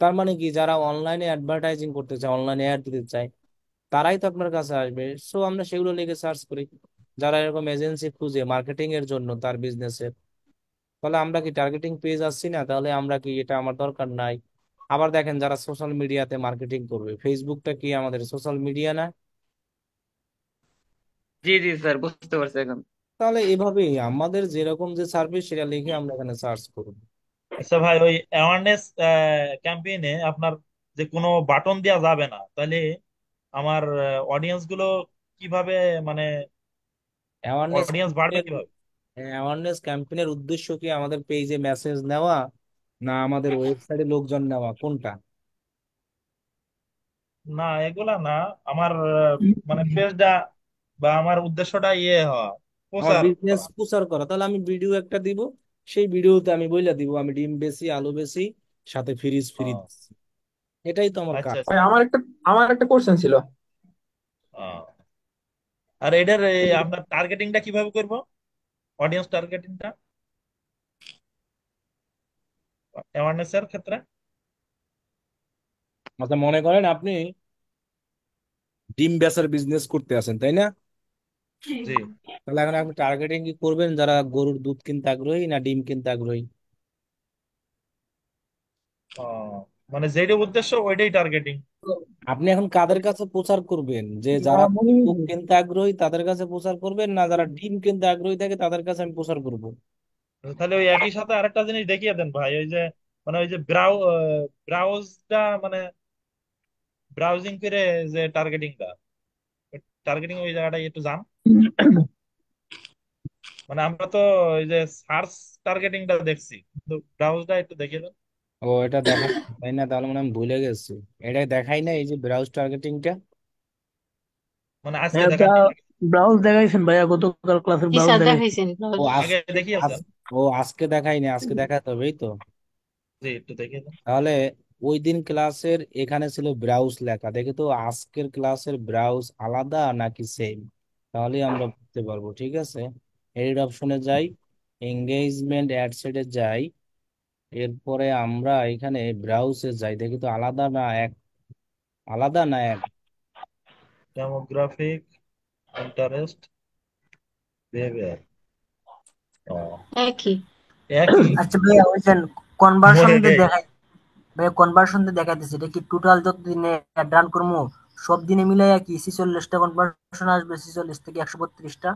তার মানে কি যারা অনলাইনে অ্যাডভার্টাইজিং করতে চায়, অনলাইনে অ্যাড দিতে চায়, তারাই তো আপনার কাছে আসবে। সো আমরা সেগুলো লিখে সার্চ করি, যারা এরকম এজেন্সি খুঁজে মার্কেটিং এর জন্য তার বিজনেসের। তাহলে আমরা কি টার্গেটিং পেজ আসছি না? তাহলে আমরা কি, এটা আমার দরকার নাই। আবার দেখেন যারা সোশ্যাল মিডিয়াতে মার্কেটিং করবে, ফেসবুকটা কি আমাদের সোশ্যাল মিডিয়া না? জি জি স্যার, বুঝতে পারছি এখন। তো তাহলে এভাবে আমাদের যেরকম যে সার্ভিস সেটা লিখে আমরা এখানে সার্চ করব। আচ্ছা ভাই, ওই অ্যাওয়ারনেস ক্যাম্পেইনে আপনার যে কোনো বাটন দেওয়া যাবে না, তাহলে আমার অডিয়েন্স গুলো কিভাবে, মানে অ্যাওয়ারনেস অডিয়েন্স বাড়বে ক্যাম্পেইনের কিভাবে? অ্যাওয়ারনেস ক্যাম্পেইনের উদ্দেশ্য কি আমাদের পেজে মেসেজ নেওয়া না আমাদের ওয়েবসাইটে লোকজন নেওয়া, কোনটা? না, এগুলা না। আমার মানে পেজটা বা আমার উদ্দেশ্যটা হওয়া, আমার প্রচার বিজনেস করা। প্রচার করা, তাহলে আমি ভিডিও একটা দিব, সেই ভিডিওতে আমি বইলা দিব আমি ডিম বেশি, আলু বেশি, সাথে ফ্রিজ ফ্রি ও, দিচ্ছি। এটাই তো আমার আচ্ছা কাজ। আচ্ছা। আমার একটা কোশ্চেন ছিল। ও, আর এটার আপনার টার্গেটিংটা কিভাবে করব? অডিয়েন্স টার্গেটিংটা অ্যাওয়ারনেস এর ক্ষেত্রে? আচ্ছা, মনে করেন আপনি ডিম বেচার বিজনেস করতে আছেন, তাই না? জি। তাহলে এখন আপনি টার্গেটিং কি করবেন, যারা গরুর দুধ কিনতে আগ্রহী না ডিম কিনতে আগ্রহী? ও, মানে যেটা উদ্দেশ্য ওইটাই টার্গেটিং। আপনি এখন কাদের কাছে প্রচার করবেন, যে যারা দুধ কিনতে আগ্রহী তাদের কাছে প্রচার করবেন, না যারা ডিম কিনতে আগ্রহী থাকে তাদের কাছে আমি প্রচার করব? তাহলে ওই একই সাথে আরেকটা জিনিস দেখিয়ে দেন ভাই, ওই যে মানে ওই যে ব্রাউজটা, মানে ব্রাউজিং করে যে টার্গেটিংটা, টার্গেটিং ওই জায়গাটাই একটু যান। মানে আমরা তো ওই যে সার্চ টার্গেটিংটা দেখছি, কিন্তু ব্রাউজটা একটু দেখিয়ে দেন। ও, এটা দেখা, তাই না? তাহলে মানে আমি ভুলে গেছি। এটা দেখাই না এই যে ব্রাউজ টার্গেটিংটা? মানে আজকে হ্যাঁ, ওটা দেখাননি? ব্রাউজ দেখাইছেন ভাইয়া, গতকাল ক্লাসের জি ব্রাউজ স্যার দেখাইছেন। দেখাইছেন ও আগে আজকে দেখিয়েছেন? ও আজকে দেখাইনি, আজকে দেখাতে হবে, এই তো। জি, একটু দেখিয়ে দেন। তাহলে ওই দিন ক্লাসের এখানে ছিল ব্রাউজ লেখা, দেখে তো আজকের ক্লাসের ব্রাউজ আলাদা নাকি সেম, তাহলে আমরা বুঝতে পারবো। ঠিক আছে, এডিট অপশনে যাই, এঙ্গেজমেন্ট অ্যাডসেটে যাই, এরপরে আমরা এখানে ব্রাউজে যাই, দেখি তো আলাদা না এক, আলাদা না এক। ডেমোগ্রাফিক, ইন্টারেস্ট, বিহেভিয়ার, একই। একই। আচ্ছা ভাইয়া, ওই যে কনভার্সন মরে দিয়ে গেই। দেখাই, ভাইয়া কনভার্সন দিয়ে দেখাইতেছে, এটা কি টোটাল যত দিনে রান করবো সব দিনে মিলাই কি 46টা কনভার্সন আসবে, 46 থেকে 132টা?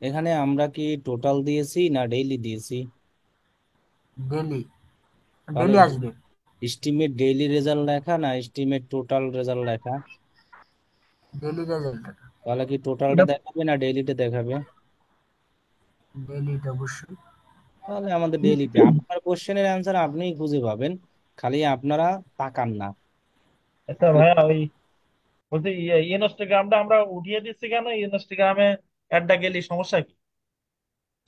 এখানে আমরা কি টোটাল দিয়েছি না ডেইলি দিয়েছি? ডেলি, তাহলে ডেলি আসবে। এস্টিমেট ডেইলি রেজাল্ট লেখা না এস্টিমেট টোটাল রেজাল্ট লেখা? ডেলি রেজাল্ট, তাহলে কি টোটালটা এটা দেখাবে না ডেইলিটা দেখাবে? ডেলি অবশ্যই। তাহলে আমাদের ডেইলিতে, আপনার কোশ্চেনের অ্যান্সার আপনিই খুঁজে পাবেন, খালি আপনারা তাকান না। আচ্ছা ভাইয়া, ওই বলছি ইনস্টাগ্রামটা আমরা উঠিয়ে দিচ্ছি কেন? ইনস্টাগ্রামে অ্যাডটা গেলে সমস্যা কি?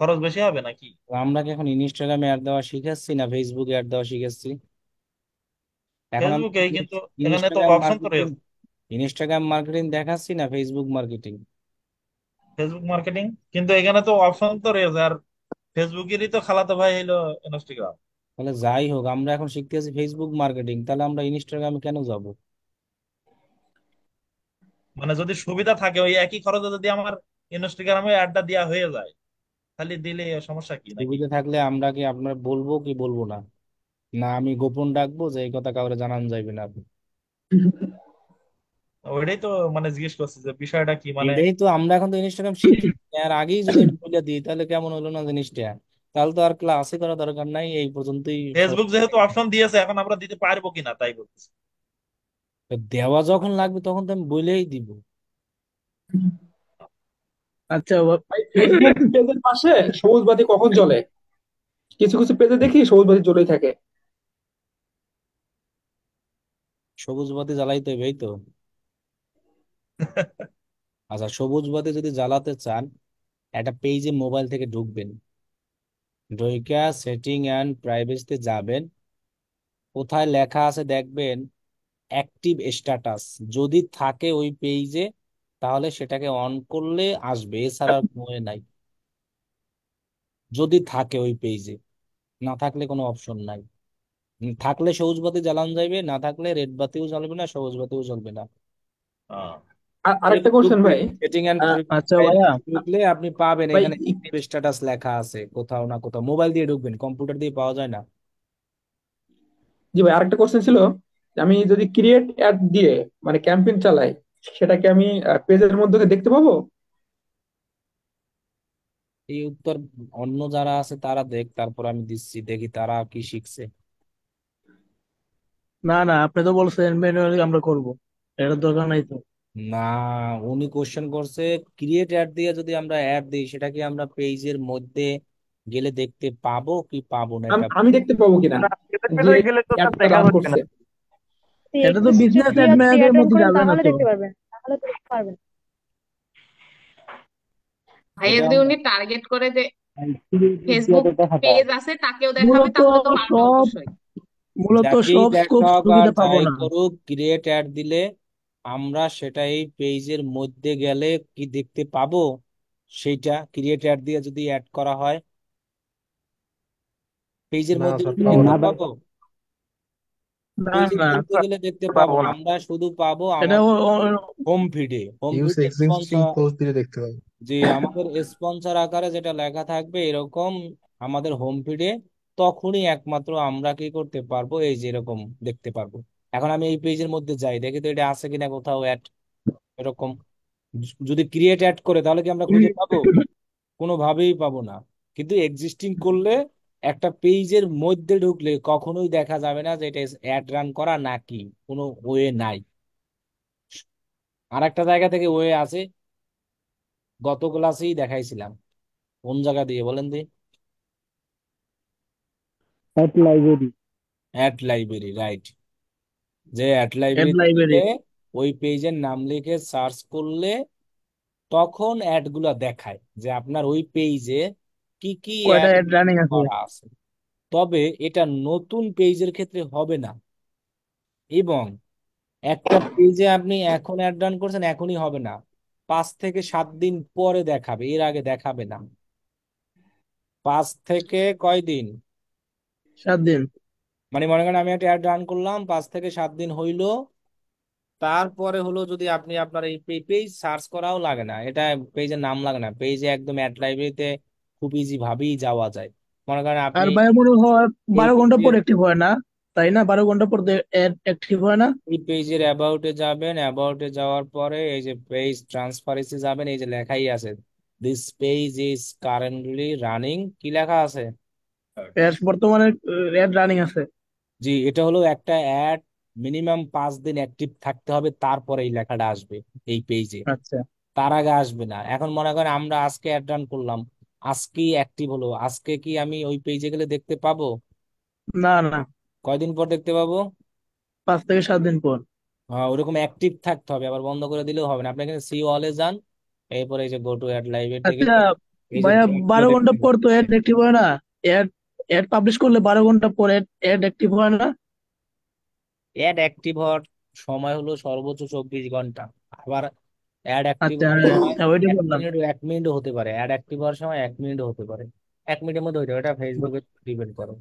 খরচ বেশি হবে নাকি? তো আমরা কি এখন ইনস্টাগ্রামে অ্যাড দেওয়া শিখাচ্ছি না ফেসবুকে অ্যাড দেওয়া শিখাচ্ছি? এখন আমরা ফেসবুকে, কিন্তু এখানে তো ইনস্টাগ্রাম অপশন তো মার্কেটিং, রয়েছে। ইনস্টাগ্রাম মার্কেটিং দেখাচ্ছি না ফেসবুক মার্কেটিং? ফেসবুক মার্কেটিং, কিন্তু এখানে তো অপশন তো রয়েছে। আর ফেসবুকেরই তো খালাতো ভাই হলো ইনস্টাগ্রাম। তাহলে যাই হোক, আমরা এখন শিখতেছি ফেসবুক মার্কেটিং, তাহলে আমরা ইনস্টাগ্রামে কেন যাব? মানে যদি সুবিধা থাকে, ওই একই খরচে যদি আমার ইনস্টাগ্রামে অ্যাডটা দেওয়া হয়ে যায়, তাহলে দিলে সমস্যা কি নাকি? সুবিধা থাকলে আমরা কি আপনার বলবো কি বলবো না? না আমি গোপন রাখবো যে এই কথা কাউরে জানানো যাবে না? ওইটাই তো মানে জিজ্ঞেস করছি যে বিষয়টা কি, মানে এটাই তো, আমরা এখন তো ইনস্টাগ্রাম শিখি, আর আগেই যদি এটা বলে দিই তাহলে কেমন হলো না জিনিসটা? তাহলে তো আর ক্লাসে করা দরকার নাই, এই পর্যন্তই সব। ফেসবুক যেহেতু অপশন দিয়েছে, এখন আমরা দিতে পারবো কিনা তাই বলছি। দেওয়া যখন লাগবে তখন তো আমি বলেই দিব। আচ্ছা, ভাই, ফেসবুক পেজের পাশে সবুজ বাতি কখন জ্বলে? কিছু কিছু পেজে দেখি সবুজ বাতি জ্বলেই থাকে। সবুজ বাতি জ্বালাইতে হবে, এই তো। আচ্ছা, সবুজ বাতি যদি জ্বালাতে চান, একটা পেজে মোবাইল থেকে ঢুকবেন, ঢুইকা সেটিং অ্যান্ড প্রাইভেসিতে যাবেন, কোথায় লেখা আছে দেখবেন অ্যাক্টিভ স্ট্যাটাস, যদি থাকে ওই পেজে তাহলে সেটাকে অন করলে আসবে, এছাড়া আর কোনো এ নাই। যদি থাকে ওই পেজে, না থাকলে কোনো অপশন নাই। থাকলে সবুজ বাতি জ্বালানো যাইবে, না থাকলে রেড বাতিও জ্বলবে না, সবুজ বাতিও জ্বলবে না। আহ, আরেকটা কোশ্চেন ভাই। সেটিং এন্ড আচ্ছা ভাইয়া, ঢুকলে আপনি পাবেন ভাই এখানে অ্যাক্টিভ স্ট্যাটাস লেখা আছে, কোথাও না কোথাও। মোবাইল দিয়ে ঢুকবেন, কম্পিউটার দিয়ে পাওয়া যায় না। জি ভাই, আরেকটা কোশ্চেন ছিল যে আমি যদি ক্রিয়েট অ্যাড দিয়ে মানে ক্যাম্পেইন চালাই, সেটাকে আমি পেজের মধ্যে দেখতে পাবো? এই উত্তর অন্য যারা আছে তারা দেখ, তারপর আমি দিচ্ছি, দেখি তারা কি শিখছে। না না, আপনি তো বলছেন ম্যানুয়ালি আমরা করব, এটার দরকার নাই তো। না, উনি কোশ্চেন করছে ক্রিয়েট অ্যাড দিয়ে যদি আমরা অ্যাড দিই, সেটা কি আমরা পেজের মধ্যে গেলে দেখতে পাবো কি পাবো না, এটা আমি দেখতে পাবো কিনা না, এদের যে ভেতরে গেলে তো স্যার অ্যাডটা দেখা রান হচ্ছে না। করছে। এটা তো এক্সিস্ট বিজনেস যদি অ্যাড আপনি ম্যানেজারের অ্যাড অন মধ্যে করেন যাবে না তাহলে তো। দেখতে পারবেন, তাহলে তো দেখতে পারবেন। ভাইয়া এটা যদি আমরা উনি টার্গেট করে যে দিয়ে ফেসবুক দেখাতে পেজ হবে। আছে তাকেও দেখাবে, মূলত তাহলে তো পারবে সব অবশ্যই। মূলত যাকেই সব স্কোপ দেখাক আর সুবিধা পাবো যাই না। করুক, ক্রিয়েট অ্যাড দিলে আমরা সেটা এই পেজের মধ্যে গেলে কি দেখতে পাবো, সেইটা ক্রিয়েট অ্যাড দিয়ে যদি অ্যাড করা হয় পেজের না মধ্যে স্যার গেলে পাবো দেখতে না। পাবো। না পেজের না, মধ্যে গেলে দেখতে পাবো, পাবো না। আমরা শুধু পাবো এটা আমাদের হোম ফিডে। হোম ইউজ ফিডে এক্সিস্টিং পোস্ট দিলে দেখতে পাবো। যে আমাদের স্পন্সর আকারে যেটা লেখা থাকবে এরকম আমাদের হোম ফিডে, তখনই একমাত্র আমরা কি করতে পারবো, এই যে এরকম দেখতে পারবো। এখন আমি এই পেজের মধ্যে যাই, দেখি তো এটা আছে কিনা কোথাও অ্যাড এরকম। যদি ক্রিয়েট অ্যাড করে তাহলে কি আমরা খুঁজে পাবো? কোনোভাবেই পাবো না। কিন্তু এক্সিস্টিং করলে একটা পেজের মধ্যে ঢুকলে কখনোই দেখা যাবে না যে এটা অ্যাড রান করা নাকি, কোনো ওয়ে নাই। আর একটা জায়গা থেকে ওয়ে আছে, গত ক্লাসেই দেখাইছিলাম। কোন জায়গা দিয়ে বলেন দি? Ad library. Ad library, right. যে অ্যাড অ্যাড লাইব্রেরিতে লাইব্রেরি গেলে ওই পেজের নাম লিখে সার্চ করলে তখন অ্যাড গুলা দেখায় যে আপনার ওই পেজে কি কি কয়টা অ্যাড অ্যাড রানিং আছে। করা আছে। তবে এটা নতুন পেজের ক্ষেত্রে হবে না, এবং একটা পেজে আপনি এখন অ্যাড রান করছেন এখনই হবে না, 5 থেকে 7 দিন পরে দেখাবে, এর আগে দেখাবে না। 5 থেকে কয়দিন, 7 দিন। মানে মনে করেন আমি একটা অ্যাড রান করলাম, 5 থেকে 7 দিন হইলো, তারপরে হলো যদি আপনি আপনার এই পেজ সার্চ করাও লাগে না, এটা পেজের নাম লাগে না, পেজে একদম অ্যাড লাইব্রেরিতে খুব ইজি ভাবেই যাওয়া যায়। মনে করেন আপনি আর ভাই মনে হয় এই 12 ঘন্টা পর পেজের অ্যাক্টিভ হয় না, তাই না? 12 ঘন্টা পর অ্যাক্টিভ হয় না। এই পেজের অ্যাবাউটে যাবেন, অ্যাবাউটে যাওয়ার পরে এই যে পেজ ট্রান্সপারেন্সি যাবেন, এই যে লেখাই আছে this page is currently running, কি লেখা আছে? অ্যাড বর্তমানে অ্যাড রানিং আছে। জি, এটা হলো একটা অ্যাড মিনিমাম 5 দিন অ্যাক্টিভ থাকতে হবে, তারপরে এই লেখাটা আসবে এই পেজে, আচ্ছা। তার আগে আসবে না। এখন মনে করেন আমরা আজকে অ্যাড রান করলাম, আজকেই অ্যাক্টিভ হলো, আজকে কি আমি ওই পেজে গেলে দেখতে পাবো? না না, কয়দিন পর দেখতে পাবো? 5 থেকে 7 দিন পর। ওরকম অ্যাক্টিভ থাকতে হবে, আবার বন্ধ করে দিলেও হবে না। আপনি এখানে সি অলে যান, এরপরে এই যে গো টু অ্যাড লাইব্রেরি থেকে আচ্ছা এই যে ভাইয়া, অ্যাড গুলো 12 ঘন্টা দেখতে পর পাবেন। তো অ্যাড অ্যাক্টিভ হয় না। অ্যাড অ্যাড পাবলিশ করলে 12 ঘন্টা পর অ্যাড অ্যাক্টিভ হয় না। অ্যাড অ্যাক্টিভ হওয়ার সময় হলো সর্বোচ্চ 24 ঘন্টা। আবার অ্যাড অ্যাক্টিভ আচ্ছা, হওয়ার হ্যাঁ সময় হ্যাঁ, ওইটাই এক বললাম। মিনিট 1 মিনিটও হতে পারে, অ্যাড অ্যাক্টিভ হওয়ার সময় 1 মিনিটও হতে পারে, 1 মিনিটের মধ্যে হইতে পারে, এটা ফেসবুকে ডিপেন্ড করে।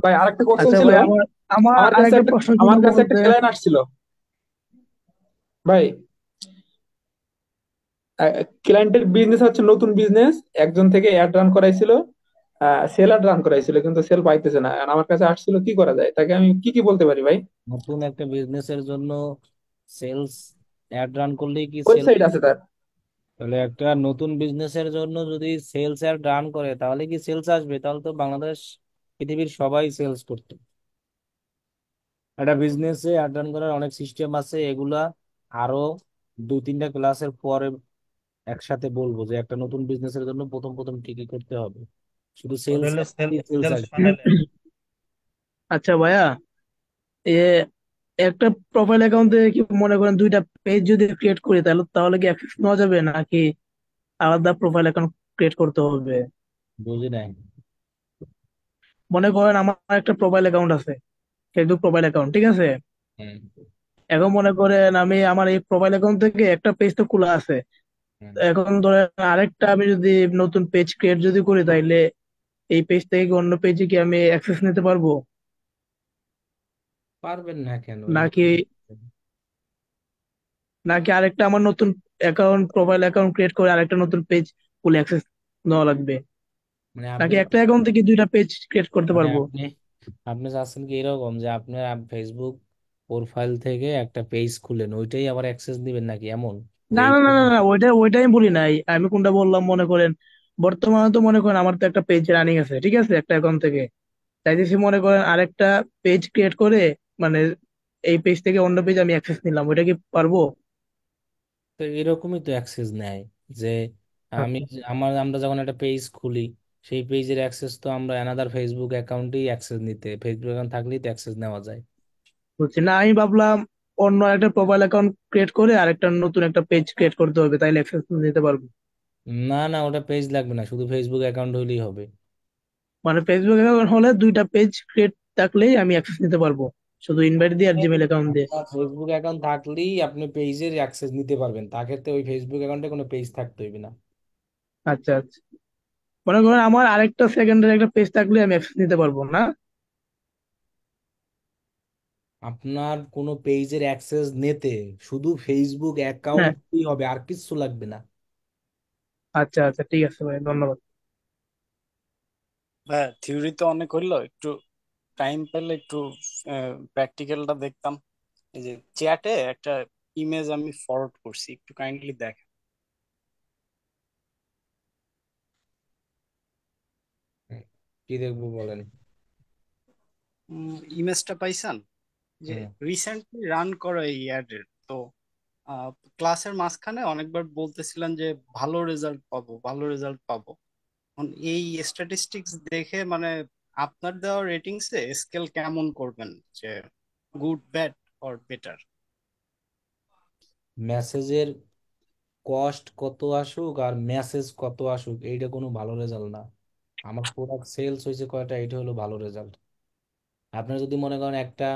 ভাই আরেকটা কোশ্চেন আচ্ছা ছিল। ভাই, আমার আমার আমার কাছে আরেকটা একটা প্রশ্ন ছিল আমার কাছে একটা বলতে। ক্লায়েন্ট আসছিল ভাই। ক্লায়েন্টের বিজনেস হচ্ছে নতুন বিজনেস, একজন থেকে অ্যাড রান করাইছিল, সেল অ্যাড রান করাইছিল, কিন্তু সেল পাইতেছে না। আর আমার কাছে আসছিল, কি করা যায়, তাকে আমি কি কি বলতে পারি ভাই? নতুন একটা বিজনেসের জন্য সেলস অ্যাড রান করলেই কি সেল? ওয়েবসাইট আছে তার। তাহলে একটা নতুন বিজনেসের জন্য যদি সেলস অ্যাড রান করে তাহলে কি সেলস আসবে? তাহলে তো বাংলাদেশ, পৃথিবীর সবাই সেলস করতো। একটা বিজনেসে অ্যাড রান করার অনেক সিস্টেম আছে, এগুলা আরো 2-3টা ক্লাসের পরে একসাথে বলবো যে একটা নতুন বিজনেসের জন্য প্রথম প্রথম কি কি করতে হবে। শুধু ওটা সেলস হলো সেলস সেলস আসবে। ফানেল। আচ্ছা ভাইয়া, এ একটা প্রোফাইল অ্যাকাউন্টে কি মনে করেন দুইটা পেজ যদি ক্রিয়েট করি, তাহলে তাহলে কি অ্যাক্সেস নেওয়া যাবে, নাকি আলাদা প্রোফাইল অ্যাকাউন্ট ক্রিয়েট করতে হবে? বুঝি নাই। মনে করেন আমার একটা প্রোফাইল অ্যাকাউন্ট আছে, ফেসবুক প্রোফাইল অ্যাকাউন্ট, ঠিক আছে। হুম। এখন মনে করেন আমি আমার এই প্রোফাইল অ্যাকাউন্ট থেকে একটা পেজ তো খোলা আছে, হুম। এখন ধরেন আরেকটা আমি যদি নতুন পেজ ক্রিয়েট যদি করি, তাইলে এই পেজ থেকে কি অন্য পেজে কি আমি অ্যাক্সেস নিতে পারবো, পারবেন না কেন? নাকি নাকি আরেকটা আমার নতুন অ্যাকাউন্ট প্রোফাইল অ্যাকাউন্ট ক্রিয়েট করে আরেকটা নতুন পেজ খুলে অ্যাক্সেস নেওয়া লাগবে, মানে আপনি নাকি একটা অ্যাকাউন্ট থেকে দুইটা পেজ ক্রিয়েট করতে মানে পারবো? আপনি আপনি চাচ্ছেন কি এরকম যে আপনার ফেসবুক প্রোফাইল থেকে একটা পেজ খুলেন, ওইটাই আবার অ্যাক্সেস দিবেন নাকি, এমন যে না এই না না না না, ওইটাই আমি বলি নাই। আমি কোনটা বললাম, মনে করেন বর্তমানে তো মনে করেন আমার তো একটা পেজ রানিং আছে, ঠিক আছে, একটা অ্যাকাউন্ট থেকে চাইতেছি মনে করেন আরেকটা পেজ ক্রিয়েট করে, মানে এই পেজ থেকে অন্য পেজ আমি অ্যাক্সেস নিলাম, ওইটা কি পারবো? তো এরকমই তো অ্যাক্সেস নেয় যে আমি আচ্ছা, আমরা যখন একটা পেজ খুলি, সেই পেজের অ্যাক্সেস তো আমরা অ্যানাদার ফেসবুক অ্যাকাউন্টেই অ্যাক্সেস নিতে, ফেসবুক অ্যাকাউন্ট থাকলেই তো অ্যাক্সেস নেওয়া যায়। বুঝছি না, আমি ভাবলাম অন্য একটা প্রোফাইল অ্যাকাউন্ট ক্রিয়েট করে আরেকটা নতুন একটা পেজ ক্রিয়েট করতে হবে, তাইলে অ্যাক্সেস নিতে পারবো। না না, ওটা পেজ লাগবে না, শুধু ফেসবুক অ্যাকাউন্ট হইলেই হবে। মানে ফেসবুক অ্যাকাউন্ট হলে দুইটা পেজ ক্রিয়েট থাকলেই আমি অ্যাক্সেস নিতে পারবো, শুধু ইনভাইট দিয়ে আর জিমেল অ্যাকাউন্ট দিয়ে। আপনার ফেসবুক অ্যাকাউন্ট থাকলেই আপনি পেজের অ্যাক্সেস নিতে পারবেন, তার ক্ষেত্রে ওই ফেসবুক অ্যাকাউন্টে কোনো পেজ থাকতে হইবে না। আচ্ছা আচ্ছা, মনে করেন আমার আরেকটা সেকেন্ডের একটা পেজ থাকলে আমি অ্যাক্সেস নিতে পারবো না? আপনার কোনো পেজের অ্যাক্সেস নিতে শুধু ফেসবুক হ্যাঁ, অ্যাকাউন্টই হবে, আর কিছু লাগবে না। আচ্ছা আচ্ছা, ঠিক আছে ভাই, ধন্যবাদ। হ্যাঁ, থিওরি তো অনেক হইলো, একটু টাইম পেলে একটু প্র্যাকটিক্যালটা দেখতাম। এই যে চ্যাটে একটা ইমেজ আমি ফরওয়ার্ড করছি, একটু কাইন্ডলি দেখ। হুম, কি দেখবো বলেন? ইমেজটা পাইছেন? যে হুম। রিসেন্টলি রান করা এই অ্যাডের তো ক্লাসের মাঝখানে অনেকবার বলতেছিলেন যে ভালো রেজাল্ট পাবো, ভালো রেজাল্ট পাবো। এখন এই স্ট্যাটিস্টিক্স দেখে মানে আপনার দেওয়া রেটিংসে স্কেল কেমন করবেন, যে গুড, ব্যাড অর বেটার? মেসেজের কস্ট কত আসুক আর মেসেজ কত আসুক, এইটা কোনো ভালো রেজাল্ট না। আমার প্রোডাক্ট সেলস হয়েছে কয়টা, এটা হলো ভালো রেজাল্ট। আপনার যদি মনে করেন একটা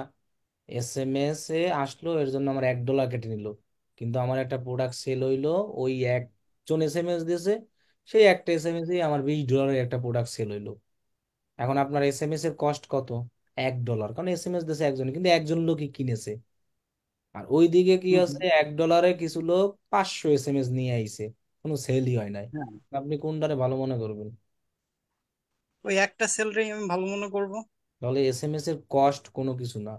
SMS এ আসলো, এর জন্য আমার $1 কেটে নিল, কিন্তু আমার একটা প্রোডাক্ট সেল হইলো, ওই একজন SMS দিয়েছে, সেই একটা SMS আমার $20 একটা প্রোডাক্ট সেল হইলো। এখন আপনার SMS এর কস্ট কত? $1, কারণ SMS দিয়েছে একজন, কিন্তু একজন লোকই কিনেছে। আর ওই দিকে কি হুম আছে, হুম। $1 কিছু লোক 500 SMS নিয়ে আইছে, কোনো সেলই হয় নাই। হ্যাঁ, আপনি কোনটারে ভালো মনে করবেন? ওই একটা স্যালারি আমি ভালো মনে করব। তাহলে SMS এর কস্ট কোনো কিছু না,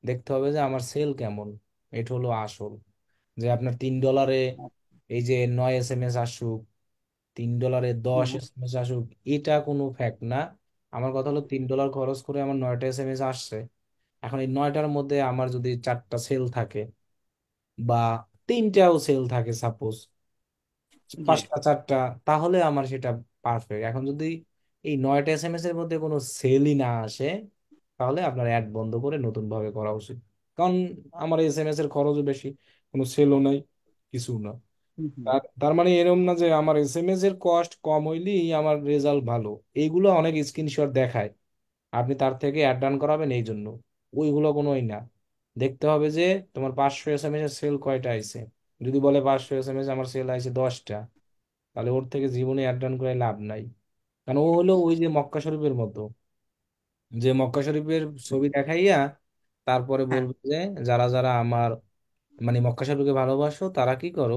দেখতে হবে যে আমার সেল কেমন। এটা হলো আসল। যে আপনার $3 এই যে 9 SMS আসুক, $3 হুম 10 হুম। SMS আসুক, এটা কোনো ফ্যাক্ট না। আমার কথা হলো $3 খরচ করে আমার 9টা SMS আসছে। এখন এই 9টার মধ্যে আমার যদি 4টা সেল থাকে, বা 3টাও সেল থাকে সাপোজ, জি। 5টা 4টা, তাহলে আমার সেটা পারফেক্ট। এখন যদি এই 9টা SMS এর মধ্যে কোনো সেলই না আসে, তাহলে আপনার অ্যাড বন্ধ করে নতুন ভাবে করা উচিত। কারণ আমার SMS এর খরচও বেশি, কোনো সেলও নাই, কিছু না। হুম হুম। তার মানে এরকম না যে আমার SMS এর কস্ট কম হইলেই আমার রেজাল্ট ভালো। এইগুলো অনেক স্ক্রিনশট দেখায়, আপনি তার থেকে অ্যাড রান করাবেন এই জন্য, ওইগুলো কোনোই না। দেখতে হবে যে তোমার 500 SMS এর সেল কয়টা আইছে। যদি বলে 500 SMS আমার সেল আইছে 10টা, তাহলে ওর থেকে জীবনে অ্যাড রান করে লাভ নাই। কারণ ও হলো ওই যে মক্কা শরীফের মতো, যে মক্কা শরীফের ছবি দেখাইয়া তারপরে হ্যাঁ। বলবে যে যারা যারা আমার মানে মক্কা শরীফকে ভালোবাসো তারা কি করো,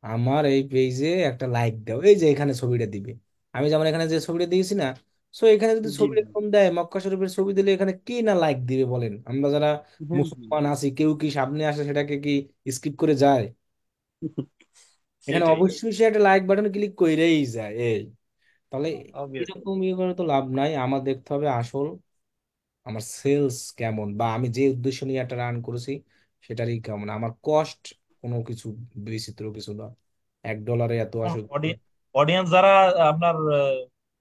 আমার এই পেজে একটা লাইক দাও, এই যে এখানে ছবিটা দিবে। আমি যেমন এখানে যে ছবিটা দিয়েছি না, সো এখানে যদি জি ছবিটা জি। এরকম দেয়, মক্কা শরীফের ছবি দিলে এখানে কে না লাইক দিবে বলেন? আমরা যারা হুম হুম। মুসলমান আছি, কেউ কি সামনে আসে সেটাকে কি স্কিপ করে যায়? এখানে সেটাই। অবশ্যই সে একটা লাইক বাটন ক্লিক কইরেই যায়। এই তাহলে অবভিয়াসলি। এরকম ইয়ে করে তো লাভ নাই। আমার দেখতে হবে আসল আমার সেলস কেমন, বা আমি যে উদ্দেশ্য নিয়ে একটা রান করেছি সেটারই কেমন। আমার কস্ট কোনো কিছু বিচিত্র কিছু না, $1 এত আসুক। অডিয়েন্স যারা আপনার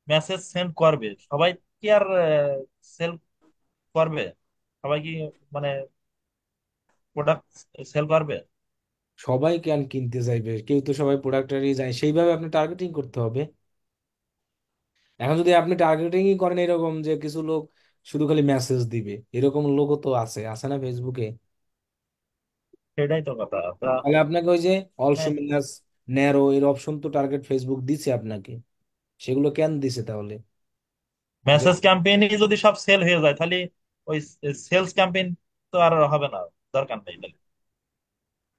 মেসেজ সেন্ড করবে সবাই কি আর সেল করবে? সবাই কি মানে প্রোডাক্ট সেল করবে? সবাই কেন কিনতে চাইবে? কেউ তো সবাই প্রোডাক্টারই যায়, সেইভাবে আপনি টার্গেটিং করতে হবে। এখন যদি আপনি টার্গেটিংই করেন এরকম যে কিছু লোক শুধু খালি মেসেজ দিবে, এরকম লোকও তো আছে, আছে না ফেসবুকে? সেটাই তো কথা তা। তাহলে আপনাকে ওই যে অলসুমিনাস, ন্যারো এর অপশন তো টার্গেট ফেসবুক দিছে আপনাকে, সেগুলো কেন দিছে তাহলে? মেসেজ ক্যাম্পেইনই যদি সব সেল হয়ে যায় তাহলে ওই সেলস ক্যাম্পেইন তো আর হবে না, দরকার নেই তাহলে।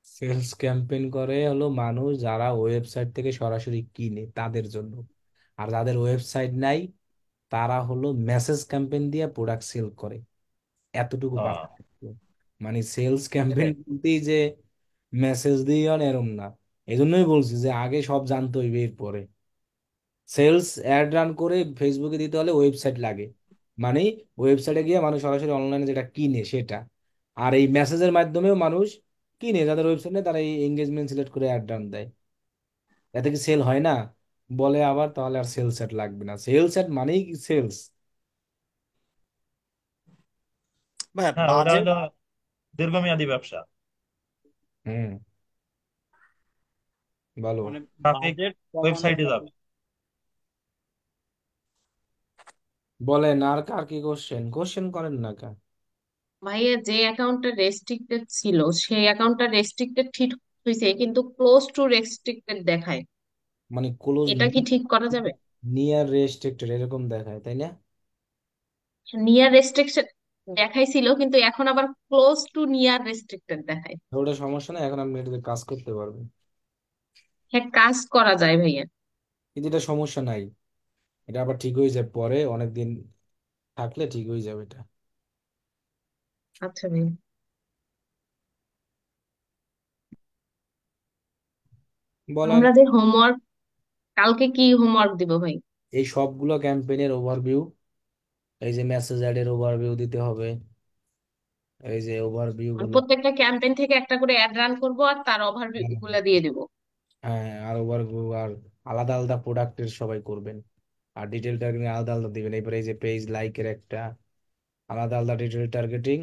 সেলস ক্যাম্পেইন করে হলো মানুষ যারা ওয়েবসাইট থেকে সরাসরি কিনে তাদের জন্য, আর যাদের ওয়েবসাইট নাই তারা হলো মেসেজ ক্যাম্পেইন দিয়ে প্রোডাক্ট সেল করে, এতটুকু আহ, পার্থক্য। মানে সেলস ক্যাম্পেইন সেটাই। বলতেই যে মেসেজ দিয়ে এরম না। এই জন্যই বলছি যে আগে সব জানতে হইবে এরপরে। সেলস অ্যাড রান করে ফেসবুকে দিতে হলে ওয়েবসাইট লাগে, মানে ওয়েবসাইটে গিয়ে মানুষ সরাসরি অনলাইনে যেটা কিনে সেটা। আর এই মেসেজের মাধ্যমেও মানুষ কিনে, যাদের ওয়েবসাইট নেই তারা এই এঙ্গেজমেন্ট সিলেক্ট করে অ্যাড রান দেয়। এতে কি সেল হয় না? বলে আবার তাহলে আর সেলস অ্যাড লাগবে না, সেলস অ্যাড মানেই কি সেলস। ভাই হ্যাঁ, ওটা বাজেট হলো দীর্ঘমেয়াদী ব্যবসা। হুম, বলো। মানে ট্রাফিক বাজেট কমানোর ওয়েবসাইটে জন্য যাবে। বলেন আর কার কি কোশ্চেন, কোশ্চেন করেন না কা? ভাইয়া যে অ্যাকাউন্টটা রেস্ট্রিক্টেড ছিল সেই অ্যাকাউন্টটা রেস্ট্রিক্টেড ঠিক হয়েছে, কিন্তু ক্লোজ টু রেস্ট্রিক্টেড দেখায়। মানে ক্লোজ, এটা কি ঠিক করা যাবে? নিয়ার রেস্ট্রিক্টেড এরকম দেখায় তাই না? নিয়ার রেস্ট্রিকশন দেখাইছিল, কিন্তু এখন আবার ক্লোজ টু নিয়ার রেস্ট্রিক্টেড দেখায়। ওটা সমস্যা নেই, এখন আপনি এটাতে কাজ করতে পারবেন। হ্যাঁ, কাজ করা যায় ভাইয়া। কিন্তু এটা সমস্যা নাই, এটা আবার ঠিক হয়ে যায় পরে অনেকদিন থাকলে ঠিক হয়ে যাবে এটা। আচ্ছা ভাইয়া। বলেন। আমরা যে হোমওয়ার্ক, কালকে কি হোমওয়ার্ক দিব ভাই? এই সবগুলো ক্যাম্পেইনের ওভারভিউ, এই যে মেসেজ অ্যাড এর ওভারভিউ দিতে হবে, এই যে ওভারভিউ মানে গুলো। প্রত্যেকটা ক্যাম্পেইন থেকে একটা করে অ্যাড রান করবো আর তার ওভারভিউ গুলা দিয়ে দিব। হ্যাঁ, আর ওভারভিউ আর আলাদা আলাদা প্রোডাক্টের সবাই করবেন, আর ডিটেল টার্গেটিং আলাদা আলাদা দিবেন। এবারে এই যে পেজ লাইকের একটা আলাদা আলাদা ডিটেল টার্গেটিং,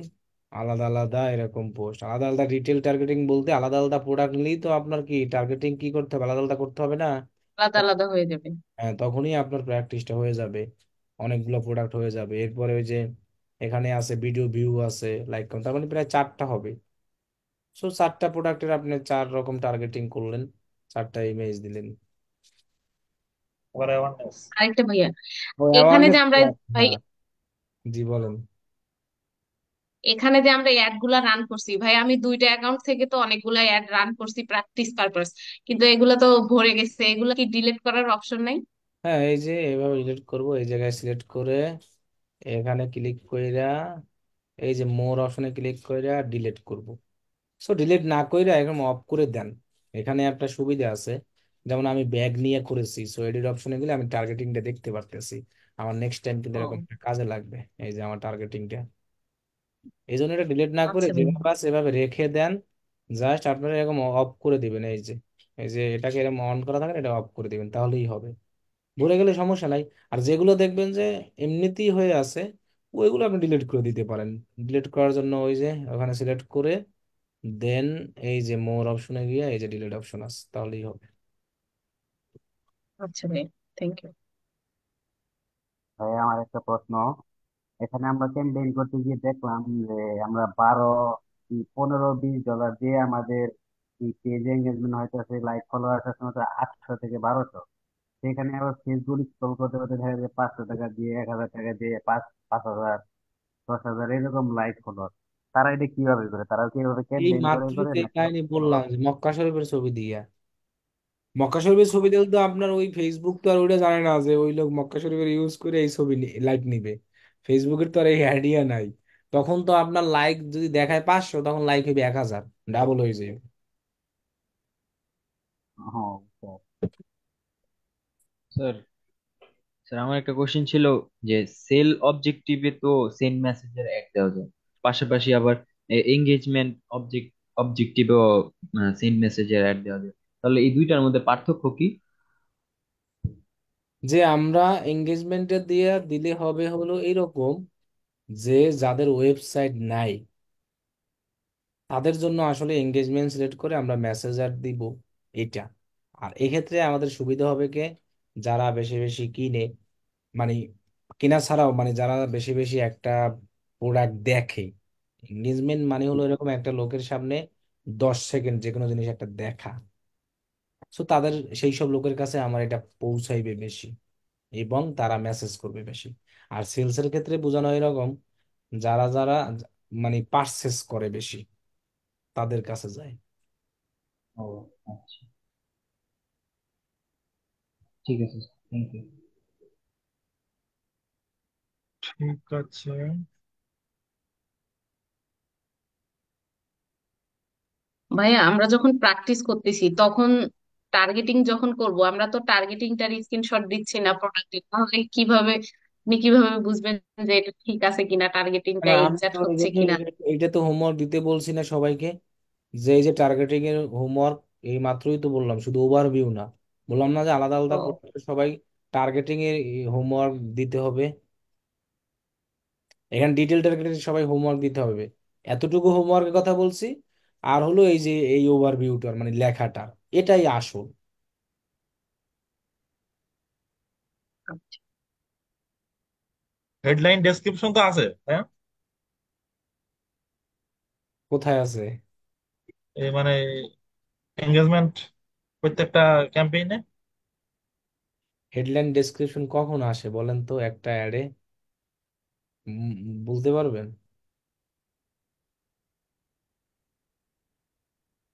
আলাদা আলাদা এরকম পোস্ট, আলাদা আলাদা ডিটেল টার্গেটিং বলতে আলাদা আলাদা প্রোডাক্ট নিলেই তো আপনার কি টার্গেটিং কি করতে হবে, আলাদা আলাদা করতে হবে না? আলাদা আলাদা হয়ে যাবে। হ্যাঁ, তখনই আপনার প্র্যাকটিসটা হয়ে যাবে, অনেকগুলো প্রোডাক্ট হয়ে যাবে। এরপরে ওই যে এখানে আছে ভিডিও ভিউ আছে, লাইক কাউন্ট, তার মানে প্রায় 4টা হবে। সো 4টা প্রোডাক্টের আপনি 4 রকম টার্গেটিং করলেন, 4টা ইমেজ দিলেন। Over awareness. আরেকটা ভাইয়া, ও এখানে অ্যাওয়ারনেস। যে আমরা, ভাই হ্যাঁ, জি বলেন। এখানে যে আমরা অ্যাড গুলা রান করছি ভাই, আমি দুইটা অ্যাকাউন্ট থেকে তো অনেকগুলা অ্যাড রান করছি প্র্যাকটিস পারপাস, কিন্তু এগুলা তো ভরে গেছে, এগুলা কি ডিলিট করার অপশন নাই? হ্যাঁ, এই যে এভাবে সিলেক্ট করব, এই জায়গায় সিলেক্ট করে এখানে ক্লিক কইরা এই যে মোর অপশনে ক্লিক কইরা ডিলিট করব। সো ডিলিট না কইরা এরকম অফ করে দেন। এখানে একটা সুবিধা আছে, যেমন আমি ব্যাগ নিয়ে করেছি, সো এডিট অপশনে গেলে আমি টার্গেটিংটা দেখতে পারতেছি। আমার নেক্সট টাইম কিন্তু এরকম ও একটা কাজে লাগবে, এই যে আমার টার্গেটিংটা। এই জন্য এটা ডিলিট না করে আচ্ছা ভাই। যেভাবে আছে এভাবে রেখে দেন। জাস্ট আপনারা এরকম অফ করে দিবেন, এই যে এটাকে এরকম অন করা থাকে না, এটা অফ করে দিবেন তাহলেই হবে। ভুলে গেলে সমস্যা নাই। আর যেগুলো দেখবেন যে এমনিতেই হয়ে আছে, ওইগুলো আপনি ডিলিট করে দিতে পারেন। ডিলিট করার জন্য ওই যে ওখানে সিলেক্ট করে দেন এই যে মোর অপশনে গিয়ে এই যে ডিলিট অপশন আছে, তাহলেই হবে। আচ্ছা ভাই, থ্যাংক ইউ। ভাই আমার একটা প্রশ্ন, এখানে আমরা ক্যাম্পেইন করতে গিয়ে দেখলাম যে আমরা 15-20 ডলার দিয়ে আমাদের এই পেজ এঙ্গেজমেন্ট হইতেছে, লাইক ফলোয়ার আছে মাত্র 800 থেকে 1200। সেখানে আবার ফেসবুক স্ক্রল করতে করতে দেখা যায় 500 টাকা দিয়ে, 1000 টাকা দিয়ে, 5,000, 10,000 এরকম লাইক ফলোয়ার। তারা এটা কিভাবে করে? তারা কি এভাবে এই ক্যাম্পেইন করে মাত্র করে যে নাকি? কাহিনী বললাম যে মক্কা শরীফের ছবি দিয়া, মক্কা শরীফের ছবি দিলে তো আপনার ওই ফেসবুক তো আর ওইটা জানে না যে ওই লোক মক্কা শরীফের ইউজ করে এই ছবি লাইক নিবে। ফেসবুকের তো আর এই আইডিয়া নাই। তখন তো আপনার লাইক যদি দেখায় 500, তখন লাইক হবে 1000, ডাবল হয়ে যাবে। হ্যাঁ স্যার। স্যার, স্যার আমার একটা কোশ্চেন ছিল যে সেল অবজেক্টিভে তো সেন্ড মেসেজের অ্যাড দেওয়া যায়, পাশাপাশি আবার এঙ্গেজমেন্ট অবজেক্টিভেও সেন্ড মেসেজের অ্যাড দেওয়া যায়, তাহলে এই দুইটার মধ্যে পার্থক্য কি? যে আমরা এঙ্গেজমেন্টে দিয়ে দিলে হবে হলো এরকম, যে যাদের ওয়েবসাইট নাই তাদের জন্য আসলে এঙ্গেজমেন্ট সিলেক্ট করে আমরা মেসেজার দিব এটা। আর এক্ষেত্রে আমাদের সুবিধা হবে কে, যারা বেশি বেশি কিনে, মানে কিনা ছাড়াও মানে যারা বেশি বেশি একটা প্রোডাক্ট দেখে। এঙ্গেজমেন্ট মানে হলো এরকম একটা লোকের সামনে 10 সেকেন্ড যে কোনো জিনিস একটা দেখা। সো তাদের, সেই সব লোকের কাছে আমার এটা পৌঁছাইবে বেশি এবং তারা মেসেজ করবে বেশি। আর সেলসের ক্ষেত্রে বোঝানো এরকম, যারা যারা মানে পারচেস করে বেশি তাদের কাছে যায়। ও আচ্ছা, ঠিক আছে, থ্যাংক ইউ। ঠিক আছে। ভাইয়া আমরা যখন প্র্যাকটিস করতেছি তখন টার্গেটিং যখন করব, আমরা তো টার্গেটিংটার স্ক্রিনশট দিচ্ছি না প্রোডাক্টের, তাহলে কিভাবে আপনি কিভাবে বুঝবেন যে এটা ঠিক আছে কিনা, টার্গেটিংটা না আমি এক্সাক্ট তো হচ্ছে কিনা? এইটা তো হোমওয়ার্ক দিতে বলছি না সবাইকে, যে এই যে টার্গেটিং এর হোমওয়ার্ক এই মাত্রই তো বললাম, শুধু ওভারভিউ না, বললাম না যে আলাদা আলাদা ও, করে সবাই টার্গেটিং এর হোমওয়ার্ক দিতে হবে। এখানে ডিটেল টার্গেটিং সবাই হোমওয়ার্ক দিতে হবে, এতটুকু হোমওয়ার্কের কথা বলছি। আর হলো এই যে এই ওভারভিউটার মানে লেখাটা, এটাই আসল। হেডলাইন ডেসক্রিপশন তো আছে, হ্যাঁ? কোথায় আছে? এই মানে এঙ্গেজমেন্ট প্রত্যেকটা ক্যাম্পেইনে। হেডলাইন ডেসক্রিপশন কখন আসে বলেন তো একটা অ্যাডে, বলতে পারবেন?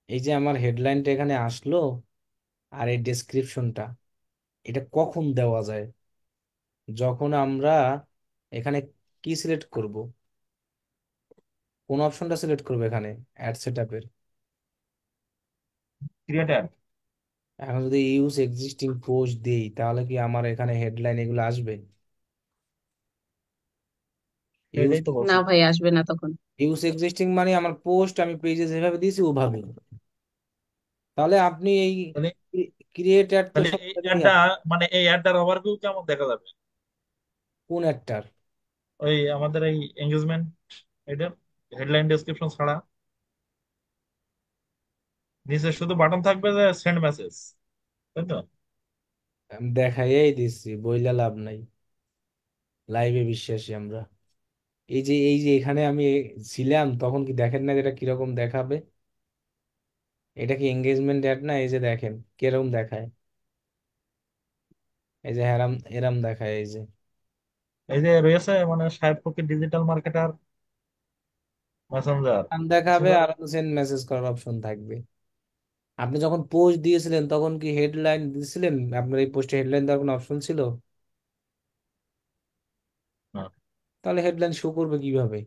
এই যে আমার হেডলাইনটা এখানে আসলো, আর এই ডেসক্রিপশনটা এটা কখন দেওয়া যায়? যখন আমরা এখানে কি সিলেক্ট করব, কোন অপশনটা সিলেক্ট করবো এখানে অ্যাড সেটআপের? ক্রিয়েটার। এখন যদি ইউজ এক্সিস্টিং পোস্ট দিই তাহলে কি আমার এখানে হেডলাইন এগুলো আসবে? ইউজ এটাই তো বলছি। না ভাই, আসবে না তখন। ইউজ এক্সিস্টিং মানে আমার পোস্ট আমি পেজে যেভাবে দিয়েছি ওভাবে। তাহলে আপনি এই তাহলে ক্রিয়েট অ্যাড তো তাহলে সব এই জায়গায় অ্যাডটা, আছে। মানে এই অ্যাডটার ওভারভিউ কেমন দেখা যাবে? কোন অ্যাডটার? ওই আমাদের এই এঙ্গেজমেন্ট, এটার হেডলাইন ডেসক্রিপশন ছাড়া নিচে শুধু বাটন থাকবে যে সেন্ড মেসেজ, তাই তো? আমি দেখাইয়াই দিচ্ছি, বইলা লাভ নাই, লাইভে বিশ্বাসী আমরা। এই যে এখানে আমি ছিলাম তখন কি দেখেন না যে এটা কিরকম দেখাবে? এটা কি এঙ্গেজমেন্ট অ্যাড না? এই যে দেখেন কিরকম দেখায়, এই যে হেরাম এরাম দেখায়, এই যে এই যে রয়েছে মানে সাহেব ফকির ডিজিটাল মার্কেটার মেসেঞ্জার নাম দেখাবে, ছিল। আর সেন্ড মেসেজ করার অপশন থাকবে। আপনি যখন পোস্ট দিয়েছিলেন তখন কি হেডলাইন দিয়েছিলেন? আপনার এই পোস্টে হেডলাইন দেওয়ার কোনো অপশন ছিল? হ্যাঁ। তাহলে হেডলাইন শো করবে কিভাবে?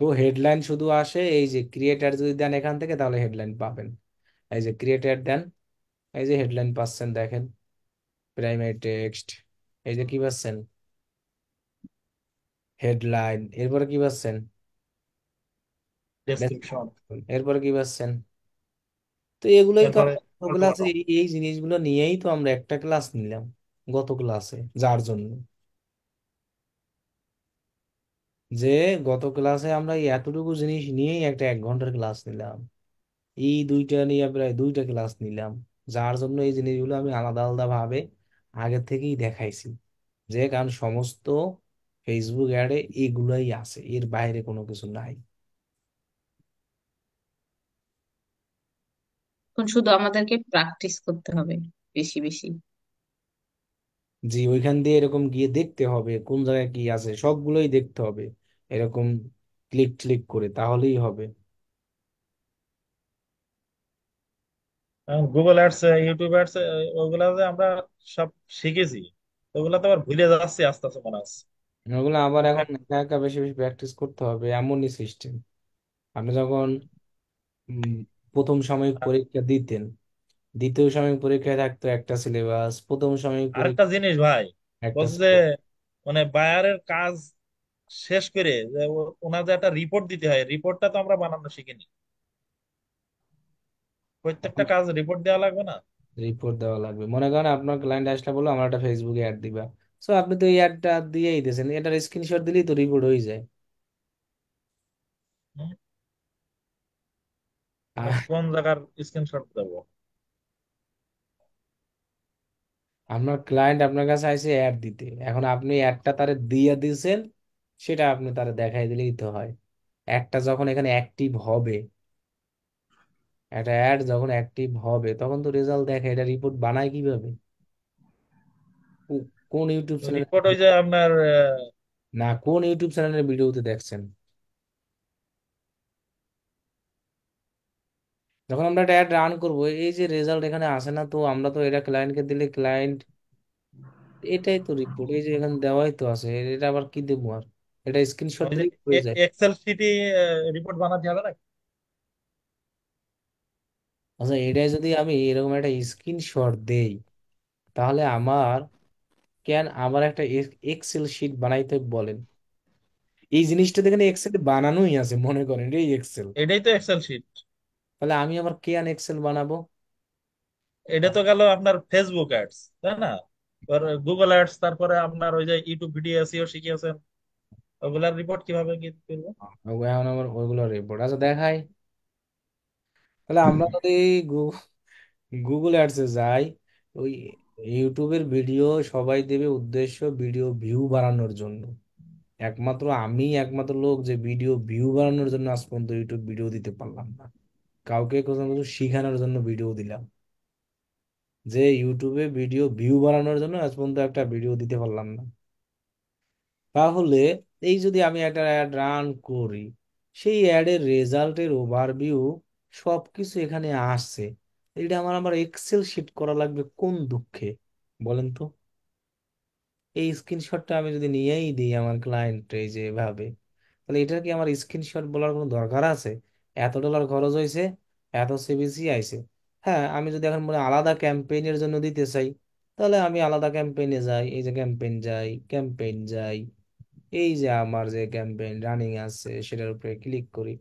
তো হেডলাইন শুধু আসে এই যে ক্রিয়েটার যদি দেন এখান থেকে তাহলে হেডলাইন পাবেন। এই যে ক্রিয়েটার দেন, এই যে হেডলাইন পাচ্ছেন দেখেন, প্রাইমারি টেক্সট, এই যে কি পাচ্ছেন হেডলাইন, এরপরে কি পাচ্ছেন ডেসক্রিপশন, description, এরপরে কি পাচ্ছেন। তো এগুলোই তো এরপরে আমরা গত কল টু ক্লাসে অ্যাকশন। এই জিনিসগুলো নিয়েই তো আমরা একটা ক্লাস নিলাম গত ক্লাসে, যার জন্য যে গত ক্লাসে আমরা এই এতটুকু জিনিস নিয়েই একটা 1 ঘন্টার ক্লাস নিলাম, এই দুইটা নিয়ে প্রায় 2টা ক্লাস নিলাম। যার জন্য এই জিনিসগুলো আমি আলাদা আলাদা ভাবে আগে থেকেই দেখাইছি, যে কারণ সমস্ত ফেসবুক অ্যাডে এগুলাই আছে, এর বাইরে কোনো কিছু নাই। এখন শুধু আমাদেরকে প্র্যাকটিস করতে হবে বেশি বেশি। জি, ওইখান দিয়ে এরকম গিয়ে দেখতে হবে কোন জায়গায় কি আছে, সবগুলোই দেখতে হবে এরকম ক্লিক ক্লিক করে, তাহলেই হবে। গুগল অ্যাডস, ইউটিউব অ্যাডস, ওগুলা যে আমরা সব শিখেছি, ওগুলা তো আবার ভুলে যাচ্ছি আস্তে আস্তে মনে হচ্ছে। ওগুলো আবার মানে এখন একা একা বেশি বেশি প্র্যাকটিস করতে হবে, এমনই সিস্টেম। আপনি যখন উম, প্রথম সাময়িক পরীক্ষা দিতেন, দ্বিতীয় সাময়িক পরীক্ষায় থাকতো একটা সিলেবাস, প্রথম সাময়িক আরেকটা পরীক্ষা জিনিস ভাই, একটা বলছে যে syllabus। মানে বায়ারের কাজ শেষ করে যে ওনার যে একটা রিপোর্ট দিতে হয়, রিপোর্টটা তো আমরা বানানো শিখিনি। প্রত্যেকটা কাজ রিপোর্ট দেওয়া লাগবে না? রিপোর্ট দেওয়া লাগবে, মনে করেন আপনার ক্লায়েন্ট আসলে বললো আমার একটা ফেসবুকে অ্যাড দিবা, সো আপনি তো এই অ্যাডটা দিয়েই দিয়েছেন, এটার স্ক্রিনশট দিলেই তো রিপোর্ট হয়ে যায়। হুম? আহ, কোন জায়গার স্ক্রিনশট দেবো? আপনার ক্লায়েন্ট আপনার কাছে আইসে অ্যাড দিতে, এখন আপনি অ্যাডটা তারে দিয়ে দিয়েছেন, সেটা আপনি তারে দেখাই দিলেই তো হয়। একটা যখন এখানে অ্যাক্টিভ হবে, একটা অ্যাড যখন অ্যাক্টিভ হবে তখন তো রেজাল্ট দেখে, এটা রিপোর্ট বানায় কিভাবে? কোন ইউটিউব চ্যানেলে, রিপোর্ট ওই যে আপনার না কোন ইউটিউব চ্যানেলের ভিডিওতে দেখছেন? যখন আমরা একটা অ্যাড রান করব, এই যে রেজাল্ট এখানে আসে না, তো আমরা তো এটা ক্লায়েন্টকে দিলে ক্লায়েন্ট, এটাই তো রিপোর্ট, এই যে এখানে দেওয়াই তো আছে, এটা আবার কি দেবো আর, এটা স্ক্রিনশট ওই যে দিলেই হয়ে যায়। এক্সেল শিটে রিপোর্ট বানাতে হবে না? আচ্ছা, এটাই যদি আমি এরকম একটা স্ক্রিনশট দেই, তাহলে আমার একটা এক্সেল শিট বানাইতে বলেন, এই জিনিসটা দেখেন এক্সেল বানানোই আছে, মনে করেন এই এক্সেল, এটাই তো এক্সেল শিট। তাহলে আমি আবার কেন এক্সেল বানাবো? এটা তো গেল আপনার ফেসবুক অ্যাডস, তাই না? গুগল অ্যাডস, তারপরে আপনার ওই যে ইউটিউব ভিডিও এসইও শিখিয়েছেন, ওগুলার রিপোর্ট কিভাবে কি করবো? এখন আমার ওইগুলো রিপোর্ট আচ্ছা দেখাই। তাহলে আমরা যদি গুগল অ্যাডসে যাই, ওই ইউটিউবের ভিডিও সবাই দেবে উদ্দেশ্য ভিডিও ভিউ বাড়ানোর জন্য। একমাত্র লোক যে ভিডিও ভিউ বাড়ানোর জন্য আজ পর্যন্ত ইউটিউব ভিডিও দিতে পারলাম না। কাউকে কোথাও কিছু শিখানোর জন্য ভিডিও দিলাম, যে ইউটিউবে ভিডিও ভিউ বাড়ানোর জন্য আজ পর্যন্ত একটা ভিডিও দিতে পারলাম না। তাহলে এই যদি আমি একটা অ্যাড রান করি, সেই অ্যাডের রেজাল্টের ওভারভিউ সবকিছু এখানে আসছে, এটা আমার এক্সেল শিট করা লাগবে কোন দুঃখে, বলেন তো? এই স্ক্রিনশটটা আমি যদি নিয়েই দিই আমার ক্লায়েন্ট এই যে এভাবে, তাহলে এটা কি আমার স্ক্রিনশট বলার কোনো দরকার আছে? $এত খরচ হয়েছে, এত সিবিসি আইছে। হ্যাঁ, আমি যদি এখন মনে হয় আলাদা ক্যাম্পেইনের জন্য দিতে চাই, তাহলে আমি আলাদা ক্যাম্পেইনে যাই, এই যে ক্যাম্পেইন যাই, এই যে আমার যে ক্যাম্পেইন রানিং আছে সেটার উপরে ক্লিক করি,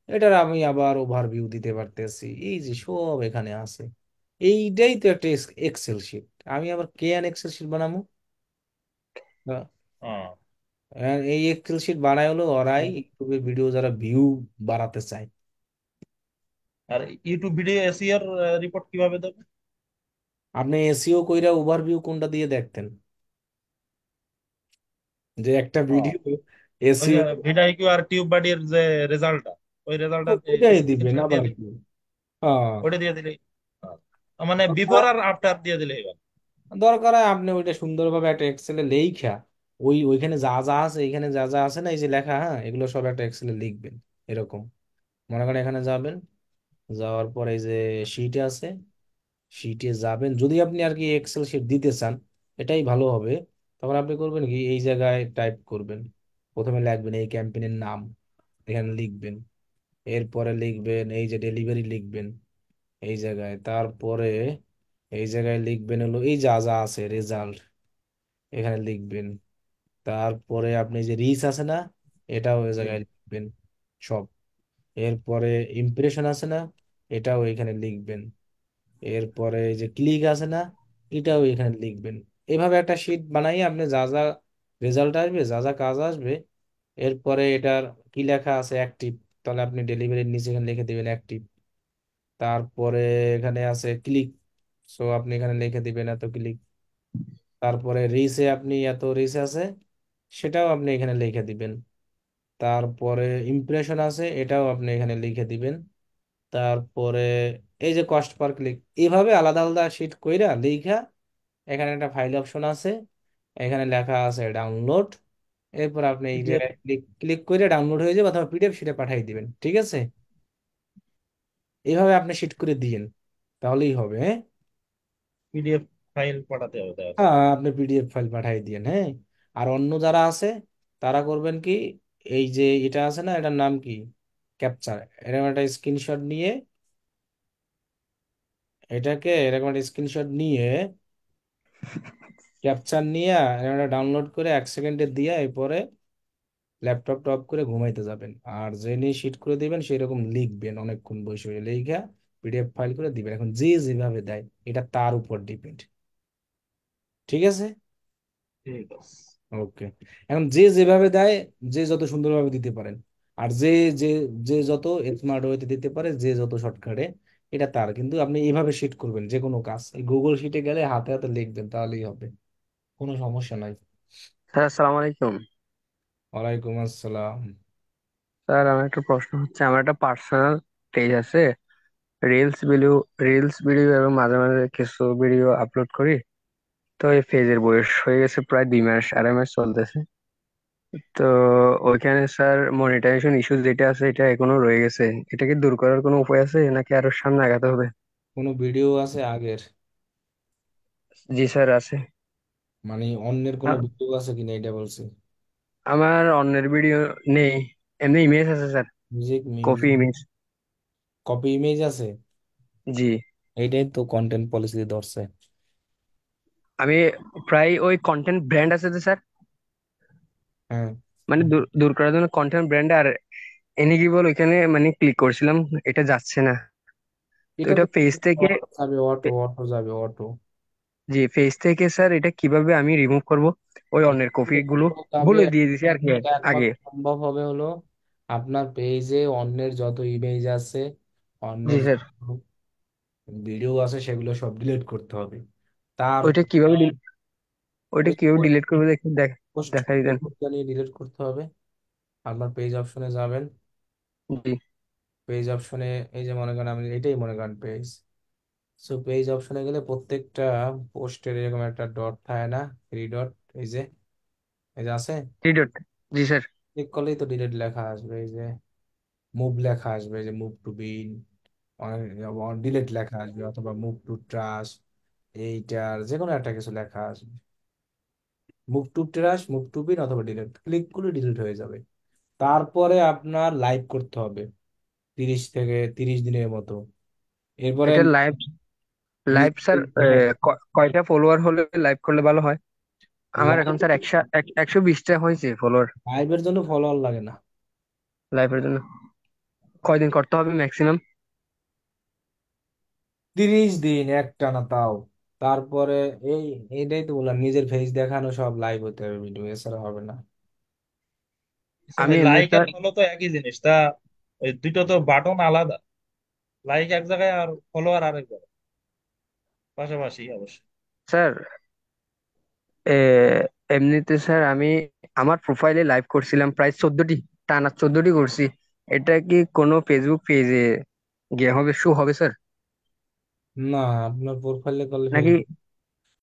এটার আমি আবার ওভারভিউ দিতে পারতেছি, এই যে সব এখানে আছে। এইটাই তো একটা এক্সেল শিট। আমি আবার কেন এক্সেল শিট বানাবো? হ্যাঁ। এই এক্সেল শিট বানায় হলো ওরাই ইউটিউবে ভিডিও যারা ভিউ বাড়াতে চায়। আর ইউটিউব ভিডিও এসইও এর রিপোর্ট কিভাবে দেবে? আপনি এসইও কইরা ওভারভিউ কোনটা দিয়ে দেখতেন, যে একটা হ্যাঁ, ভিডিও ওই যে এসইও ভিডাইকিউ আর টিউব বাডির যে রেজাল্টটা, ওই রেজাল্টটা ওইটাই দিবেন স্ক্রিনশট আবার দিয়ে দিলে, কি। হ্যাঁ, ওটা দিয়ে দিলেই, মানে বিফোর আর আফটার দিয়ে দিলে এবার। দরকার হয় আপনি ওইটা সুন্দরভাবে একটা এক্সেলে লেখা, ওইখানে যা যা আছে, এখানে যা যা আছে না এই যে লেখা, হ্যাঁ এগুলো সব একটা এক্সেলে লিখবেন এরকম। মনে করেন এখানে যাবেন, যাওয়ার পরে এই যে শিটে আছে, শিটে যাবেন যদি আপনি আর কি এক্সেল শিট দিতে চান, এটাই ভালো হবে। তখন আপনি করবেন কি, এই জায়গায় টাইপ করবেন, প্রথমে লিখবেন এই ক্যাম্পেইনের নাম, এখানে লিখবেন। এরপরে লিখবেন এই যে ডেলিভারি লিখবেন এই জায়গায়, তারপরে এই জায়গায় লিখবেন হলো এই যা যা আছে রেজাল্ট, এখানে লিখবেন। তারপরে আপনি যে রিচ আছে না, এটাও ওই জি। জায়গায় লিখবেন সব। এরপরে ইমপ্রেশন আছে না, এটাও এখানে লিখবেন। এরপরে এই যে ক্লিক আছে না, এটাও এখানে লিখবেন। এভাবে একটা শিট বানাই আপনি যা যা রেজাল্ট আসবে, যা যা কাজ আসবে, এরপরে এটার কি লেখা আছে অ্যাক্টিভ, তাহলে আপনি ডেলিভারির নিচে এখানে লিখে দিবেন অ্যাক্টিভ। তারপরে এখানে আছে ক্লিক, সো আপনি এখানে লিখে দিবেন এত ক্লিক। তারপরে রিচে আপনি এত রিচ আছে, সেটাও আপনি এখানে লিখে দিবেন। তারপরে ইমপ্রেশন আছে, এটাও আপনি এখানে লিখে দিবেন। তারপরে এই যে কস্ট পার ক্লিক, এইভাবে আলাদা আলাদা শিট কইরা লিখা, এখানে একটা ফাইল অপশন আছে, এখানে লেখা আছে ডাউনলোড। এরপর আপনি এই পিডিএফ জায়গায় ক্লিক ক্লিক করে ডাউনলোড হয়ে যাবে, অথবা পিডিএফ শিটে পাঠিয়ে দিবেন, ঠিক আছে? এইভাবে আপনি শিট করে দিয়েন, তাহলেই হবে। হ্যাঁ, পিডিএফ ফাইল পাঠাতে হবে তাহলে। হ্যাঁ আপনি পিডিএফ ফাইল পাঠিয়ে দিয়েন। হ্যাঁ, আর অন্য যারা আছে তারা করবেন কি, এই যে এটা আছে না, এটার নাম কি, ক্যাপচার, এরকম একটা স্ক্রিনশট নিয়ে, এরকম একটা স্ক্রিনশট নিয়ে, ক্যাপচার নিয়ে এরকম একটা ডাউনলোড করে 1 সেকেন্ডে দিয়ে এরপরে ল্যাপটপ টপ করে ঘুমাইতে যাবেন। আর যে নিয়ে শিট করে দিবেন সেই রকম লিখবেন, অনেকক্ষণ বসে বসে লিখা পিডিএফ ফাইল করে দিবেন। এখন যে যেভাবে দেয় এটা তার উপর ডিপেন্ড, ঠিক আছে? ঠিক আছে। ওকে, এখন যে যেভাবে দেয়, যে যত সুন্দরভাবে দিতে পারেন, আর যে যে যত স্মার্ট ওয়েতে দিতে পারে, যে যত শর্টকাটে, এটা তার। কিন্তু আপনি এইভাবে শিট করবেন যে কোনো কাজ, এই গুগল শিটে গেলে হাতে হাতে লিখবেন, তাহলেই হবে, কোনো সমস্যা নাই। স্যার আসসালামু আলাইকুম। ওয়ালাইকুম আসসালাম। স্যার আমার একটা প্রশ্ন হচ্ছে, আমার একটা পার্সোনাল পেজ আছে, রিলস ভিডিও রিলস ভিডিও এবং মাঝে মাঝে কিছু ভিডিও আপলোড করি। তো এই পেজের বয়স হয়ে গেছে প্রায় 2 মাস, 2.5 মাস চলতেছে। তো ওইখানে স্যার মনিটাইজেশন ইস্যু যেটা আছে এটা এখনো রয়ে গেছে। এটা কি দূর করার কোনো উপায় আছে নাকি আরো সামনে আগাতে হবে? কোনো ভিডিও আছে আগের, জি স্যার আছে। মানে অন্যের কোনো আ- ভিডিও আছে কিনা এটা বলছি। আমার অন্যের ভিডিও নেই, এমনি ইমেজ আছে sir, music copy music image. Copy image আছে। জি। এইটাই তো কন্টেন্ট পলিসি ধরছে। আমি প্রায় ওই কন্টেন্ট ব্র্যান্ড আছে তো স্যার, হ্যাঁ, মানে দূর দূর করার জন্য কন্টেন্ট ব্র্যান্ড আর এনিগেবল ওইখানে মানে ক্লিক করছিলাম, এটা যাচ্ছে না। তো এটা এটা তো পেজ থেকে, অটো যাবে, অটো অটো যাবে, অটো। জি পেজ থেকে স্যার এটা কিভাবে আমি রিমুভ করব? ওই অন্যের কপি গুলো তবে ভুলে দিয়ে দিছি আর কি এটা আগে। একমাত্র সম্ভব হবে হলো আপনার পেজে অন্যের যত ইমেজ আছে, জি অন্যের স্যার। ভিডিও আছে, সেগুলো সব ডিলিট করতে হবে। ওইটা তারপর কিভাবে ওইটা ওই কিভাবে ডিলিট করবে পোস্ট দেখাই দেন। জানিয়ে ডিলিট করতে হবে। আপনার পেজ অপশনে যাবেন। জি। পেজ অপশনে এই যে মনে করেন আমি এটাই মনে করেন পেজ। সো পেজ অপশনে গেলে প্রত্যেকটা পোস্টের এরকম একটা ডট থাকে না, থ্রি ডট, এই যে এই যে আছে, ডিডট। জি স্যার। ক্লিক করলেই তো ডিলিট লেখা আসবে। এই যে মুভ লেখা আসবে, এই যে মুভ টু বিন, অনেক ডিলিট লেখা আসবে, অথবা মুভ টু ট্রাশ, এইটার যে কোনো একটা কিছু লেখা আসবে। Move to trash, move to bin অথবা ডিলিট, ক্লিক করলে ডিলিট হয়ে যাবে। তারপরে আপনার লাইভ করতে হবে 30 থেকে 30 দিনের মতো। এরপরে এটা লাইভ, লাইভ স্যার কয়টা ফলোয়ার হলে লাইভ করলে ভালো হয়? আমার এখন স্যার 120টা হয়েছে ফলোয়ার। লাইভের জন্য ফলোয়ার লাগে না। লাইভের জন্য কয়দিন করতে হবে ম্যাক্সিমাম? 30 দিন একটানা তাও। তারপরে এই এইটাই তো বললাম, নিজের ফেস দেখানো, সব লাইভ হতে হবে ভিডিও, এছাড়া হবে না। আমি এমনি লাইক আর স্যার, ফলো তো একই জিনিস তা, ওই দুটো তো বাটন আলাদা। লাইক এক জায়গায় আর ফলোয়ার আরেক জায়গায়, পাশাপাশি অবশ্য। স্যার এ, এমনিতে স্যার আমি আমার প্রোফাইলে লাইভ করছিলাম প্রায় 14টি, টানা 14টি করছি। এটা কি কোনো ফেসবুক পেজে গিয়ে হবে, শো হবে স্যার? না, আপনার প্রোফাইলে করলে নাকি ফেসবুক